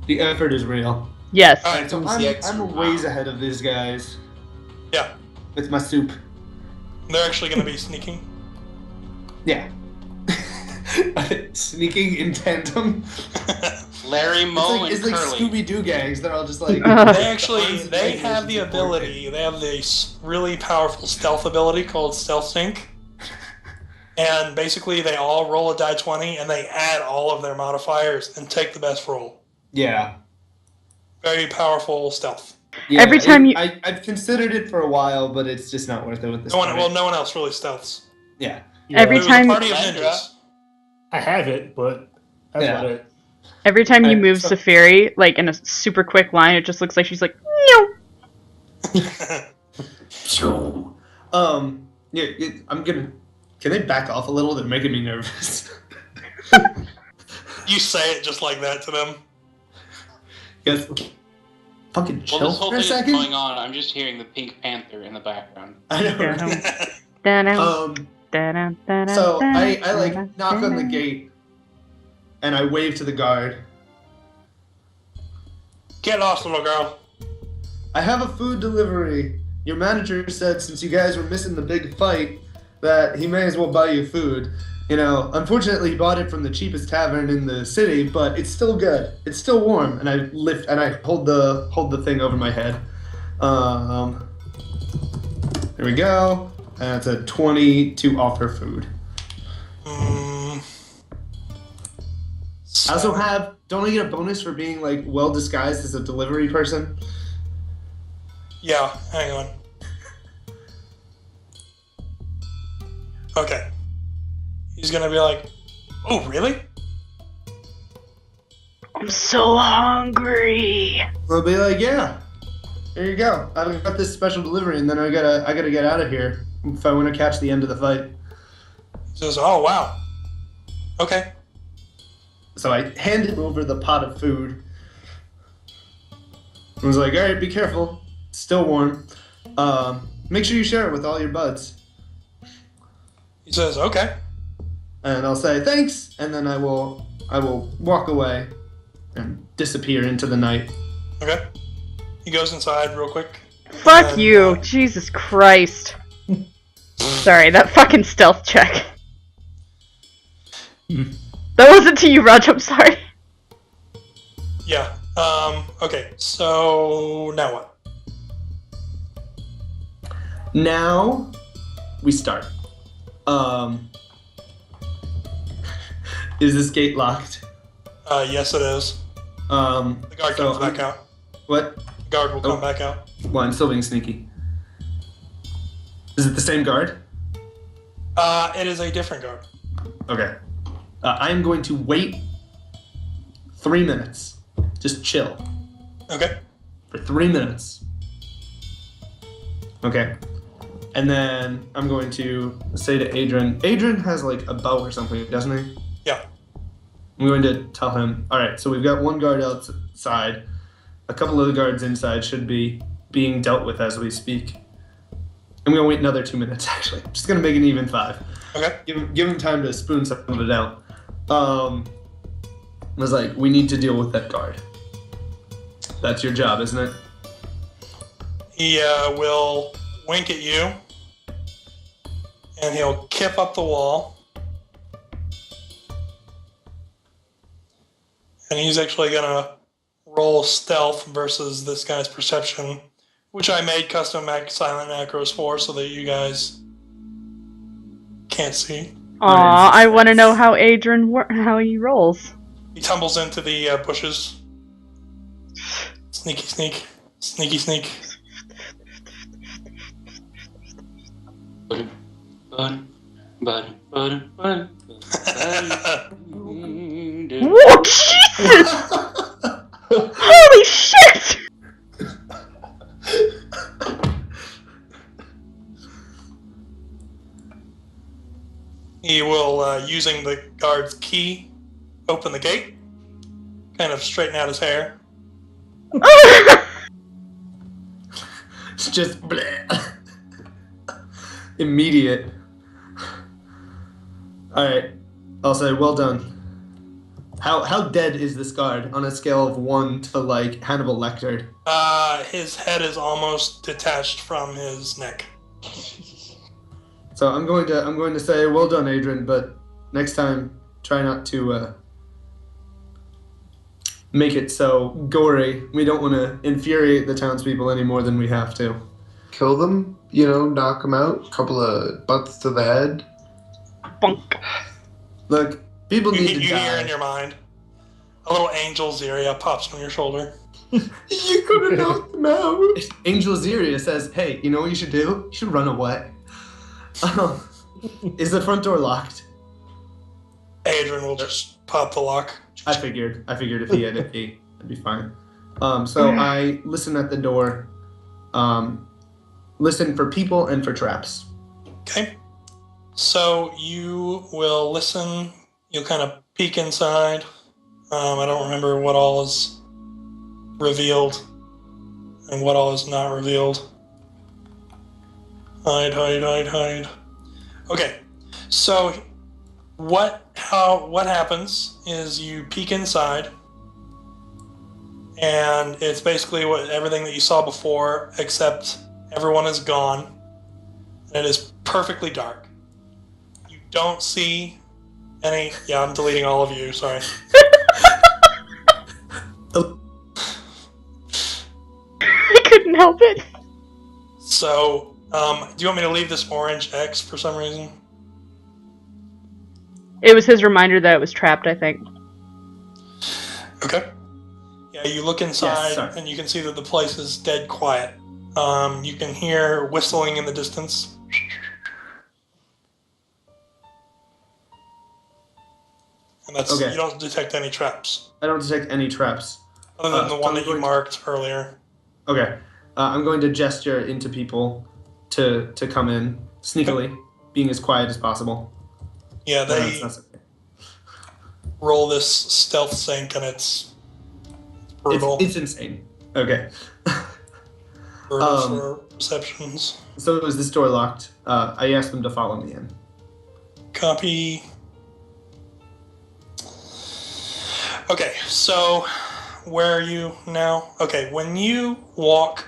Speaker 4: The effort is real.
Speaker 3: Yes.
Speaker 1: Alright,
Speaker 4: So I'm ways ahead of these guys
Speaker 1: yeah,
Speaker 4: with my soup.
Speaker 1: they're actually going to be sneaking.
Speaker 4: Yeah. Sneaking in tandem.
Speaker 5: Larry, Moe,
Speaker 4: It's
Speaker 5: and
Speaker 4: like
Speaker 5: Curly.
Speaker 4: Scooby-Doo gangs. They're all just like...
Speaker 1: They have the ability. They have this really powerful stealth ability called Stealth Sync. And basically, they all roll a die 20, and they add all of their modifiers and take the best roll.
Speaker 4: Yeah.
Speaker 1: Very powerful stealth.
Speaker 4: Yeah,
Speaker 3: Every time you-
Speaker 4: I've considered it for a while, but it's just not worth it with this
Speaker 1: No one
Speaker 4: party.
Speaker 1: else really stealths.
Speaker 4: Yeah.
Speaker 3: Every
Speaker 1: It was
Speaker 3: time-
Speaker 1: a party of
Speaker 5: Landra.
Speaker 1: ninjas.
Speaker 2: I have it, but that's
Speaker 4: Yeah.
Speaker 2: about it.
Speaker 3: Every time you
Speaker 4: Alright,
Speaker 3: move
Speaker 4: so-
Speaker 3: Safiri, like in a super quick line, it just looks like she's like, no.
Speaker 4: Yeah, I'm gonna... Can they back off a little? They're making me nervous.
Speaker 1: You say it just like that to them.
Speaker 4: Guys, fucking chill
Speaker 5: While this whole
Speaker 4: for a
Speaker 5: thing is
Speaker 4: second.
Speaker 5: going on, I'm just hearing the Pink Panther in the background.
Speaker 4: I know.
Speaker 3: Da-dum,
Speaker 4: So I like knock on the gate, and I wave to the guard.
Speaker 1: Get lost, little girl.
Speaker 4: I have a food delivery. Your manager said since you guys were missing the big fight, that he may as well buy you food. You know, unfortunately, he bought it from the cheapest tavern in the city, but it's still good. It's still warm, and I hold the thing over my head. There we go. And it's a 20 to offer food. I also have. Don't I get a bonus for being like well disguised as a delivery person?
Speaker 1: Yeah, hang on. Okay. He's gonna be like, oh, really?
Speaker 3: I'm so hungry.
Speaker 4: I'll be like, yeah. There you go. I've got this special delivery, and then I gotta get out of here if I want to catch the end of the fight.
Speaker 1: He says, oh, wow. Okay.
Speaker 4: So I hand him over the pot of food. I was like, all right, be careful. It's still warm. Make sure you share it with all your buds.
Speaker 1: He says, okay.
Speaker 4: And I'll say thanks, and then I will walk away and disappear into the night.
Speaker 1: Okay. He goes inside real quick.
Speaker 3: Fuck
Speaker 1: And,
Speaker 3: you. Jesus Christ. Sorry, that fucking stealth check. That wasn't to you, Raj, I'm sorry.
Speaker 1: Yeah. Okay, so now what?
Speaker 4: Now we start. Is this gate locked?
Speaker 1: Yes, it is.
Speaker 4: The
Speaker 1: The guard comes back out.
Speaker 4: What?
Speaker 1: The guard will come back out.
Speaker 4: Well, I'm still being sneaky. Is it the same guard?
Speaker 1: It is a different guard.
Speaker 4: Okay. I am going to wait 3 minutes. Just chill
Speaker 1: Okay.
Speaker 4: for 3 minutes. Okay. And then I'm going to say to Adrian. Adrian has like a bow or something, doesn't he?
Speaker 1: Yeah.
Speaker 4: I'm going to tell him, all right, so we've got one guard outside. A couple of the guards inside should be being dealt with as we speak. I'm going to wait another 2 minutes, actually. I'm just going to make an even 5.
Speaker 1: Okay.
Speaker 4: Give him time to spoon some of it out. I was like, we need to deal with that guard. That's your job, isn't it?
Speaker 1: He will wink at you, and he'll kip up the wall. And he's actually gonna roll stealth versus this guy's perception, which I made custom silent macros for so that you guys can't see.
Speaker 3: Aw, I want to know how how he rolls.
Speaker 1: He tumbles into the bushes. Sneaky sneak. Sneaky sneak.
Speaker 5: Good.
Speaker 3: Whoa, Jesus! Holy shit!
Speaker 1: He will, using the guard's key, open the gate, kind of straighten out his hair.
Speaker 4: It's just bleh. Immediate. Alright. I'll say, well done. How dead is this guard on a scale of 1 to like Hannibal Lecter?
Speaker 1: His head is almost detached from his neck.
Speaker 4: So I'm going to say, well done, Adrian, but next time try not to make it so gory. We don't want to infuriate the townspeople any more than we have to.
Speaker 6: Kill them, knock them out. Couple of butts to the head.
Speaker 3: Bunk.
Speaker 4: Look, people
Speaker 1: You
Speaker 4: need to
Speaker 1: hear
Speaker 4: die.
Speaker 1: in your mind, a little angel Ziria pops on your shoulder.
Speaker 6: You could have knocked them out.
Speaker 4: Angel Ziria says, hey, you know what you should do? You should run away. Is the front door locked?
Speaker 1: Adrian will just pop the lock.
Speaker 4: I figured if he had a key, that'd be fine. So I listen at the door. Listen for people and for traps.
Speaker 1: Okay. So you will listen. You'll kind of peek inside. I don't remember what all is revealed and what all is not revealed. Hide. Okay. So what happens is you peek inside, and it's basically everything that you saw before, except everyone is gone. And it is perfectly dark. You don't see any. Yeah, I'm deleting all of you. Sorry.
Speaker 3: I couldn't help it.
Speaker 1: So, do you want me to leave this orange X for some reason?
Speaker 3: It was his reminder that it was trapped, I think.
Speaker 1: Okay. Yeah, you look inside
Speaker 4: Yes,
Speaker 1: and you can see that the place is dead quiet. You can hear whistling in the distance. And that's
Speaker 4: Okay.
Speaker 1: You don't detect any traps
Speaker 4: I don't detect any traps.
Speaker 1: other than the one
Speaker 4: I'm
Speaker 1: that you
Speaker 4: going to-
Speaker 1: marked earlier.
Speaker 4: Okay. I'm going to gesture into people to come in sneakily, being as quiet as possible.
Speaker 1: Yeah, they
Speaker 4: That's okay.
Speaker 1: roll this stealth sync and it's brutal.
Speaker 4: It's insane. Okay.
Speaker 1: Brutal for perceptions.
Speaker 4: So is this door locked? I asked them to follow me in.
Speaker 1: Copy. Okay, so where are you now? Okay, when you walk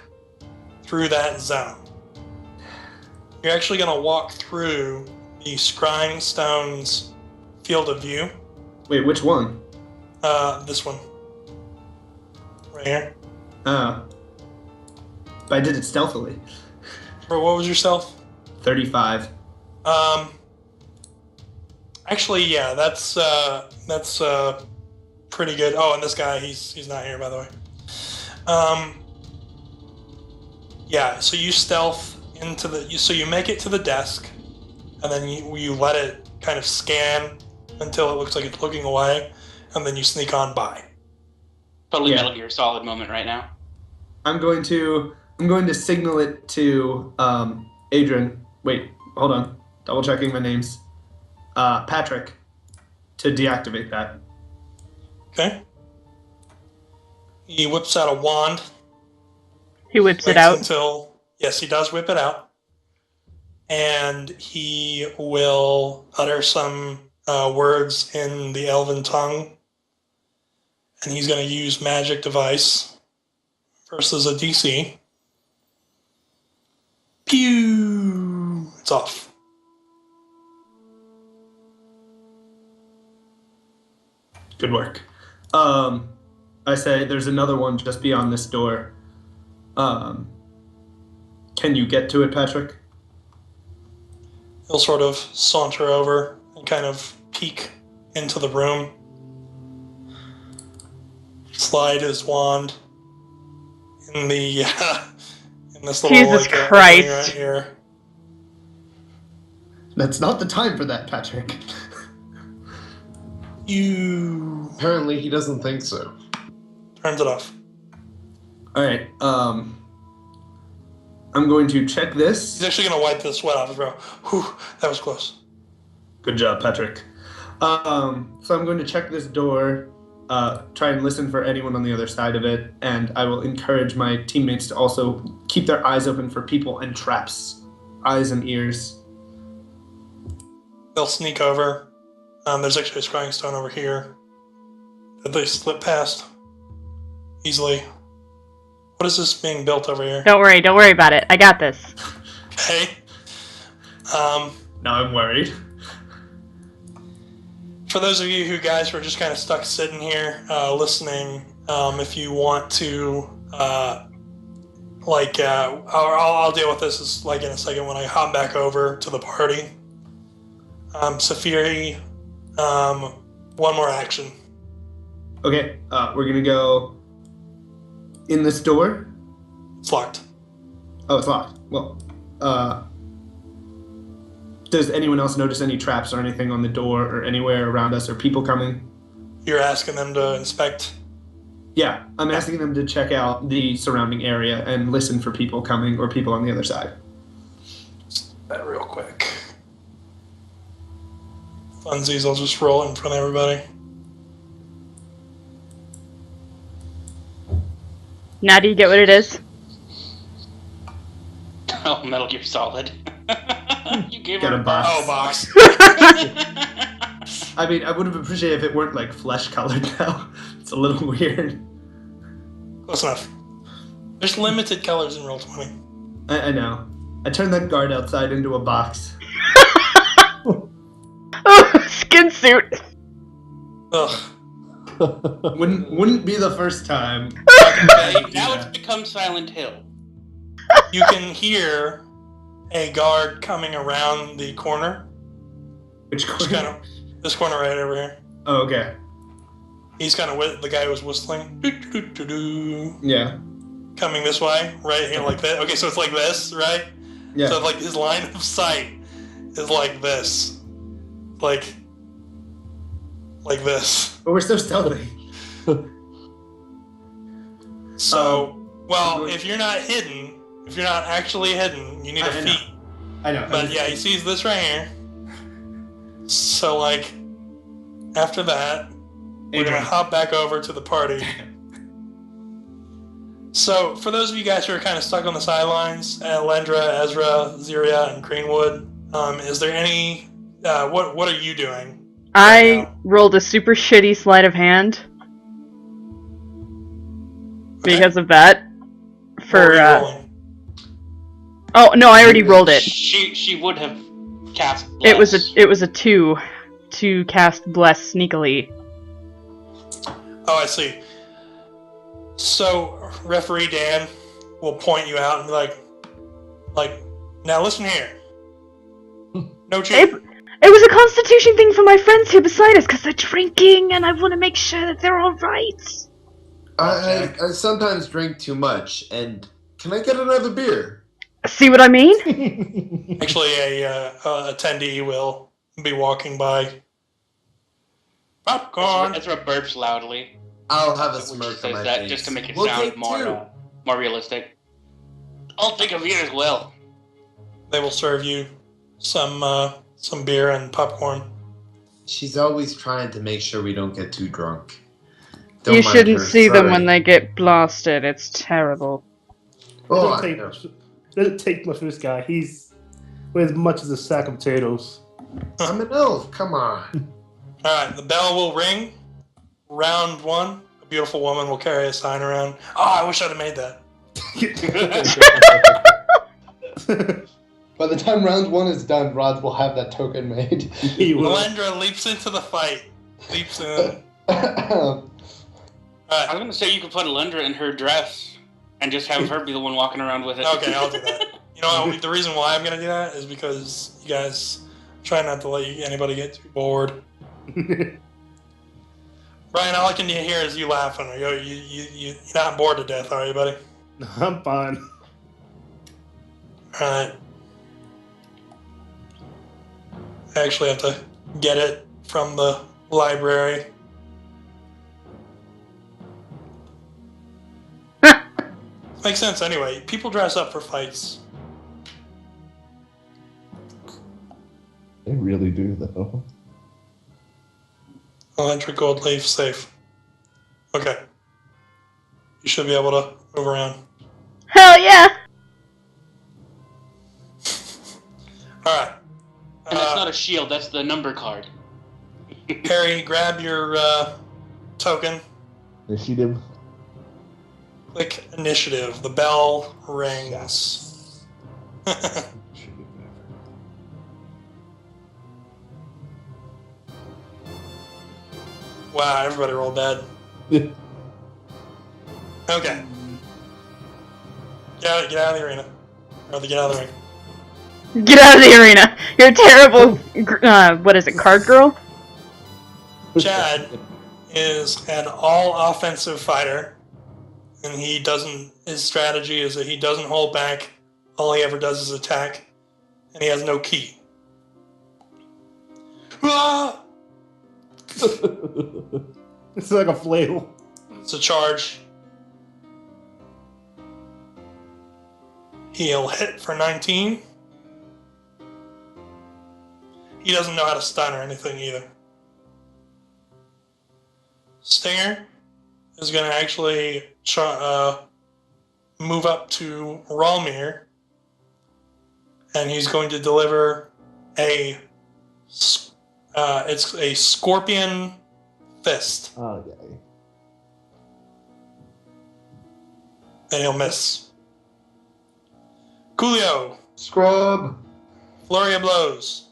Speaker 1: through that zone, you're actually going to walk through the Scrying Stone's field of view.
Speaker 4: Wait, which one?
Speaker 1: This one. Right here.
Speaker 4: But I did it stealthily.
Speaker 1: Bro, what was your stealth?
Speaker 4: 35.
Speaker 1: Actually, yeah, that's pretty good. Oh, and this guy, he's not here, by the way. Yeah, so you stealth into so you make it to the desk, and then you let it kind of scan until it looks like it's looking away, and then you sneak on by.
Speaker 5: Totally
Speaker 4: Yeah.
Speaker 5: Metal Gear Solid moment right now.
Speaker 4: I'm going to signal it to Adrian. Wait, hold on. Double checking my names. Patrick, to deactivate that.
Speaker 1: Okay. He whips out a wand.
Speaker 3: He whips it
Speaker 1: Waits
Speaker 3: out.
Speaker 1: until yes, he does whip it out, and he will utter some words in the Elven tongue, and he's going to use Magic Device versus a DC. Pew! It's off.
Speaker 4: Good work. I say there's another one just beyond this door. Can you get to it, Patrick?
Speaker 1: He'll sort of saunter over and kind of peek into the room. Slide his wand in the in this little
Speaker 3: Jesus
Speaker 1: opening
Speaker 3: Christ.
Speaker 1: right here.
Speaker 4: That's not the time for that, Patrick.
Speaker 6: Apparently, he doesn't think so.
Speaker 1: Turns it off.
Speaker 4: All right. I'm going to check this.
Speaker 1: He's actually gonna wipe the sweat off his brow. Whew, that was close.
Speaker 4: Good job, Patrick. So I'm going to check this door, try and listen for anyone on the other side of it, and I will encourage my teammates to also keep their eyes open for people and traps. Eyes and ears.
Speaker 1: They'll sneak over. There's actually a scrying stone over here that they slip past easily. What is this being built over here?
Speaker 3: Don't worry about it. I got this.
Speaker 1: Okay.
Speaker 4: Now I'm worried.
Speaker 1: For those of you who guys who are just kind of stuck sitting here listening, if you want to, I'll deal with this in a second when I hop back over to the party. Safiri, one more action.
Speaker 4: Okay, we're gonna go in this door.
Speaker 1: It's locked.
Speaker 4: Oh, it's locked. Well, does anyone else notice any traps or anything on the door or anywhere around us or people coming?
Speaker 1: You're asking them to inspect?
Speaker 4: Yeah, I'm asking them to check out the surrounding area and listen for people coming or people on the other side.
Speaker 1: That real quick. Funsies, I'll just roll it in front of everybody.
Speaker 3: Now do you get what it is?
Speaker 5: Oh, Metal Gear Solid. You gave
Speaker 4: Got
Speaker 5: her
Speaker 4: a box.
Speaker 1: Oh, box.
Speaker 4: I mean, I would have appreciated if it weren't like flesh colored now. It's a little weird.
Speaker 1: Close enough. There's limited colors in Roll20.
Speaker 4: I know. I turned that guard outside into a box.
Speaker 3: Oh, skin suit.
Speaker 1: Ugh.
Speaker 4: Wouldn't be the first time.
Speaker 5: Now it's become Silent Hill.
Speaker 1: You can hear a guard coming around the corner.
Speaker 4: Which
Speaker 1: Just
Speaker 4: corner?
Speaker 1: kind of this corner right over here.
Speaker 4: Oh, okay.
Speaker 1: He's kind of the guy who was whistling. Doo-doo-doo-doo-doo.
Speaker 4: Yeah.
Speaker 1: Coming this way, right here, like that. Okay, so it's like this, right?
Speaker 4: Yeah.
Speaker 1: So like his line of sight is like this, like this.
Speaker 4: But we're so stealthy.
Speaker 1: So, well, if you're not hidden, if you're not actually hidden, you need a
Speaker 4: I know.
Speaker 1: feat.
Speaker 4: I know.
Speaker 1: But yeah, he sees this right here. So like, after that, we're gonna hop back over to the party. So for those of you guys who are kind of stuck on the sidelines, Lendra, Ezra, Ziria, and Greenwood, is there any? What are you doing?
Speaker 3: I rolled a super shitty sleight of hand because of that.
Speaker 1: What were you rolling?
Speaker 3: Oh no, I already rolled it.
Speaker 5: She would have cast.
Speaker 3: It was
Speaker 5: Bless.
Speaker 3: a 2 to cast Bless sneakily.
Speaker 1: Oh, I see. So referee Dan will point you out and be like, now listen here. No cheating.
Speaker 3: It was a constitution thing for my friends here beside us because they're drinking and I want to make sure that they're alright.
Speaker 6: I sometimes drink too much, and can I get another beer?
Speaker 3: See what I mean?
Speaker 1: Actually, a attendee will be walking by. Popcorn.
Speaker 5: Ezra burps loudly.
Speaker 6: I'll have a
Speaker 5: Which
Speaker 6: smirk on
Speaker 5: says
Speaker 6: my
Speaker 5: that
Speaker 6: face.
Speaker 5: just to make it
Speaker 6: We'll
Speaker 5: sound
Speaker 6: take two.
Speaker 5: more realistic. I'll take a beer as well.
Speaker 1: They will serve you some beer and popcorn.
Speaker 6: She's always trying to make sure we don't get too drunk. Don't
Speaker 3: You
Speaker 6: mind
Speaker 3: shouldn't
Speaker 6: her,
Speaker 3: see them
Speaker 6: sorry.
Speaker 3: when they get blasted. It's terrible.
Speaker 6: Oh,
Speaker 2: Doesn't
Speaker 6: I
Speaker 2: take
Speaker 6: know.
Speaker 2: much- doesn't take much for this guy. He's weighs as much as a sack of potatoes.
Speaker 6: I'm an elf. Come on.
Speaker 1: All right, the bell will ring. Round 1. A beautiful woman will carry a sign around. Oh, I wish I'd have made that.
Speaker 4: By the time round 1 is done, Rod will have that token made.
Speaker 2: He will.
Speaker 1: Melendra leaps into the fight. Leaps in.
Speaker 5: I
Speaker 1: All
Speaker 5: was
Speaker 1: right.
Speaker 5: gonna say you could put Alendra in her dress and just have her be the one walking around with it.
Speaker 1: Okay, I'll do that. You know, the reason why I'm gonna do that is because you guys try not to let anybody get too bored. Brian, all I can hear is you laughing. You're not bored to death, are you, buddy?
Speaker 2: I'm fine.
Speaker 1: All right. I actually have to get it from the library. Makes sense anyway. People dress up for fights.
Speaker 7: They really do, though.
Speaker 1: Electric gold leaf safe. Okay. You should be able to move around.
Speaker 3: Hell yeah!
Speaker 1: Alright.
Speaker 5: And that's not a shield, that's the number card.
Speaker 1: Harry, grab your token.
Speaker 7: Initiative.
Speaker 1: Click initiative. The bell rings. Wow, everybody rolled bad. Okay. Get out of the arena. Or get out of the ring.
Speaker 3: Get out of the arena! You're a terrible, what is it, card girl?
Speaker 1: Chad is an all-offensive fighter, and his strategy is that he doesn't hold back. All he ever does is attack, and he has no key. Ah!
Speaker 2: It's like a flail.
Speaker 1: It's a charge. He'll hit for 19. He doesn't know how to stun or anything either. Stinger is going to actually move up to Ralmir, and he's going to deliver it's a scorpion fist,
Speaker 7: Okay.
Speaker 1: and he'll miss. Coolio,
Speaker 6: Scrub.
Speaker 1: flurry of blows.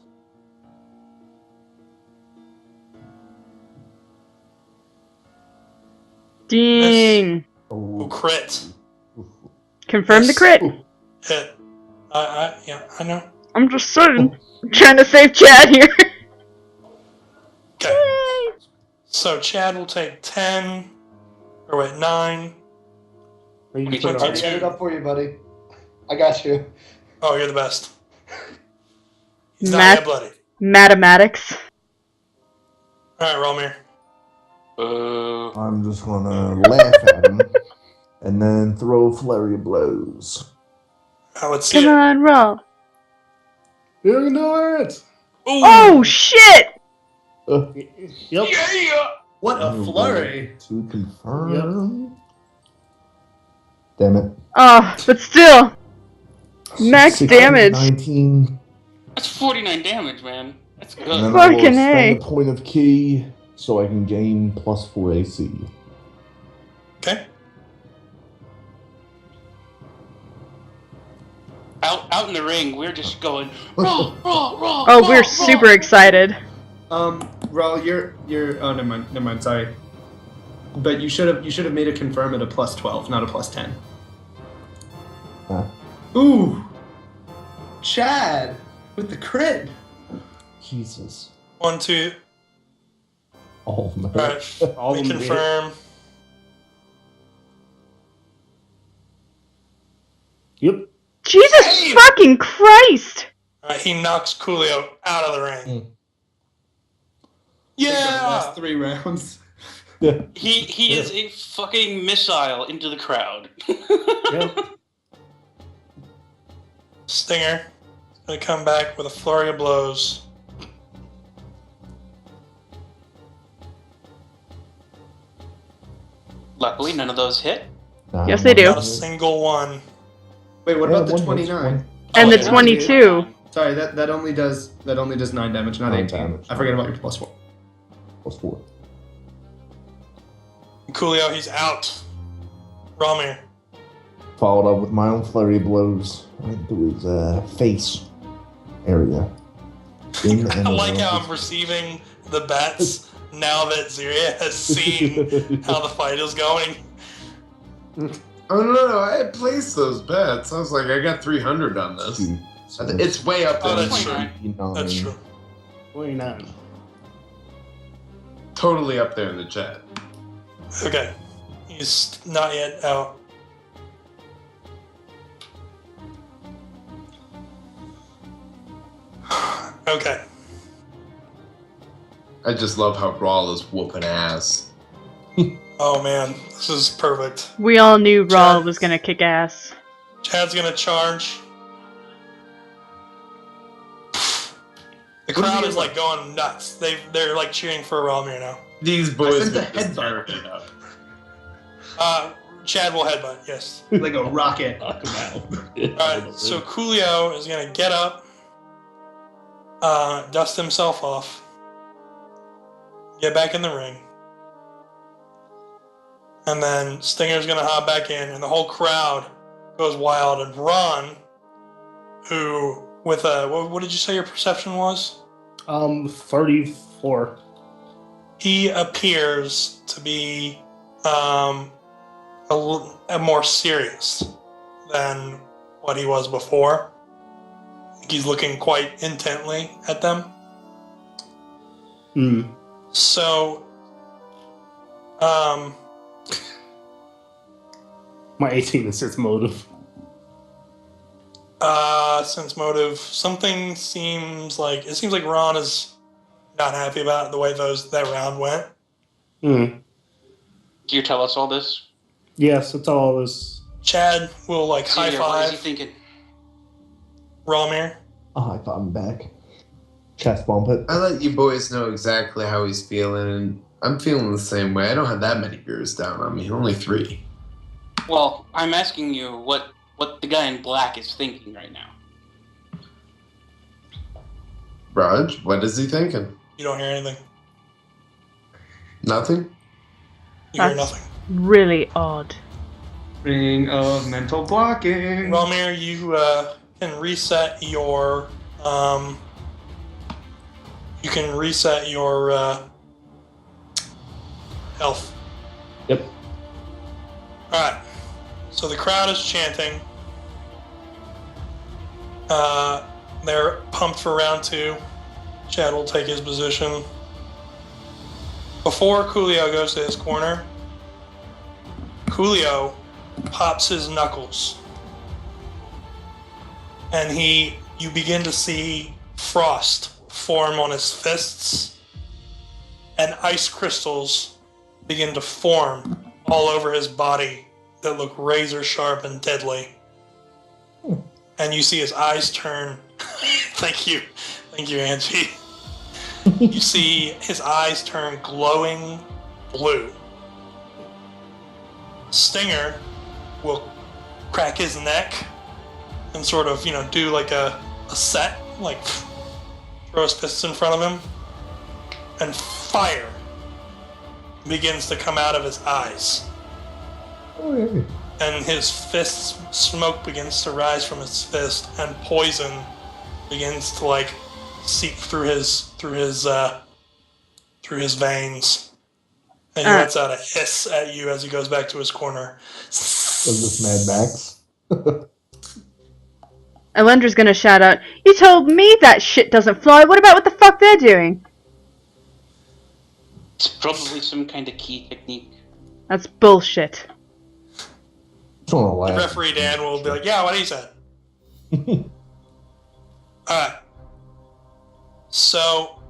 Speaker 3: Ding!
Speaker 1: Ooh, crit.
Speaker 3: Confirm the
Speaker 1: Yes.
Speaker 3: crit.
Speaker 1: Hit. Yeah, I know.
Speaker 3: I'm just saying. I'm trying to save Chad here.
Speaker 1: Okay. So Chad will take 10, or wait, 9.
Speaker 2: Are you
Speaker 1: Wait,
Speaker 2: trying to-
Speaker 1: already
Speaker 9: Set it up for you, buddy. I got you.
Speaker 1: Oh, you're the best. He's not
Speaker 3: Math-
Speaker 1: yet bloody.
Speaker 3: Mathematics.
Speaker 1: Alright, Ralmir.
Speaker 7: I'm just gonna laugh at him and then throw a flurry of blows.
Speaker 1: I would see
Speaker 3: Come
Speaker 1: it.
Speaker 3: on, roll.
Speaker 2: You know it!
Speaker 1: Ooh.
Speaker 3: Oh shit!
Speaker 2: Yep.
Speaker 1: Yeah!
Speaker 4: What a flurry!
Speaker 7: To confirm. Damn it.
Speaker 3: Oh, but still. Max
Speaker 7: 16,
Speaker 3: damage.
Speaker 7: 19.
Speaker 5: That's 49 damage, man. That's
Speaker 7: And
Speaker 5: good.
Speaker 7: then I will
Speaker 3: Fucking
Speaker 7: spend
Speaker 3: A.
Speaker 7: a point of key so I can gain +4 AC.
Speaker 1: Okay.
Speaker 5: Out in the ring, we're just going, roll, roll, roll.
Speaker 3: Oh,
Speaker 5: roll,
Speaker 3: we're
Speaker 5: roll.
Speaker 3: super excited.
Speaker 4: Raul, you're oh never mind, sorry. But you should have made it confirm at a +12, not a +10.
Speaker 7: Huh.
Speaker 4: Ooh! Chad with the crit!
Speaker 7: Jesus.
Speaker 1: 1, 2.
Speaker 7: Oh, man.
Speaker 1: Alright.
Speaker 2: All
Speaker 1: We
Speaker 2: of them did.
Speaker 1: confirm.
Speaker 2: Yep.
Speaker 3: Jesus
Speaker 1: Hey!
Speaker 3: fucking Christ!
Speaker 1: Alright, he knocks Coolio out of the ring.
Speaker 7: Mm.
Speaker 4: The
Speaker 1: Yeah!
Speaker 4: last 3 rounds.
Speaker 7: Yeah.
Speaker 5: He is a fucking missile into the crowd.
Speaker 2: Yep.
Speaker 1: Stinger is going to come back with a flurry of blows.
Speaker 5: Luckily, none of those hit.
Speaker 3: Yes, they do.
Speaker 1: Not a single one.
Speaker 4: Wait, what
Speaker 7: Yeah,
Speaker 4: about the
Speaker 7: one hits,
Speaker 4: 29?
Speaker 7: one.
Speaker 3: And
Speaker 5: Oh,
Speaker 3: the
Speaker 5: yeah.
Speaker 3: 22.
Speaker 4: Sorry, that only does 9 damage, not
Speaker 7: 9
Speaker 4: 18.
Speaker 7: damage.
Speaker 4: I forget about your +4.
Speaker 7: +4.
Speaker 1: Coolio, he's out. Ralmir.
Speaker 7: Followed up with my own flurry of blows right through his face area. In
Speaker 1: I
Speaker 7: and
Speaker 1: like
Speaker 7: around
Speaker 1: how I'm
Speaker 7: his-
Speaker 1: receiving the bets now that Ziria has seen how the fight is going.
Speaker 6: Oh no, I had placed those bets. I was like, I got 300 on this.
Speaker 7: Dude, so
Speaker 6: It's way up
Speaker 1: Oh,
Speaker 6: there.
Speaker 1: that's true.
Speaker 7: 89.
Speaker 1: That's true.
Speaker 2: 29.
Speaker 6: Totally up there in the chat.
Speaker 1: Okay. He's not yet out. Okay.
Speaker 6: I just love how Rawl is whooping ass.
Speaker 1: Oh man, this is perfect.
Speaker 3: We all knew Raw
Speaker 1: Chad.
Speaker 3: was gonna kick ass.
Speaker 1: Chad's gonna charge. The
Speaker 4: What do
Speaker 1: crowd
Speaker 4: you
Speaker 1: is
Speaker 4: get?
Speaker 1: like going nuts. They're like cheering for Ralmir now.
Speaker 6: These
Speaker 4: I
Speaker 6: boys
Speaker 4: sent a
Speaker 6: get this
Speaker 4: headbutt.
Speaker 6: turned up.
Speaker 1: Chad will headbutt, yes.
Speaker 4: Like a rocket.
Speaker 2: Knock him out.
Speaker 1: Alright, so Coolio is gonna get up, dust himself off, get back in the ring, and then Stinger's gonna hop back in, and the whole crowd goes wild, and Ron, who, with a, what did you say your perception was?
Speaker 2: 34.
Speaker 1: He appears to be a more serious than what he was before. He's looking quite intently at them.
Speaker 2: Hmm.
Speaker 1: So,
Speaker 2: My 18 is sense motive.
Speaker 1: sense motive, something seems like Ron is not happy about the way that round went.
Speaker 2: Hmm.
Speaker 5: Do you tell us all this?
Speaker 2: Yes, it's all this.
Speaker 1: Chad will like high
Speaker 5: Xavier, what is he
Speaker 1: five
Speaker 5: thinking?
Speaker 1: Ralmir.
Speaker 7: I'll high five him back. Chest bump it.
Speaker 6: I let you boys know exactly how he's feeling, and I'm feeling the same way. I don't have that many beers down on me, only 3.
Speaker 5: Well, I'm asking you what the guy in black is thinking right now.
Speaker 6: Raj, what is he thinking?
Speaker 1: You don't hear anything.
Speaker 6: Nothing?
Speaker 1: You hear
Speaker 3: That's-
Speaker 1: nothing.
Speaker 3: Really odd.
Speaker 4: Ring of mental blocking.
Speaker 1: Ralmir, you can reset your health.
Speaker 2: Yep.
Speaker 1: Alright. So the crowd is chanting. They're pumped for round 2. Chad will take his position. Before Coolio goes to his corner, Coolio pops his knuckles. And you begin to see frost form on his fists, and ice crystals begin to form all over his body that look razor sharp and deadly. And you see his eyes turn. Thank you, Angie. You see his eyes turn glowing blue. Stinger will crack his neck and sort of, do like a set, like throw his fists in front of him, and fire begins to come out of his eyes.
Speaker 7: Oh, yeah.
Speaker 1: And his fist, smoke begins to rise from his fist, and poison begins to like seep through his veins. And he lets out a hiss at you as he goes back to his corner.
Speaker 7: Was this Mad Max?
Speaker 3: Elendra's gonna shout out, "You told me that shit doesn't fly, what about what the fuck they're doing?"
Speaker 5: It's probably some kind of key technique.
Speaker 3: That's bullshit.
Speaker 7: Just wanna laugh.
Speaker 1: Referee Dan will be like, "Yeah, what he said." Alright. So,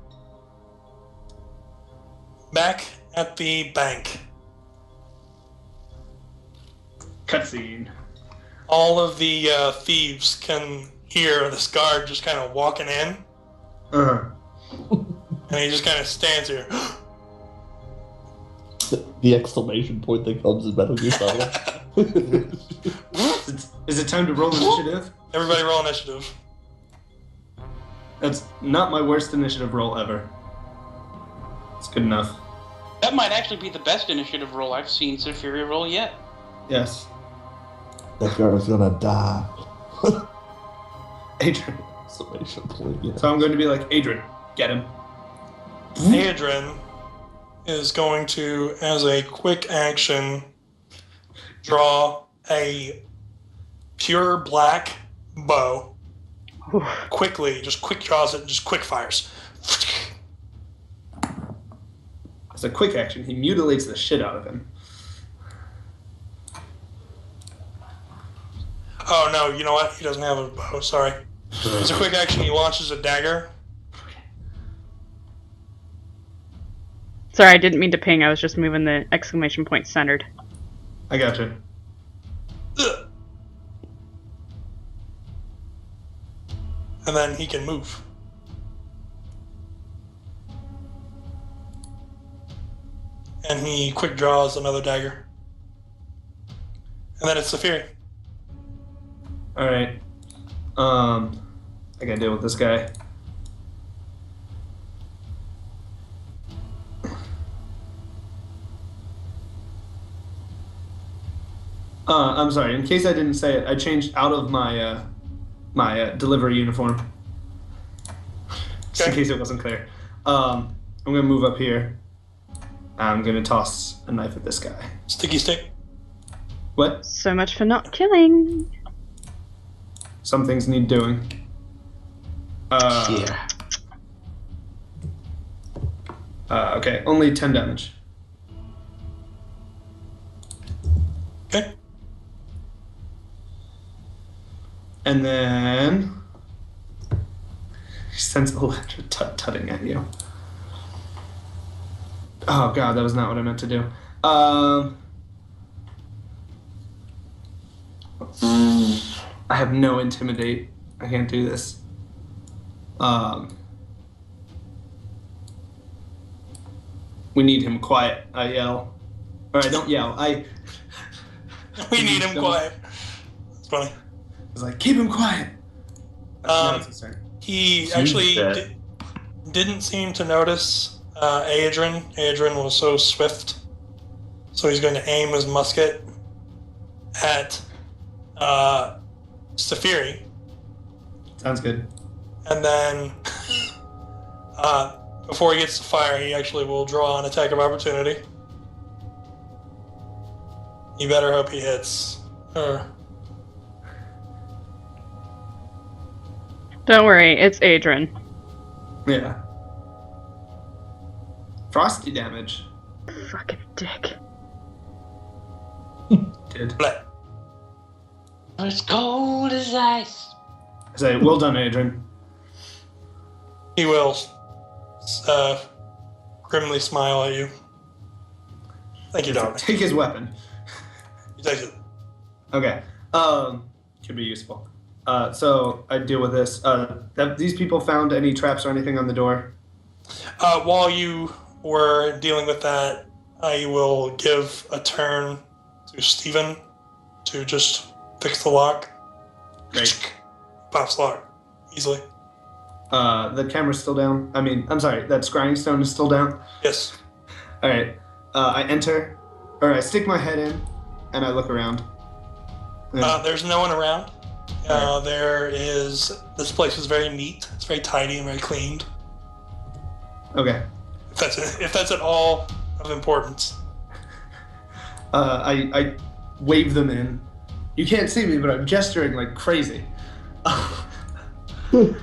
Speaker 1: back at the bank,
Speaker 4: Cutscene.
Speaker 1: all of the thieves can hear this guard just kind of walking in,
Speaker 4: Uh-huh.
Speaker 1: and he just kind of stands here.
Speaker 7: The exclamation point that comes in Metal Gear Solid.
Speaker 4: Is it time to roll initiative?
Speaker 1: Everybody roll initiative.
Speaker 4: That's not my worst initiative roll ever. It's good enough.
Speaker 5: That might actually be the best initiative roll I've seen Superior roll yet.
Speaker 4: Yes.
Speaker 7: That guard is gonna die.
Speaker 4: Adrian.
Speaker 7: Exclamation point, yeah.
Speaker 4: So I'm going to be like, Adrian, get him.
Speaker 1: Adrian is going to, as a quick action, draw a pure black bow. Quickly, just quick draws it, just quick fires.
Speaker 4: As a quick action, he mutilates the shit out of him.
Speaker 1: Oh no, you know what? He doesn't have a bow, sorry. As a quick action, he launches a dagger.
Speaker 3: Sorry, I didn't mean to ping. I was just moving the exclamation point centered.
Speaker 4: I gotcha.
Speaker 1: And then he can move. And he quick draws another dagger. And then it's Safiri.
Speaker 4: Alright. I gotta deal with this guy. I'm sorry. In case I didn't say it, I changed out of my my delivery uniform. Just in case it wasn't clear. I'm gonna move up here. I'm gonna toss a knife at this guy.
Speaker 1: Sticky stick.
Speaker 4: What?
Speaker 3: So much for not killing.
Speaker 4: Some things need doing.
Speaker 6: Yeah.
Speaker 4: Okay, only 10 damage.
Speaker 1: Okay.
Speaker 4: And then he sends Electra tutting at you. Oh god, that was not what I meant to do. I have no intimidate. I can't do this. We need him quiet. I yell. Or I don't yell.
Speaker 1: We need him quiet. It's funny.
Speaker 4: I was like, keep him quiet. Now it's his turn.
Speaker 1: He actually didn't seem to notice Adrian. Adrian was so swift. So he's going to aim his musket at Safiri.
Speaker 4: Sounds good.
Speaker 1: And then before he gets to fire, he actually will draw an attack of opportunity. You better hope he hits her.
Speaker 3: Don't worry, it's Adrian.
Speaker 4: Yeah. Frosty damage.
Speaker 3: Fucking dick.
Speaker 4: Did.
Speaker 1: Bleh.
Speaker 5: As cold as ice.
Speaker 4: I say, well done, Adrian.
Speaker 1: He will grimly smile at you. Thank you, darling.
Speaker 4: Take his weapon.
Speaker 1: He takes it.
Speaker 4: Okay. Could be useful. So I deal with this. Have these people found any traps or anything on the door?
Speaker 1: While you were dealing with that, I will give a turn to Steven to just fix the lock.
Speaker 4: Great.
Speaker 1: Pops the lock easily.
Speaker 4: The camera's still down. I mean, I'm sorry, that scrying stone is still down?
Speaker 1: Yes.
Speaker 4: Alright. I enter, or I stick my head in, and I look around.
Speaker 1: There's no one around. This place is very neat. It's very tidy and very cleaned.
Speaker 4: Okay.
Speaker 1: If that's at all of importance.
Speaker 4: I wave them in. You can't see me, but I'm gesturing like crazy. And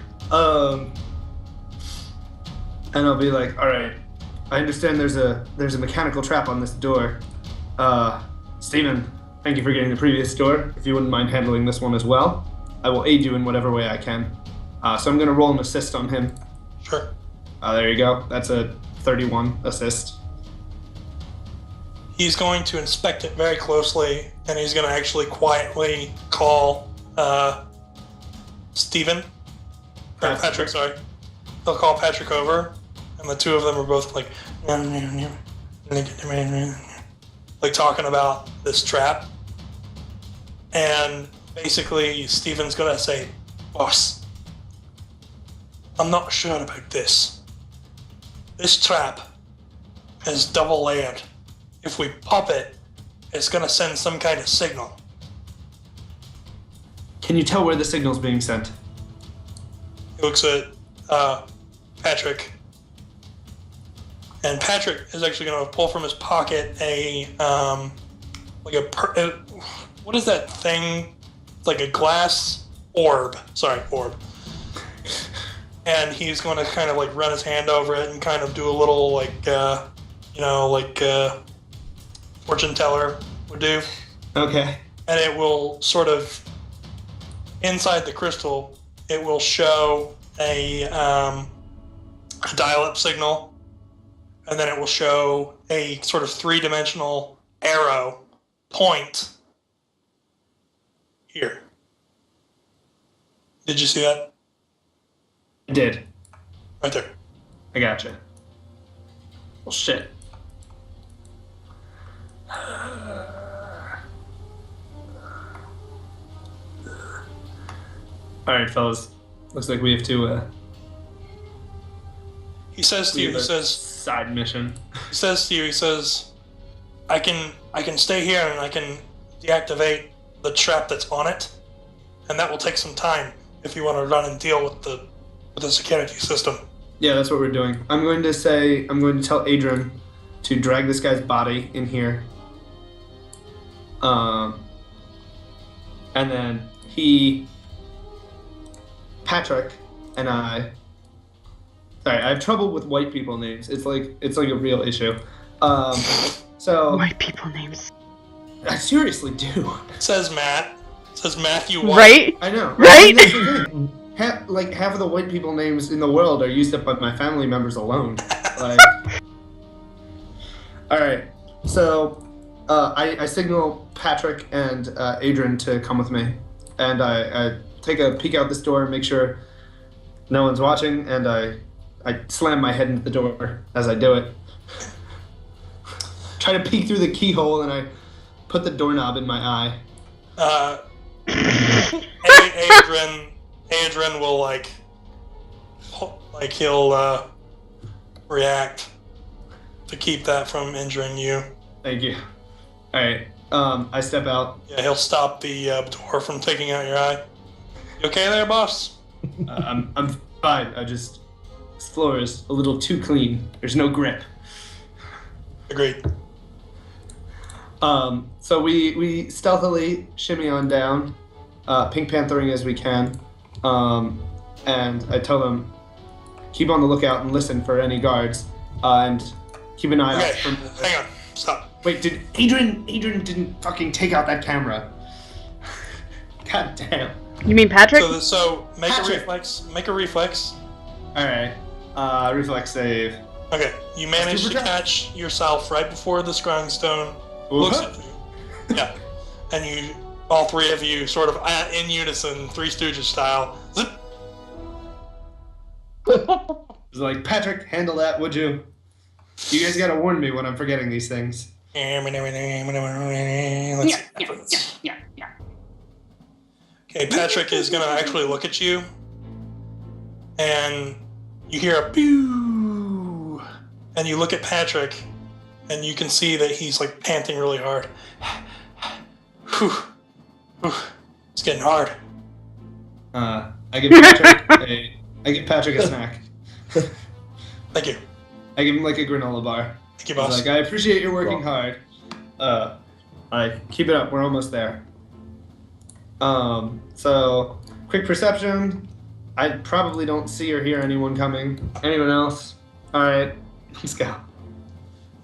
Speaker 4: I'll be like, all right, I understand there's a mechanical trap on this door. Steven, thank you for getting the previous door. If you wouldn't mind handling this one as well, I will aid you in whatever way I can. So I'm gonna roll an assist on him.
Speaker 1: Sure.
Speaker 4: There you go. That's a 31 assist.
Speaker 1: He's going to inspect it very closely, and he's going to actually quietly call Steven. Or Patrick, sorry. He'll call Patrick over, and the two of them are both like talking about this trap. And basically, Steven's going to say, "Boss, I'm not sure about this. This trap is double layered. If we pop it, it's going to send some kind of signal."
Speaker 4: Can you tell where the signal's being sent?
Speaker 1: He looks at Patrick, and Patrick is actually going to pull from his pocket what is that thing? It's like a glass orb. Sorry, orb. And he's going to kind of like run his hand over it and kind of do a little fortune teller would do.
Speaker 4: Okay.
Speaker 1: And it will sort of, inside the crystal, it will show a dial-up signal, and then it will show a sort of 3-dimensional arrow point here. Did you see that?
Speaker 4: I did.
Speaker 1: Right there.
Speaker 4: I gotcha. Well, shit. Alright, fellas. Looks like we have to,
Speaker 1: He says to you, he says,
Speaker 4: side mission.
Speaker 1: he says to you, he says, I can stay here and I can deactivate the trap that's on it, and that will take some time if you want to run and deal with the security system.
Speaker 4: Yeah, that's what we're doing. I'm going to tell Adrian to drag this guy's body in here. And then Patrick and I. Sorry, I have trouble with white people names. It's like a real issue. So
Speaker 3: White people names.
Speaker 4: I seriously do.
Speaker 1: Says Matt. Says Matthew White.
Speaker 3: Right?
Speaker 4: I know.
Speaker 3: Right?
Speaker 4: I mean, that's the thing. Half of the white people names in the world are used up by my family members alone. Like, all right. So I signal Patrick and Adrian to come with me, and I take a peek out this door and make sure no one's watching, and I slam my head into the door as I do it. Try to peek through the keyhole, and I put the doorknob in my eye.
Speaker 1: Adrian will like he'll react to keep that from injuring you.
Speaker 4: Thank you. All right. I step out.
Speaker 1: Yeah, he'll stop the door from taking out your eye. You okay there, boss?
Speaker 4: I'm fine. This floor is a little too clean. There's no grip.
Speaker 1: Agreed.
Speaker 4: So we stealthily shimmy on down, Pink Panthering as we can, and I tell them, keep on the lookout and listen for any guards, and keep an eye out.
Speaker 1: Hang on, stop.
Speaker 4: Wait, did Adrian didn't fucking take out that camera? God damn.
Speaker 3: You mean Patrick?
Speaker 1: So make
Speaker 4: Patrick.
Speaker 1: a reflex. Make a reflex.
Speaker 4: All right. Reflex save.
Speaker 1: Okay, you manage to
Speaker 4: Super
Speaker 1: catch yourself right before the scrying stone looks at you. Yeah, and you, all three of you, sort of in unison, Three Stooges style. Zip.
Speaker 4: It's like, Patrick, handle that, would you? You guys gotta warn me when I'm forgetting these things.
Speaker 1: Let's see. Okay, Patrick is gonna actually look at you, and you hear a pew, and you look at Patrick, and you can see that he's like panting really hard. Whew. Whew. It's getting hard.
Speaker 4: I give Patrick a snack.
Speaker 1: Thank you.
Speaker 4: I give him like a granola bar.
Speaker 1: Thank you,
Speaker 4: I was
Speaker 1: boss.
Speaker 4: like, I appreciate you working hard. Keep it up. We're almost there. So quick perception. I probably don't see or hear anyone coming. Anyone else? All right, let's go.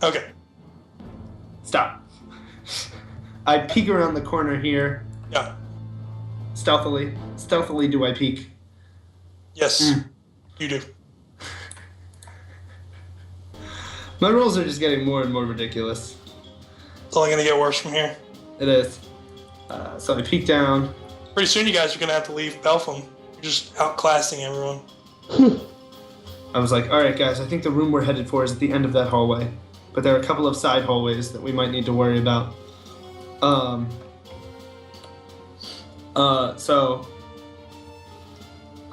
Speaker 1: Okay.
Speaker 4: Stop. I peek around the corner here.
Speaker 1: Yeah.
Speaker 4: Stealthily do I peek?
Speaker 1: Yes. You do.
Speaker 4: My rolls are just getting more and more ridiculous.
Speaker 1: It's only gonna get worse from here.
Speaker 4: It is. So I peek down.
Speaker 1: Pretty soon, you guys are gonna have to leave Belfum. You're just outclassing everyone.
Speaker 4: I was like, all right, guys, I think the room we're headed for is at the end of that hallway. But there are a couple of side hallways that we might need to worry about. So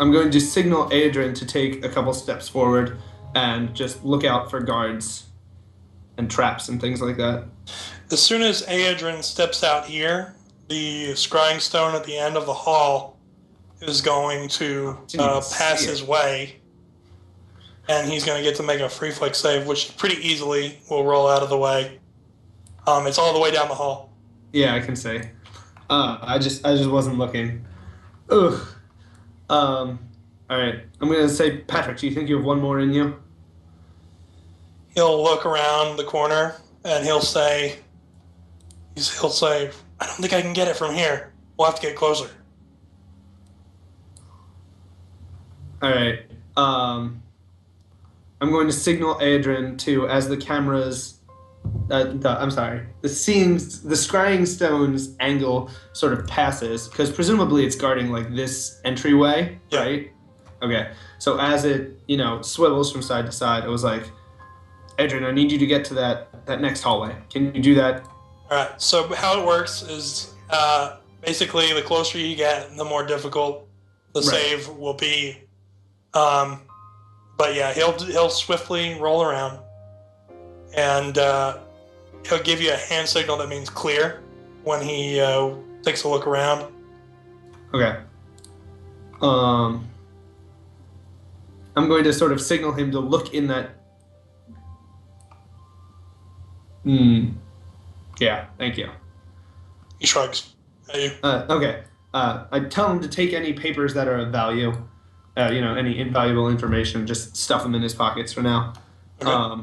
Speaker 4: I'm going to signal Adrian to take a couple steps forward and just look out for guards and traps and things like that.
Speaker 1: As soon as Adrian steps out here, the scrying stone at the end of the hall is going to pass his way, and he's going to get to make a free flex save, which pretty easily will roll out of the way. It's all the way down the hall.
Speaker 4: Yeah, I can say. I just wasn't looking. Ugh. All right. I'm gonna say, Patrick, do you think you have one more in you?
Speaker 1: He'll look around the corner and he'll say, I don't think I can get it from here. We'll have to get closer.
Speaker 4: All right. I'm going to signal Adrian to, as the cameras, the scrying stone's angle sort of passes, because presumably it's guarding like this entryway, right? Okay. So as it, swivels from side to side, it was like, Adrian, I need you to get to that next hallway. Can you do that?
Speaker 1: All right. So how it works is basically the closer you get, the more difficult the save will be. But yeah, he'll swiftly roll around, and he'll give you a hand signal that means clear when he takes a look around.
Speaker 4: Okay. I'm going to sort of signal him to look in that. Yeah, thank you.
Speaker 1: He shrugs at you.
Speaker 4: Okay. I tell him to take any papers that are of value, any invaluable information, just stuff them in his pockets for now. Okay.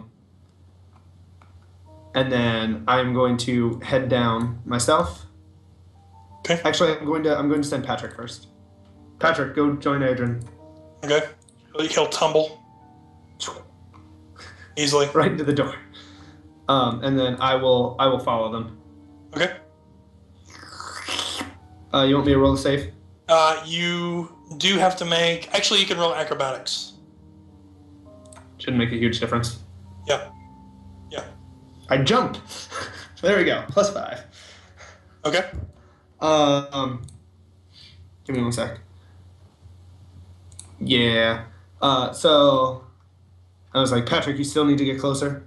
Speaker 4: And then I'm going to head down myself.
Speaker 1: Okay.
Speaker 4: Actually, I'm going to send Patrick first. Patrick, go join Adrian.
Speaker 1: Okay. He'll tumble easily
Speaker 4: right into the door. And then I will follow them.
Speaker 1: Okay.
Speaker 4: You want me to roll a save?
Speaker 1: You do have to make. Actually, you can roll acrobatics.
Speaker 4: Shouldn't make a huge difference.
Speaker 1: Yeah.
Speaker 4: I jump. There we go. +5.
Speaker 1: Okay.
Speaker 4: Give me 1 sec. Yeah. So I was like, Patrick, you still need to get closer.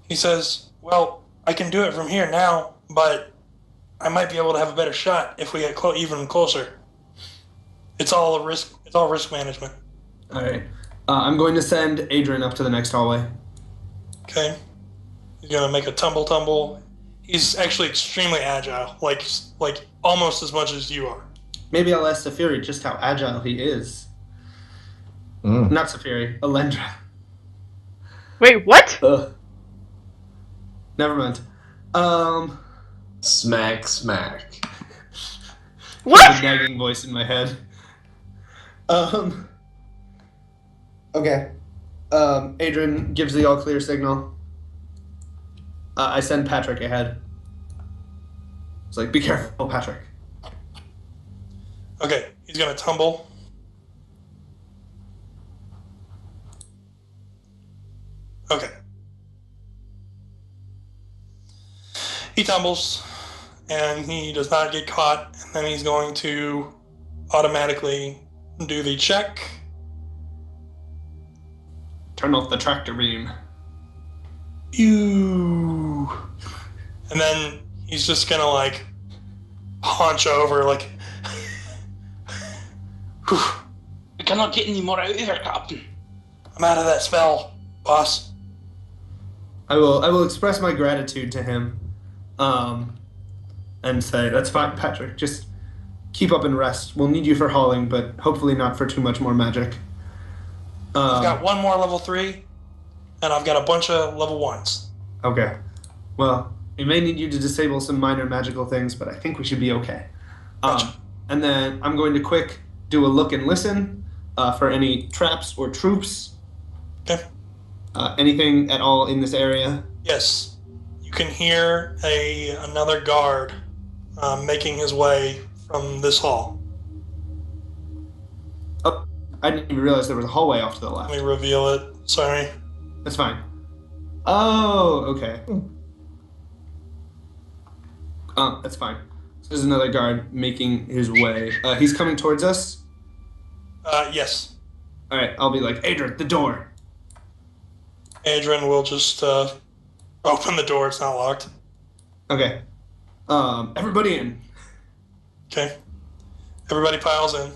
Speaker 1: He says, "Well, I can do it from here now, but I might be able to have a better shot if we get even closer. It's all risk. It's all risk management."
Speaker 4: All right. I'm going to send Adrian up to the next hallway.
Speaker 1: Okay. He's gonna make a tumble. He's actually extremely agile, like almost as much as you are.
Speaker 4: Maybe I'll ask Saphiri just how agile he is. Not Saphiri, Alendra.
Speaker 3: Wait, what?
Speaker 4: Never mind.
Speaker 6: Smack.
Speaker 3: What?
Speaker 4: A nagging voice in my head. Okay. Adrian gives the all clear signal. I send Patrick ahead. It's like, be careful, Patrick.
Speaker 1: Okay, he's gonna tumble. Okay. He tumbles, and he does not get caught, and then he's going to automatically do the check.
Speaker 4: Turn off the tractor beam.
Speaker 1: And then he's just gonna hunch over
Speaker 5: We cannot get any more out of here, Captain.
Speaker 1: I'm out of that spell, boss.
Speaker 4: I will express my gratitude to him, and say, that's fine, Patrick, just keep up and rest. We'll need you for hauling, but hopefully not for too much more magic.
Speaker 1: I've got one more level 3, and I've got a bunch of level 1s.
Speaker 4: Okay. Well, we may need you to disable some minor magical things, but I think we should be okay.
Speaker 1: Gotcha.
Speaker 4: And then I'm going to quick do a look and listen for any traps or troops.
Speaker 1: Okay.
Speaker 4: Anything at all in this area?
Speaker 1: Yes. You can hear another guard making his way from this hall.
Speaker 4: Oh, I didn't even realize there was a hallway off to the left.
Speaker 1: Let me reveal it. Sorry.
Speaker 4: That's fine. Oh, okay. That's fine. So there's another guard making his way. He's coming towards us?
Speaker 1: Yes.
Speaker 4: Alright, I'll be like, Adrian, the door.
Speaker 1: Adrian will just open the door. It's not locked.
Speaker 4: Okay. Everybody in.
Speaker 1: Okay. Everybody piles in.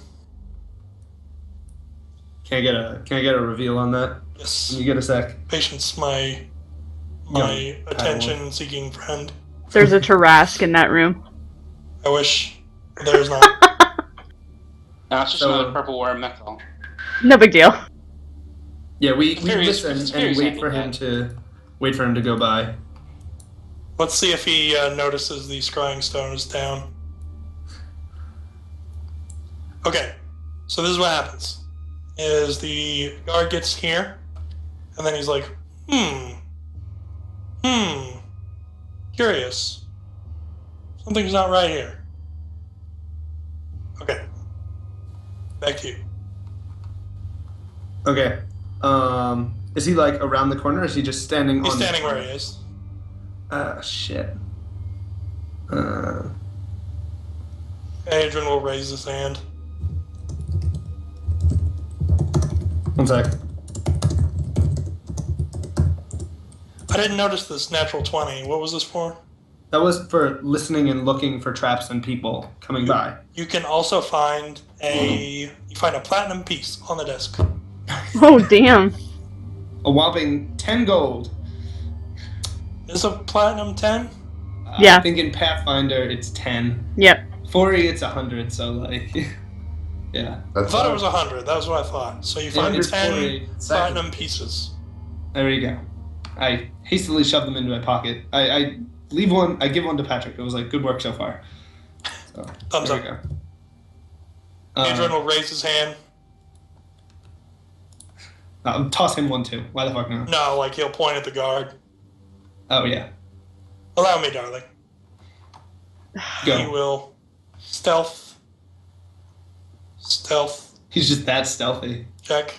Speaker 4: Can I get a reveal on that?
Speaker 1: Yes.
Speaker 4: Can you get a sec?
Speaker 1: Patience, my attention-seeking friend.
Speaker 3: There's a Tarask in that room.
Speaker 1: I wish there's not.
Speaker 5: No, it's just another purple worm, that's all.
Speaker 3: No big deal.
Speaker 4: Yeah, we
Speaker 5: Furious-
Speaker 4: listen and wait for him to go by.
Speaker 1: Let's see if he notices the scrying stones down. Okay, so this is what happens. is the guard gets here, and then he's like, curious. Something's not right here. Okay. Back to you.
Speaker 4: Okay. Is he like around the corner, or is he just standing
Speaker 1: He's
Speaker 4: on
Speaker 1: standing
Speaker 4: the
Speaker 1: where
Speaker 4: corner?
Speaker 1: he is.
Speaker 4: Shit.
Speaker 1: Adrian will raise his hand.
Speaker 4: One sec.
Speaker 1: I didn't notice this natural 20. What was this for?
Speaker 4: That was for listening and looking for traps and people coming by.
Speaker 1: You can also find a platinum piece on the desk.
Speaker 3: Oh, damn.
Speaker 4: A whopping 10 gold.
Speaker 1: Is a platinum 10?
Speaker 3: Yeah.
Speaker 4: I think in Pathfinder it's 10.
Speaker 3: Yep.
Speaker 4: 40 it's 100, so like, yeah.
Speaker 1: I thought it was 100. That was what I thought. So you find 10 platinum pieces.
Speaker 4: There you go. I hastily shoved them into my pocket. I leave one. I give one to Patrick. It was like, good work so far. So,
Speaker 1: Thumbs up. Adrian will raise his hand.
Speaker 4: Toss him one too. Why the fuck not?
Speaker 1: No, like he'll point at the guard.
Speaker 4: Oh yeah.
Speaker 1: Allow me, darling.
Speaker 4: Go.
Speaker 1: He will stealth.
Speaker 4: He's just that stealthy.
Speaker 1: Check.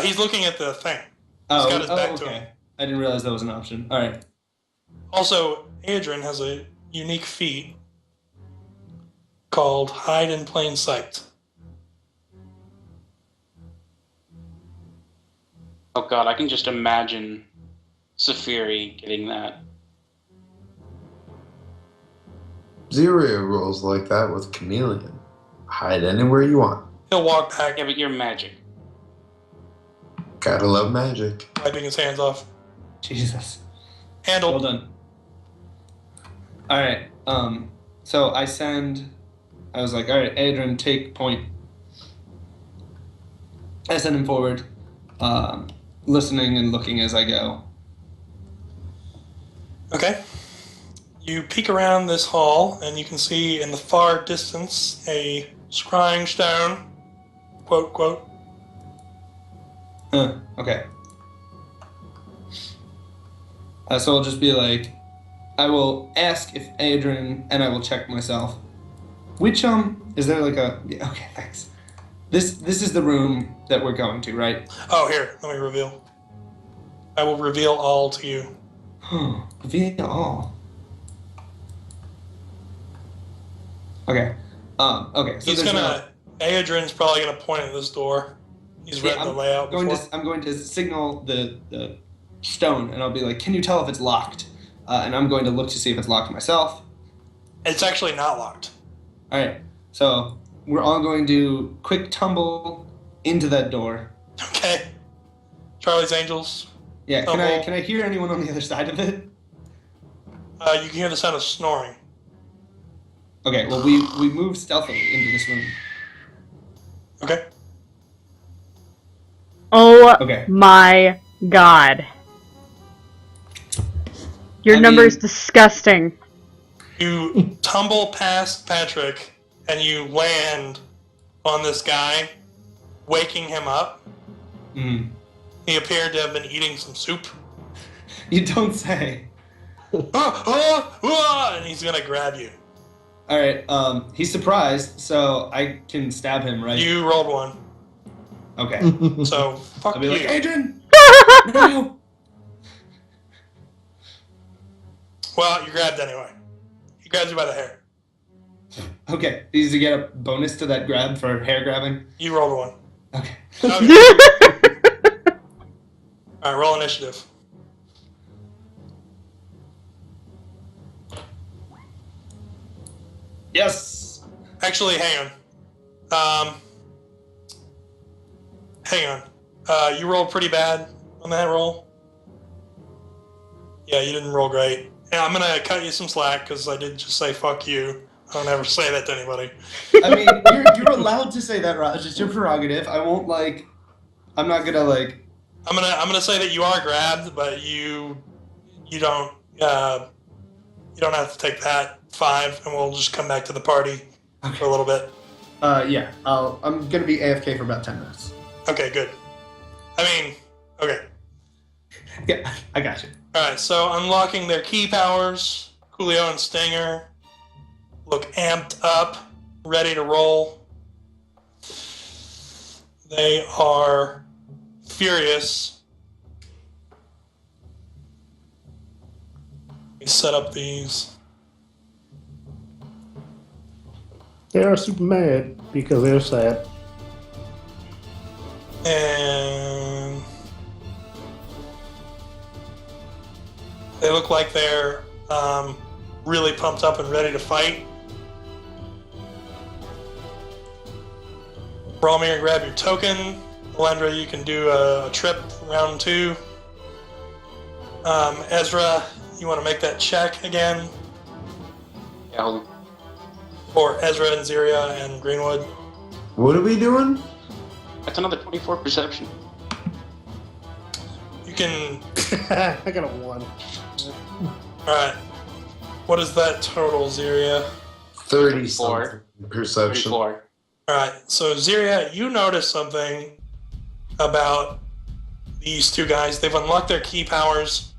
Speaker 1: He's looking at the thing.
Speaker 4: Oh,
Speaker 1: He's got his back
Speaker 4: okay.
Speaker 1: to him.
Speaker 4: I didn't realize that was an option. All right.
Speaker 1: Also, Adrian has a unique feat called Hide in Plain Sight.
Speaker 5: Oh god, I can just imagine Safiri getting that.
Speaker 6: Zero rolls like that with Chameleon. Hide anywhere you want.
Speaker 1: He'll walk back,
Speaker 5: Yeah, but you're magic.
Speaker 6: Gotta love magic.
Speaker 1: wiping his hands off.
Speaker 4: Jesus.
Speaker 1: Handled.
Speaker 4: Well done. All right. So I was like, all right, Adrian, take point. I send him forward, listening and looking as I go.
Speaker 1: Okay. You peek around this hall, and you can see in the far distance a scrying stone. Quote, quote.
Speaker 4: Okay. So I'll just be like, I will ask if Adrian, and I will check myself. Which, is there like a, yeah, okay, thanks. This is the room that we're going to, right?
Speaker 1: Oh, here, let me reveal. I will reveal all to you.
Speaker 4: Reveal all. Okay. Okay. So
Speaker 1: He's
Speaker 4: there's
Speaker 1: gonna. Adrian's probably gonna point at this door. He's read the layout before.
Speaker 4: I'm going to signal the stone, and I'll be like, "Can you tell if it's locked?" And I'm going to look to see if it's locked myself.
Speaker 1: It's actually not locked.
Speaker 4: All right. So we're all going to quick tumble into that door.
Speaker 1: Okay. Charlie's Angels.
Speaker 4: Yeah.
Speaker 1: Tumble.
Speaker 4: Can I hear anyone on the other side of it?
Speaker 1: You can hear the sound of snoring.
Speaker 4: Okay. Well, we move stealthily into this room.
Speaker 1: Okay.
Speaker 3: Oh
Speaker 4: Okay.
Speaker 3: my god. Your number is disgusting.
Speaker 1: You tumble past Patrick and you land on this guy, waking him up.
Speaker 4: Mm.
Speaker 1: He appeared to have been eating some soup.
Speaker 4: You don't say.
Speaker 1: And he's gonna grab you.
Speaker 4: All right. He's surprised, so I can stab him, right?
Speaker 1: You rolled one.
Speaker 4: Okay.
Speaker 1: So, fuck
Speaker 4: I'll be
Speaker 1: you.
Speaker 4: like, Adrian! No!
Speaker 1: Well, you grabbed anyway. He grabs you by the hair.
Speaker 4: Okay. Does he get a bonus to that grab for hair grabbing?
Speaker 1: You rolled one.
Speaker 4: Okay.
Speaker 1: Alright, roll initiative.
Speaker 4: Yes!
Speaker 1: Actually, hang on. Hang on. You rolled pretty bad on that roll. Yeah, you didn't roll great. Yeah, I'm gonna cut you some slack because I did just say fuck you. I don't ever say that to anybody.
Speaker 4: I mean, you're allowed to say that, Raj. It's your prerogative. I won't, like... I'm not gonna, like...
Speaker 1: I'm gonna say that you are grabbed, but you don't have to take that 5, and we'll just come back to the party for a little bit.
Speaker 4: Yeah. I'm gonna be AFK for about 10 minutes.
Speaker 1: Okay, good. Okay.
Speaker 4: Yeah, I got you.
Speaker 1: Alright, so unlocking their key powers, Coolio and Stinger look amped up, ready to roll. They are furious. Let me set up these.
Speaker 2: They are super mad because they're sad.
Speaker 1: And they look like they're really pumped up and ready to fight. Bromir, grab your token. Alendra, you can do a trip round 2. Ezra, you want to make that check again?
Speaker 5: Yeah, hold on.
Speaker 1: For Ezra and Ziria and Greenwood.
Speaker 6: What are we doing?
Speaker 5: That's another 24 perception.
Speaker 1: You can...
Speaker 2: I got a 1.
Speaker 1: Alright. What is that total, Ziria?
Speaker 6: 30
Speaker 5: 34.
Speaker 6: something perception.
Speaker 5: 34.
Speaker 1: Alright, so Ziria, you notice something about these two guys. They've unlocked their key powers,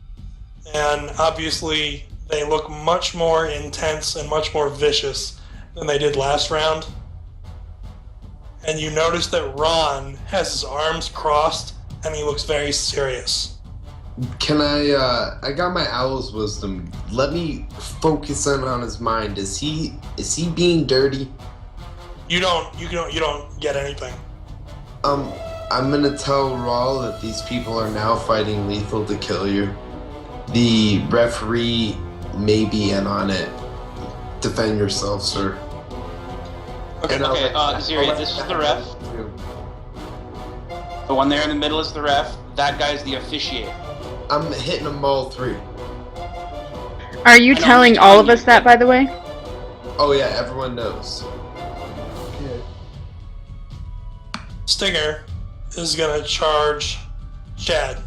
Speaker 1: and obviously they look much more intense and much more vicious than they did last round. And you notice that Ron has his arms crossed, and he looks very serious.
Speaker 6: Can I got my owl's wisdom. Let me focus in on his mind. Is he being dirty?
Speaker 1: You don't get anything.
Speaker 6: I'm gonna tell Raul that these people are now fighting lethal to kill you. The referee may be in on it. Defend yourself, sir.
Speaker 5: Okay, Ziria, this is the ref. The one there in the middle is the ref. That guy's the officiator.
Speaker 6: I'm hitting them all 3.
Speaker 3: Are you telling all of us that, by the way?
Speaker 6: Oh yeah, everyone knows.
Speaker 1: Stinger is gonna charge Chad.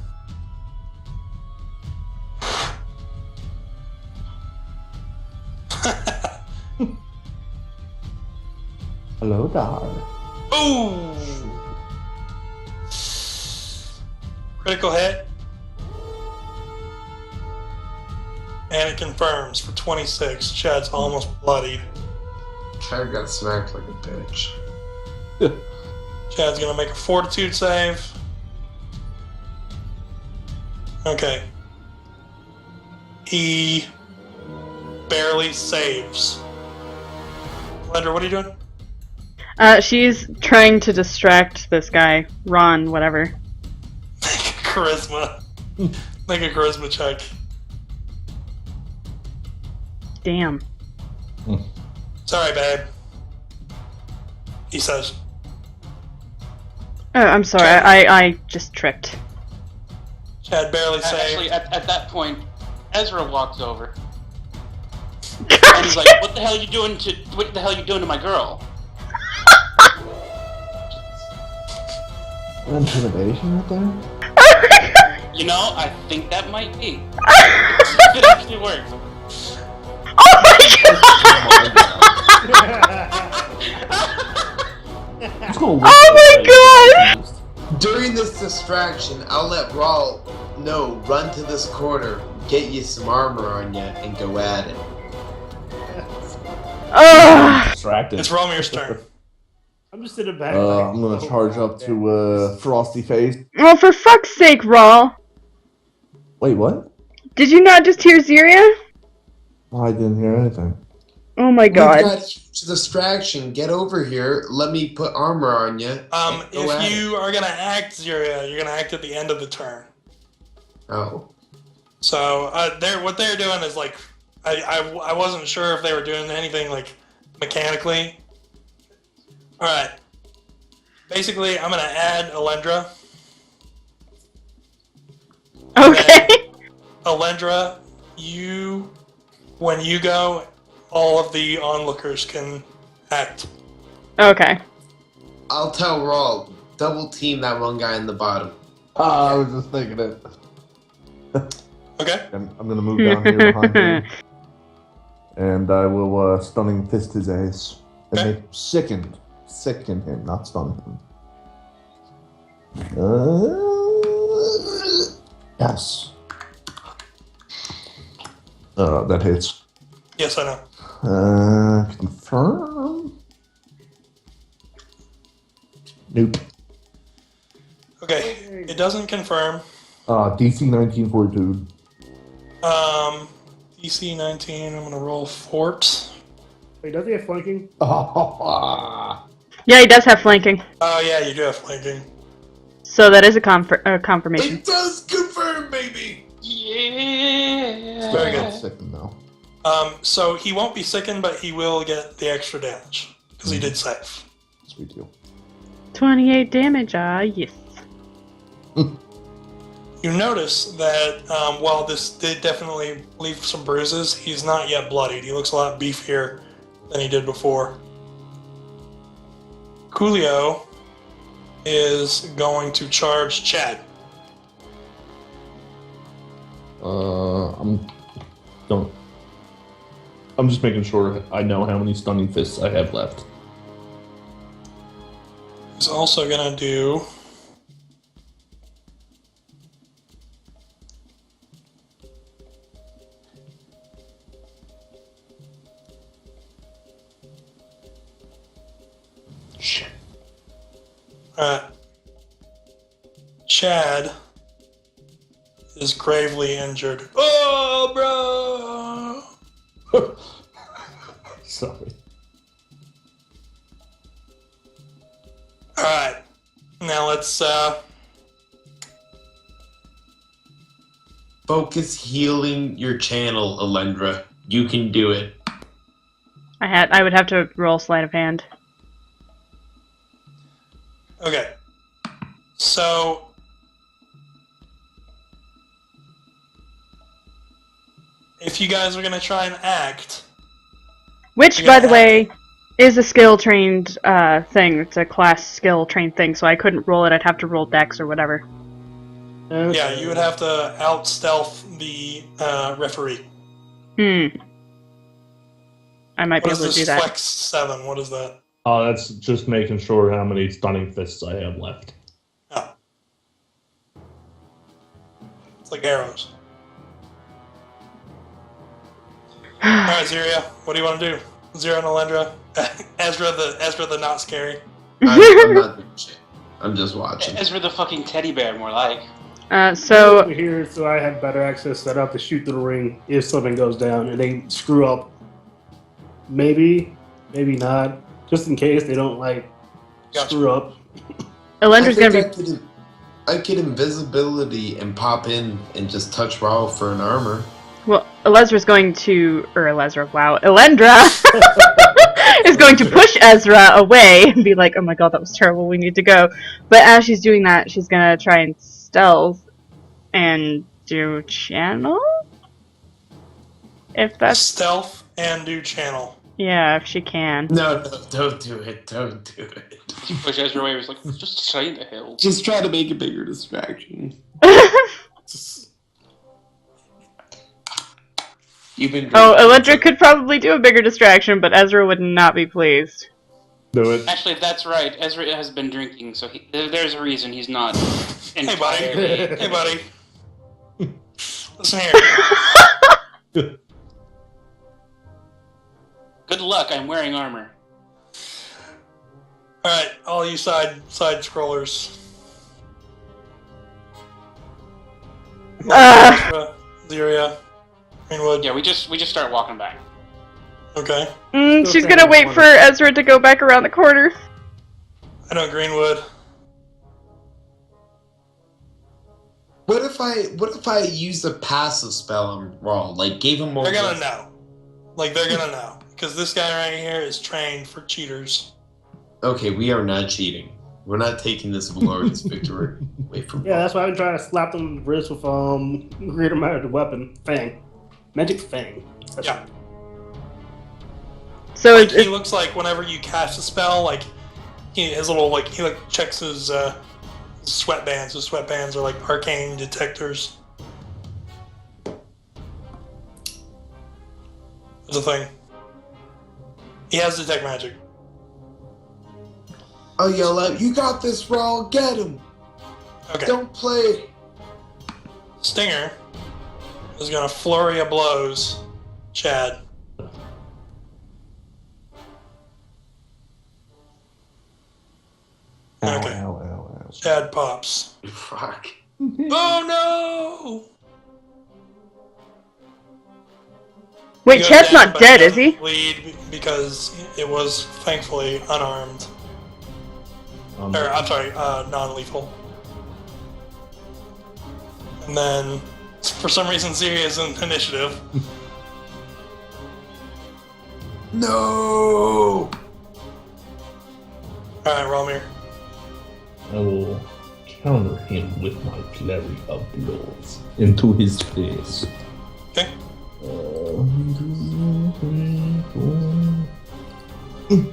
Speaker 7: Hello there.
Speaker 1: Ooh! Critical hit. And it confirms for 26. Chad's almost bloodied.
Speaker 6: Chad got smacked like a bitch.
Speaker 1: Chad's gonna make a fortitude save. Okay. He barely saves. Lender, what are you doing?
Speaker 3: She's trying to distract this guy, Ron, whatever.
Speaker 1: Charisma. Make a charisma check.
Speaker 3: Damn.
Speaker 1: Sorry, babe. He says.
Speaker 3: Oh, I'm sorry. I just tripped.
Speaker 1: Chad barely saved.
Speaker 5: Actually, at that point, Ezra walks over. And he's like, what the hell are you doing to my girl?
Speaker 7: Intimidation right there?
Speaker 5: You know, I think that might be. It actually worked.
Speaker 3: Oh my god! Oh my god!
Speaker 6: During this distraction, I'll let Raul know, run to this corner, get you some armor on you, and go at it.
Speaker 7: Distracted.
Speaker 1: It's Romir's turn.
Speaker 2: I'm just sitting back.
Speaker 7: I'm gonna charge up to Frosty Face.
Speaker 3: Well, for fuck's sake, Raul.
Speaker 7: Wait, what?
Speaker 3: Did you not just hear Ziria?
Speaker 7: Oh, I didn't hear anything.
Speaker 3: Oh my god.
Speaker 6: We've got huge distraction. Get over here. Let me put armor on you.
Speaker 1: If you are gonna act, Ziria, you're gonna act at the end of the turn.
Speaker 6: Oh.
Speaker 1: So what they're doing is like, I wasn't sure if they were doing anything like mechanically. All right. Basically, I'm gonna add Alendra.
Speaker 3: Okay.
Speaker 1: Alendra, when you go, all of the onlookers can act.
Speaker 3: Okay.
Speaker 6: I'll tell Raul, double team that one guy in the bottom.
Speaker 7: I was just thinking it.
Speaker 1: Okay.
Speaker 7: I'm gonna move down here behind him. And I will stunning fist his ass. And
Speaker 1: Okay.
Speaker 7: make him sickened. sicken him, not stun him. Yes. That hits.
Speaker 1: Yes, I know.
Speaker 7: Confirm. Nope.
Speaker 1: Okay, it doesn't confirm.
Speaker 7: DC 19 fortitude.
Speaker 1: DC 19, I'm gonna roll fort.
Speaker 2: Wait, does he have flanking?
Speaker 3: Yeah, he does have flanking.
Speaker 1: Oh, yeah, you do have flanking.
Speaker 3: So that is a confirmation.
Speaker 6: It does confirm, baby.
Speaker 5: Yeah.
Speaker 1: Very good.
Speaker 7: Sicken though.
Speaker 1: So he won't be sickened, but he will get the extra damage because he did save.
Speaker 7: Sweet deal.
Speaker 3: 28 damage, yes.
Speaker 1: You notice that while this did definitely leave some bruises, he's not yet bloodied. He looks a lot beefier than he did before. Coolio is going to charge Chad.
Speaker 7: I'm just making sure I know how many stunning fists I have left.
Speaker 1: He's also gonna do
Speaker 7: Shit.
Speaker 1: Chad is gravely injured. Oh, bro!
Speaker 7: Sorry.
Speaker 1: Alright. Now let's,
Speaker 6: Focus healing your channel, Alendra. You can do it.
Speaker 3: I would have to roll sleight of hand.
Speaker 1: okay. So, if you guys are gonna try and act,
Speaker 3: Which,
Speaker 1: You're
Speaker 3: by
Speaker 1: gonna
Speaker 3: the
Speaker 1: have
Speaker 3: way, is a skill-trained thing. It's a class skill-trained thing, so I couldn't roll it. I'd have to roll dex or whatever.
Speaker 2: Okay.
Speaker 1: yeah, you would have to out-stealth the referee.
Speaker 3: I might
Speaker 1: What
Speaker 3: be
Speaker 1: is
Speaker 3: able to
Speaker 1: this
Speaker 3: do that.
Speaker 1: flex 7? What is that?
Speaker 7: That's just making sure how many stunning fists I have left.
Speaker 1: Oh. It's like arrows. Alright, Ziria, what do you want to do? Zira and Alendra? Ezra the not scary.
Speaker 6: I'm not doing shit. I'm just watching.
Speaker 5: Ezra the fucking teddy bear, more like.
Speaker 3: So
Speaker 2: Over here, so I have better access set up to shoot through the ring if something goes down and they screw up. Maybe not. Just in case they don't
Speaker 1: Gotcha.
Speaker 2: screw up.
Speaker 3: Elendra's
Speaker 6: I
Speaker 3: gonna
Speaker 6: think
Speaker 3: be.
Speaker 6: I could invisibility and pop in and just touch Raul for an armor.
Speaker 3: Well, Elezra's going to. Or Elezra, wow. Elendra is going to push Ezra away and be like, oh my god, that was terrible, we need to go. But as she's doing that, she's gonna try and stealth and do channel? If that's.
Speaker 1: Stealth and do channel.
Speaker 3: Yeah, if she can.
Speaker 6: No, don't do it. Don't do it.
Speaker 5: He pushed Ezra away. He was like, just say the hell.
Speaker 8: Just try to make a bigger distraction.
Speaker 6: You've been.
Speaker 3: Oh, Elendra could probably do a bigger distraction, but Ezra would not be pleased.
Speaker 7: Do it.
Speaker 5: Actually, that's right. Ezra has been drinking, so there's a reason he's not
Speaker 1: Hey, buddy.
Speaker 5: entirely.
Speaker 1: Hey, buddy. Listen here.
Speaker 5: Good luck. I'm wearing armor.
Speaker 1: Alright, all you side scrollers. Ezra, Ziria, Greenwood.
Speaker 5: Yeah, we just start walking back.
Speaker 1: Okay.
Speaker 3: She's gonna wait for Ezra to go back around the corner.
Speaker 1: I know Greenwood.
Speaker 6: What if I used a passive spell on Raul? Like gave him more.
Speaker 1: They're gonna know. They're gonna know. Because this guy right here is trained for cheaters.
Speaker 6: Okay, we are not cheating. We're not taking this glorious victory away from.
Speaker 2: Yeah, that's why I'm trying to slap them in the wrist with greater magic weapon, Fang. Magic Fang. That's
Speaker 1: Yeah.
Speaker 3: So
Speaker 1: He looks like whenever you cast a spell, his little, he checks his sweatbands. His sweatbands are like arcane detectors. There's a thing. He has detect magic.
Speaker 6: I'll yell out, "You got this, Raul! Get him!
Speaker 1: Okay.
Speaker 6: Don't play!"
Speaker 1: Stinger is going to flurry of blows Chad. Okay.
Speaker 7: Ow.
Speaker 1: Chad pops.
Speaker 6: Fuck.
Speaker 1: Oh no!
Speaker 3: Wait,
Speaker 1: He goes
Speaker 3: Chad's
Speaker 1: down,
Speaker 3: not
Speaker 1: but
Speaker 3: dead, is
Speaker 1: doesn't
Speaker 3: he?
Speaker 1: Bleed because it was thankfully unarmed.
Speaker 7: Um,
Speaker 1: Or, I'm sorry, non-lethal. And then, for some reason, Ziri is in initiative.
Speaker 6: No!
Speaker 1: Alright, Romir.
Speaker 7: I will counter him with my flurry of blows into his face.
Speaker 1: Okay.
Speaker 7: 1, 2, 3,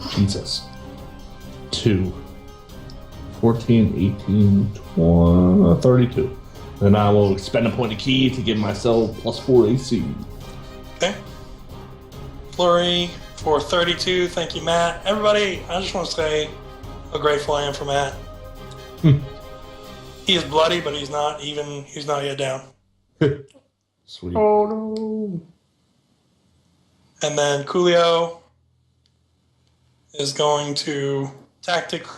Speaker 7: 4. Jesus. 2. 14, 18, 20, 32. Then I will expend a point of key to give myself +4 AC.
Speaker 1: Okay. Flurry for 32. Thank you, Matt. Everybody, I just want to say how grateful I am for Matt. He is bloody, but he's not yet down.
Speaker 7: Sweet.
Speaker 2: Oh no.
Speaker 1: And then Coolio is going to tactically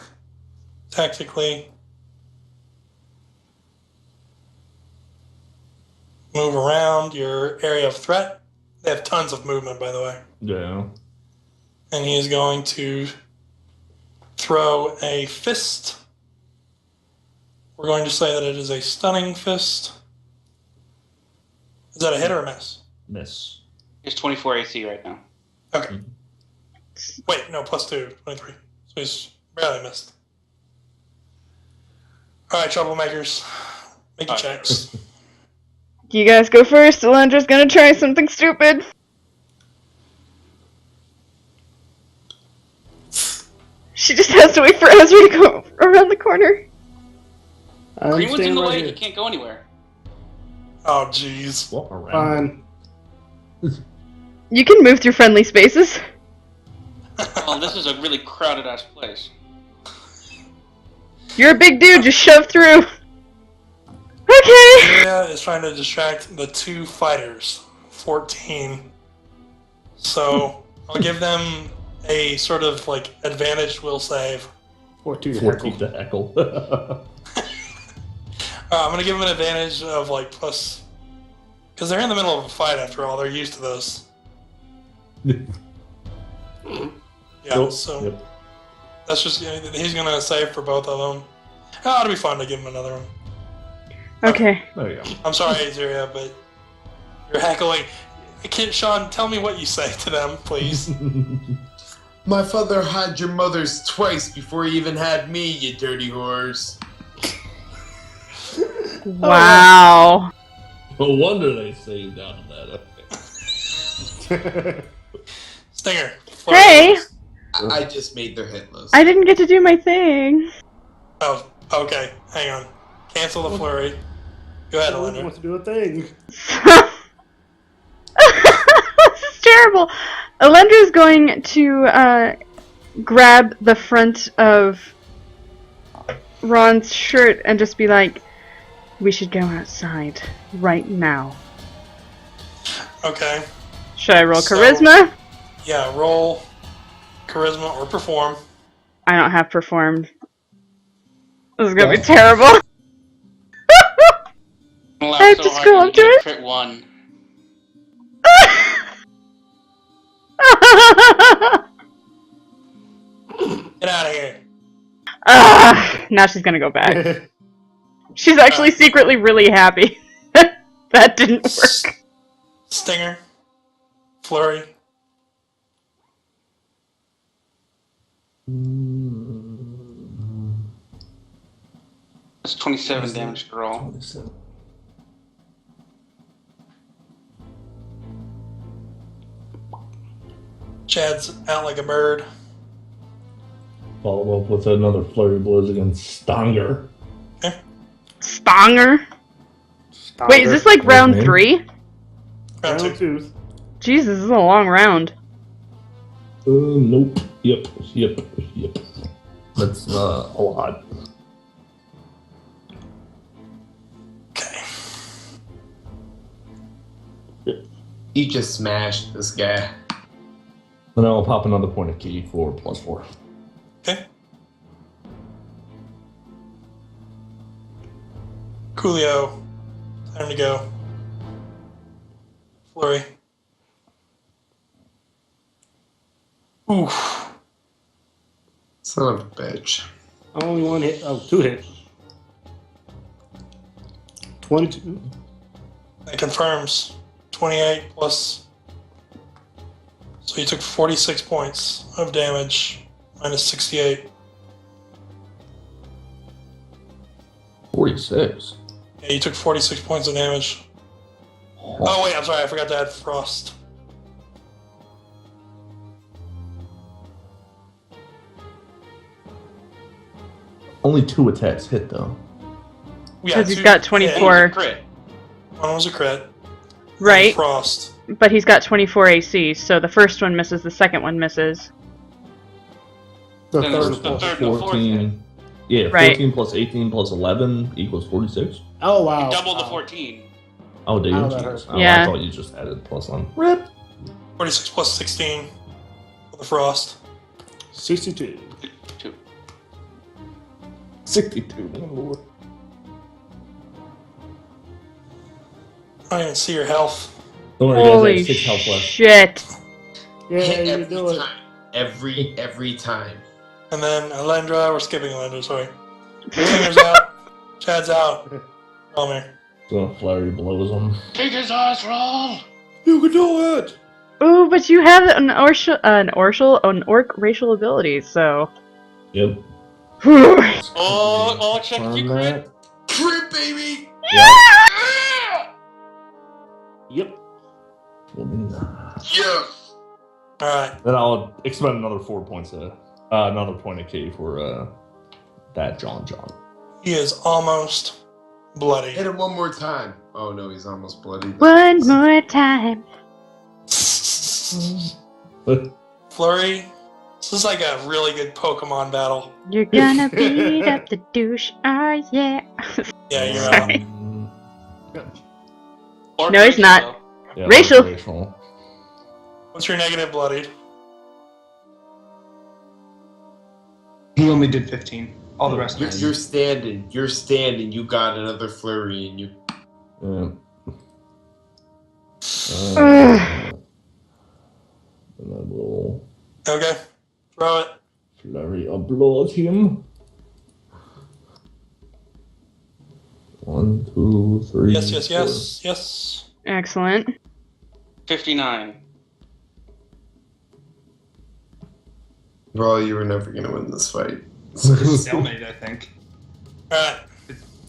Speaker 1: move around your area of threat. They have tons of movement, by the way.
Speaker 7: Yeah.
Speaker 1: And he is going to throw a fist. We're going to say that it is a stunning fist. Is that a hit or a miss?
Speaker 7: Miss.
Speaker 5: He's 24 AC right now.
Speaker 1: Okay. Wait, no, +2, 23. So he's barely missed. Alright, troublemakers. Make your checks.
Speaker 3: You guys go first. Elendra's gonna try something stupid. She just has to wait for Ezra to go around the corner.
Speaker 2: I'm
Speaker 5: Greenwood's in
Speaker 2: staying
Speaker 5: the
Speaker 2: right
Speaker 5: way,
Speaker 2: here.
Speaker 5: he can't go anywhere.
Speaker 1: Oh, jeez.
Speaker 7: Walk around.
Speaker 2: Fine.
Speaker 3: You can move through friendly spaces.
Speaker 5: Well, this is a really crowded ass place.
Speaker 3: You're a big dude, just shove through. Okay.
Speaker 1: Julia is trying to distract the two fighters. 14. So, I'll give them a sort of, like, advantaged will save.
Speaker 2: 14
Speaker 7: 14 to heckle.
Speaker 1: I'm gonna give them an advantage of, like, plus... Because they're in the middle of a fight, after all. They're used to this. Yeah,
Speaker 7: Nope.
Speaker 1: so...
Speaker 7: Yep.
Speaker 1: That's just... He's gonna save for both of them. Oh, it'll be fun to give him another one.
Speaker 3: Okay.
Speaker 7: There you go.
Speaker 1: I'm sorry, Azaria, but you're heckling. Sean, tell me what you say to them, please.
Speaker 6: My father had your mother's twice before he even had me, you dirty whores.
Speaker 3: Wow.
Speaker 7: No wonder they saved out of that. Okay.
Speaker 1: Stinger.
Speaker 3: Hey!
Speaker 6: I just made their hit list.
Speaker 3: I didn't get to do my thing.
Speaker 1: Oh, okay. Hang on. Cancel the flurry. Go ahead,
Speaker 2: I
Speaker 1: Elender.
Speaker 2: want to do a thing.
Speaker 3: This is terrible. Elendra's going to grab the front of Ron's shirt and just be like, we should go outside right now.
Speaker 1: Okay.
Speaker 3: Should I roll
Speaker 1: So-
Speaker 3: charisma?
Speaker 1: Yeah, roll charisma or perform.
Speaker 3: I don't have performed. This is gonna be terrible.
Speaker 5: I'm
Speaker 3: I have to scroll up to it?
Speaker 5: Crit 1.
Speaker 1: Get out of here.
Speaker 3: Now she's gonna go back. She's actually secretly really happy. That didn't work.
Speaker 1: Stinger. Flurry.
Speaker 5: That's 27 damage to roll.
Speaker 7: 27.
Speaker 1: Chad's out like a bird.
Speaker 7: Follow up with another flurry of blows against Stonger.
Speaker 3: Stonger? Wait, is this like round
Speaker 7: Mhm.
Speaker 3: 3?
Speaker 1: Round
Speaker 2: Round
Speaker 1: two.
Speaker 2: 2.
Speaker 3: Jesus, this is a long round.
Speaker 7: Nope. Yep. That's a lot.
Speaker 1: Okay.
Speaker 6: You just smashed this guy.
Speaker 7: Then I'll pop another point of key for +4.
Speaker 1: Okay. Coolio. Time to go. Flurry. Oof.
Speaker 6: Son of a bitch.
Speaker 2: Only one hit. Oh, 2 hits. 22.
Speaker 1: That confirms. 28 plus. So you took 46 points of damage. Minus 68.
Speaker 7: 46.
Speaker 1: Yeah, you took 46 points of damage. Oh, wait, I'm sorry. I forgot to add frost.
Speaker 7: Only 2 attacks hit though.
Speaker 1: Yeah,
Speaker 3: Because he's got
Speaker 1: yeah,
Speaker 3: 24.
Speaker 5: Crit.
Speaker 1: one was a crit.
Speaker 3: Right,
Speaker 1: Frost.
Speaker 3: but he's got 24 AC, so the first one misses, the second one misses.
Speaker 2: The
Speaker 5: Then
Speaker 2: third
Speaker 5: there's the
Speaker 2: one.
Speaker 5: third and the fourth.
Speaker 7: 14. Yeah,
Speaker 3: Right.
Speaker 7: 14 plus 18 plus 11 equals 46.
Speaker 2: Oh, wow.
Speaker 5: Double the
Speaker 2: Wow.
Speaker 5: 14.
Speaker 7: Oh, do you?
Speaker 2: Oh, that
Speaker 7: Jesus.
Speaker 2: hurts.
Speaker 7: Oh,
Speaker 3: Yeah.
Speaker 7: I thought you just added +1. Rip.
Speaker 1: 46 plus 16 for the frost.
Speaker 2: 62.
Speaker 5: 2.
Speaker 7: 62. My lord.
Speaker 1: I don't even see your health.
Speaker 7: Don't worry, guys. I
Speaker 3: Holy
Speaker 7: have 6 health left.
Speaker 3: shit!
Speaker 2: Yeah,
Speaker 6: Hit
Speaker 2: you
Speaker 6: every
Speaker 2: do it.
Speaker 6: time. Every time.
Speaker 1: And then Alendra, we're skipping Alendra, sorry. Tinger's out. Chad's out. Elmer.
Speaker 7: So Flurry blows him.
Speaker 5: Take his eyes roll!
Speaker 7: You can do it!
Speaker 3: Ooh, but you have an orc racial ability, so.
Speaker 7: Yep.
Speaker 5: Oh, check if you
Speaker 7: Confirm
Speaker 5: crit.
Speaker 7: that.
Speaker 6: Crit, baby!
Speaker 2: Yep.
Speaker 6: Yes!
Speaker 1: Alright.
Speaker 7: Then I'll expend another 4 points another point of key for that John.
Speaker 1: He is almost bloody.
Speaker 6: Hit him one more time. Oh no, he's almost bloody.
Speaker 3: One more time.
Speaker 1: Flurry. This is like a really good Pokemon battle.
Speaker 3: You're gonna beat up the douche, oh yeah.
Speaker 1: Yeah, you're
Speaker 3: Sorry.
Speaker 5: Or
Speaker 3: No, he's not.
Speaker 5: though.
Speaker 7: Yeah,
Speaker 3: Racial.
Speaker 7: racial.
Speaker 1: What's your negative bloodied?
Speaker 4: He only did 15. All the rest.
Speaker 6: You're standing. You're standing. You got another flurry, and you.
Speaker 7: Yeah. And I will
Speaker 1: Okay. Throw it.
Speaker 7: flurry applaud him. 1, 2, 3.
Speaker 1: Yes, yes, yes, yes.
Speaker 3: Excellent.
Speaker 5: 59.
Speaker 6: Well, you were never gonna win this fight.
Speaker 4: Stalemate, I think.
Speaker 1: Alright.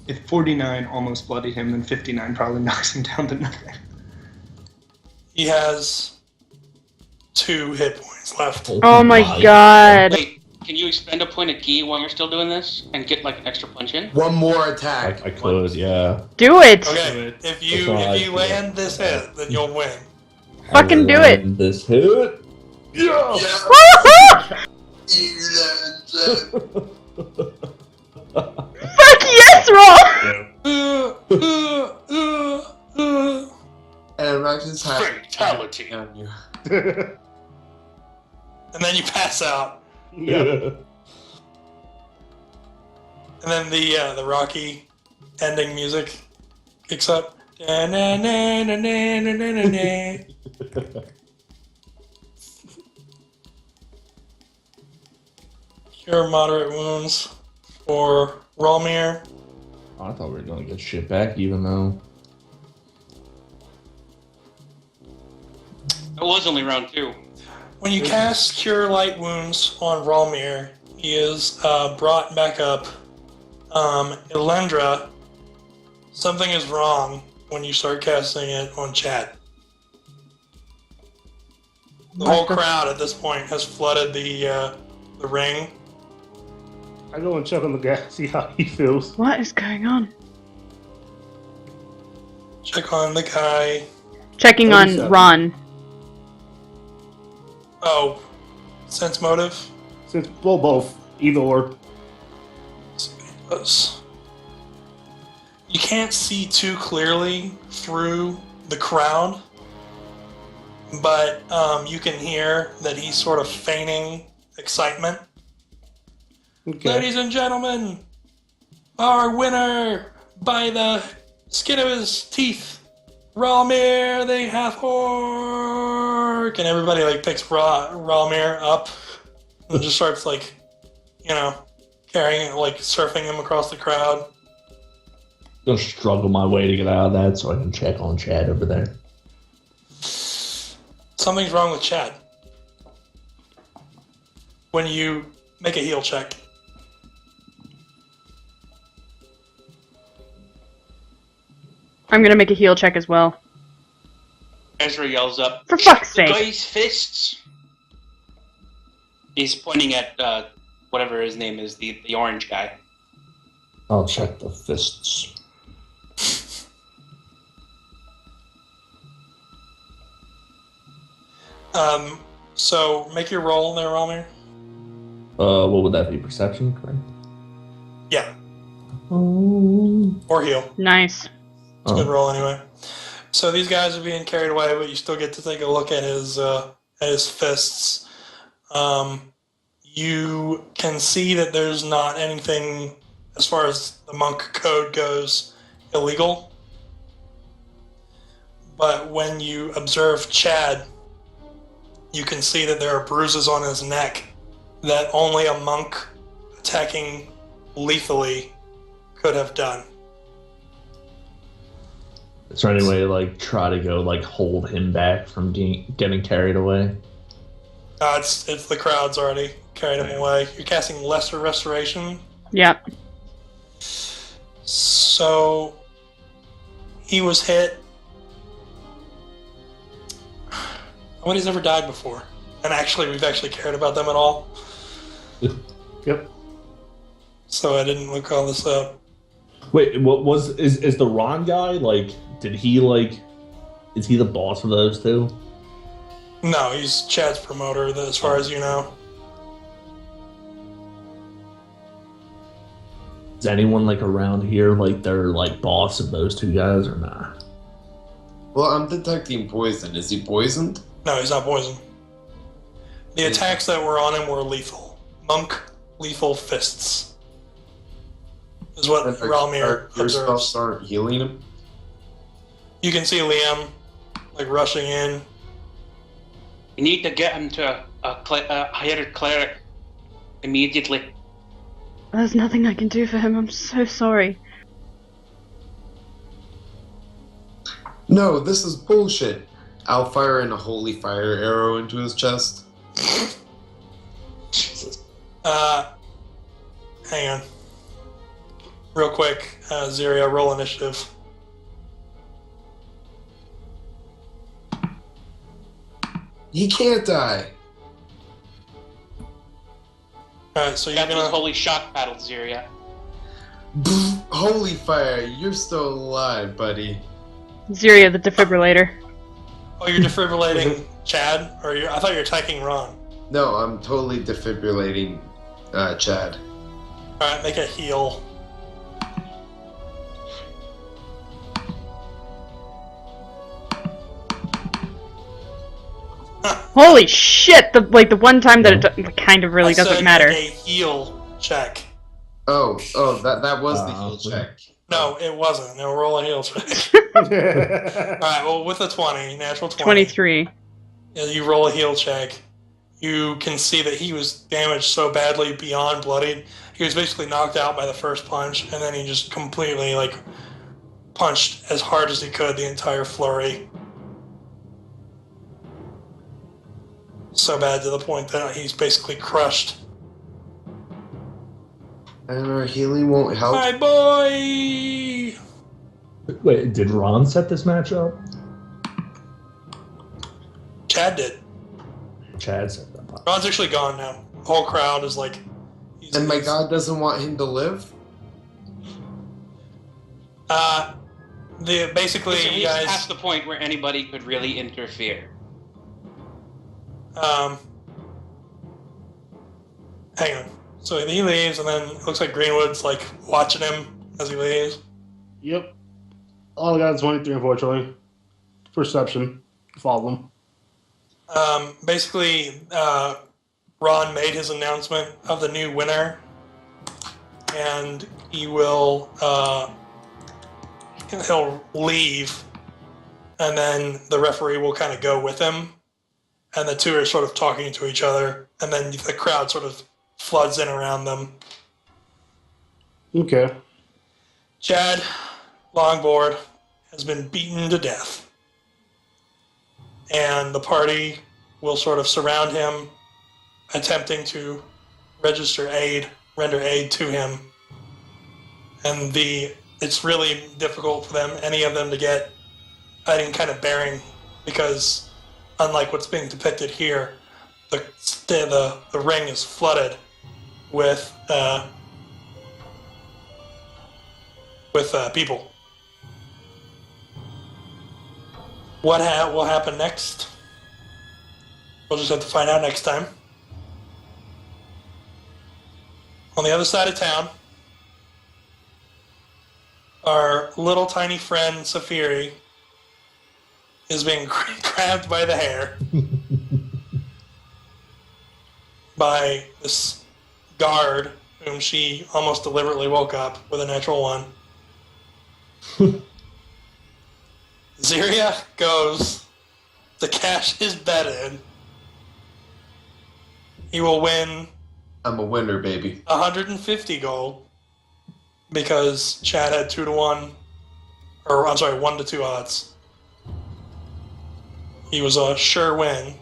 Speaker 4: If 49 almost bloodied him, then 59 probably knocks him down to nothing.
Speaker 1: He has 2 hit points left.
Speaker 3: Oh my god.
Speaker 5: Wait, can you expend a point of key while you're still doing this and get like an extra punch in?
Speaker 6: One more attack.
Speaker 7: I could, yeah.
Speaker 3: Do it!
Speaker 1: Okay. If you land this hit, then you'll win.
Speaker 3: Fucking do it.
Speaker 7: And this hit. Yeah.
Speaker 3: Fuck yes, roll!
Speaker 6: And I'm not just
Speaker 5: Fatality.
Speaker 6: on you.
Speaker 1: And then you pass out.
Speaker 7: Yeah.
Speaker 1: And then the Rocky ending music picks up. Da-na-na-na-na-na-na-na. Cure moderate wounds for Rolmir.
Speaker 7: I thought we were gonna get shit back, even though.
Speaker 5: It was only round 2.
Speaker 1: When you cast Cure Light Wounds on Rolmir, he is brought back up. Elendra, something is wrong when you start casting it on chat. The whole crowd at this point has flooded the ring.
Speaker 2: I go and check on the guy, see how he feels.
Speaker 3: What is going on?
Speaker 1: Check on the guy.
Speaker 3: Checking on
Speaker 2: 37.
Speaker 3: Ron.
Speaker 1: Oh, sense motive.
Speaker 2: Since, well, both. Either or.
Speaker 1: You can't see too clearly through the crowd, but you can hear that he's sort of feigning excitement.
Speaker 2: Okay.
Speaker 1: Ladies and gentlemen, our winner by the skin of his teeth, Ralmir the Half-Orc! And everybody like picks Ralmir up and just starts like, carrying it, like surfing him across the crowd.
Speaker 7: Gonna struggle my way to get out of that so I can check on Chad over there.
Speaker 1: Something's wrong with Chad. When you make a heal check.
Speaker 3: I'm gonna make a heal check as well.
Speaker 5: Ezra yells up,
Speaker 3: For fuck's
Speaker 5: "The
Speaker 3: sake.
Speaker 5: guy's fists!" He's pointing at whatever his name is, the orange guy.
Speaker 7: I'll check the fists.
Speaker 1: So make your roll there, Ralmir.
Speaker 7: What would that be? Perception, correct?
Speaker 1: Yeah,
Speaker 7: Oh.
Speaker 1: or heal.
Speaker 3: Nice.
Speaker 1: It's a good roll anyway. So these guys are being carried away, but you still get to take a look at his fists. You can see that there's not anything, as far as the monk code goes, illegal. But when you observe Chad, you can see that there are bruises on his neck that only a monk attacking lethally could have done.
Speaker 7: Is there any way to like try to go like hold him back from getting carried away?
Speaker 1: It's the crowd's already carried him away. You're casting Lesser Restoration.
Speaker 3: Yep.
Speaker 1: So he was hit. Nobody's ever died before, and we've actually cared about them at all.
Speaker 2: Yep.
Speaker 1: So I didn't look all this up.
Speaker 7: Wait, is the Ron guy like? Did he like? Is he the boss of those two?
Speaker 1: No, he's Chad's promoter, as far as you know.
Speaker 7: Is anyone like around here like they're like boss of those two guys or not?
Speaker 6: Well, I'm detecting poison. Is he poisoned?
Speaker 1: No, he's not poisoned. The attacks that were on him were lethal. Monk lethal fists. Is what Ralmir
Speaker 6: Your spells
Speaker 1: observes.
Speaker 6: aren't healing him?
Speaker 1: You can see Liam like rushing in.
Speaker 5: You need to get him to a higher cleric immediately.
Speaker 3: There's nothing I can do for him. I'm so sorry.
Speaker 6: No, this is bullshit. I'll fire in a holy fire arrow into his chest.
Speaker 7: Jesus.
Speaker 1: Hang on. Real quick, Ziria, roll initiative.
Speaker 6: He can't die.
Speaker 1: Alright, so you're
Speaker 5: That's his
Speaker 1: gonna...
Speaker 5: holy shock battle, Ziria.
Speaker 6: Holy fire, you're still alive, buddy.
Speaker 3: Ziria, the defibrillator.
Speaker 1: Oh, you're defibrillating Chad? I thought you were attacking Ron.
Speaker 6: No, I'm totally defibrillating Chad.
Speaker 1: Alright, make a heal.
Speaker 3: Holy shit! The one time that it kind of really
Speaker 1: I
Speaker 3: doesn't
Speaker 1: said
Speaker 3: matter.
Speaker 1: Make a heal check.
Speaker 6: Oh, that was the heal check.
Speaker 1: No, it wasn't. No, roll a heal check. Alright, well, with a 20, natural 20.
Speaker 3: 23.
Speaker 1: You roll a heal check. You can see that he was damaged so badly beyond bloodied. He was basically knocked out by the first punch, and then he just completely, like, punched as hard as he could the entire flurry. So bad to the point that he's basically crushed.
Speaker 6: And our healing won't help.
Speaker 1: My boy!
Speaker 7: Wait, did Ron set this match up?
Speaker 1: Chad did.
Speaker 7: Chad set that up.
Speaker 1: Ron's actually gone now. The whole crowd is like...
Speaker 6: And my god doesn't want him to live?
Speaker 1: Basically,
Speaker 5: He's
Speaker 1: you
Speaker 5: reached
Speaker 1: guys...
Speaker 5: past the point where anybody could really interfere.
Speaker 1: Hang on. So he leaves, and then it looks like Greenwood's like watching him as he leaves.
Speaker 2: Yep. All I got is 23, unfortunately. Perception. Follow them.
Speaker 1: Basically, Ron made his announcement of the new winner, and he will he'll leave, and then the referee will kind of go with him, and the two are sort of talking to each other, and then the crowd sort of floods in around them.
Speaker 2: Okay.
Speaker 1: Chad Longboard has been beaten to death, and the party will sort of surround him, attempting to render aid to him. And it's really difficult for them, any of them, to get any kind of bearing, because unlike what's being depicted here, the ring is flooded with people. What will happen next? We'll just have to find out next time. On the other side of town, our little tiny friend Safiri is being grabbed by the hair by this guard whom she almost deliberately woke up with a natural one. Ziria goes to cash his bet in. He will win.
Speaker 6: I'm a winner, baby.
Speaker 1: 150 gold, because Chad had 2-1, or I'm sorry, 1-2 odds. He was a sure win.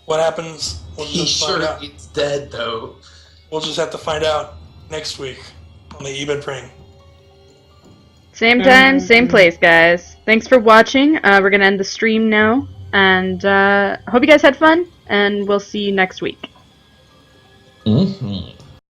Speaker 1: What happens? We'll
Speaker 6: He
Speaker 1: just find
Speaker 6: sure
Speaker 1: out.
Speaker 6: gets dead, though.
Speaker 1: We'll just have to find out next week on the Ebon Pring.
Speaker 3: Same time, same place, guys. Thanks for watching. We're gonna end the stream now, and hope you guys had fun, and we'll see you next week.
Speaker 7: Mm-hmm.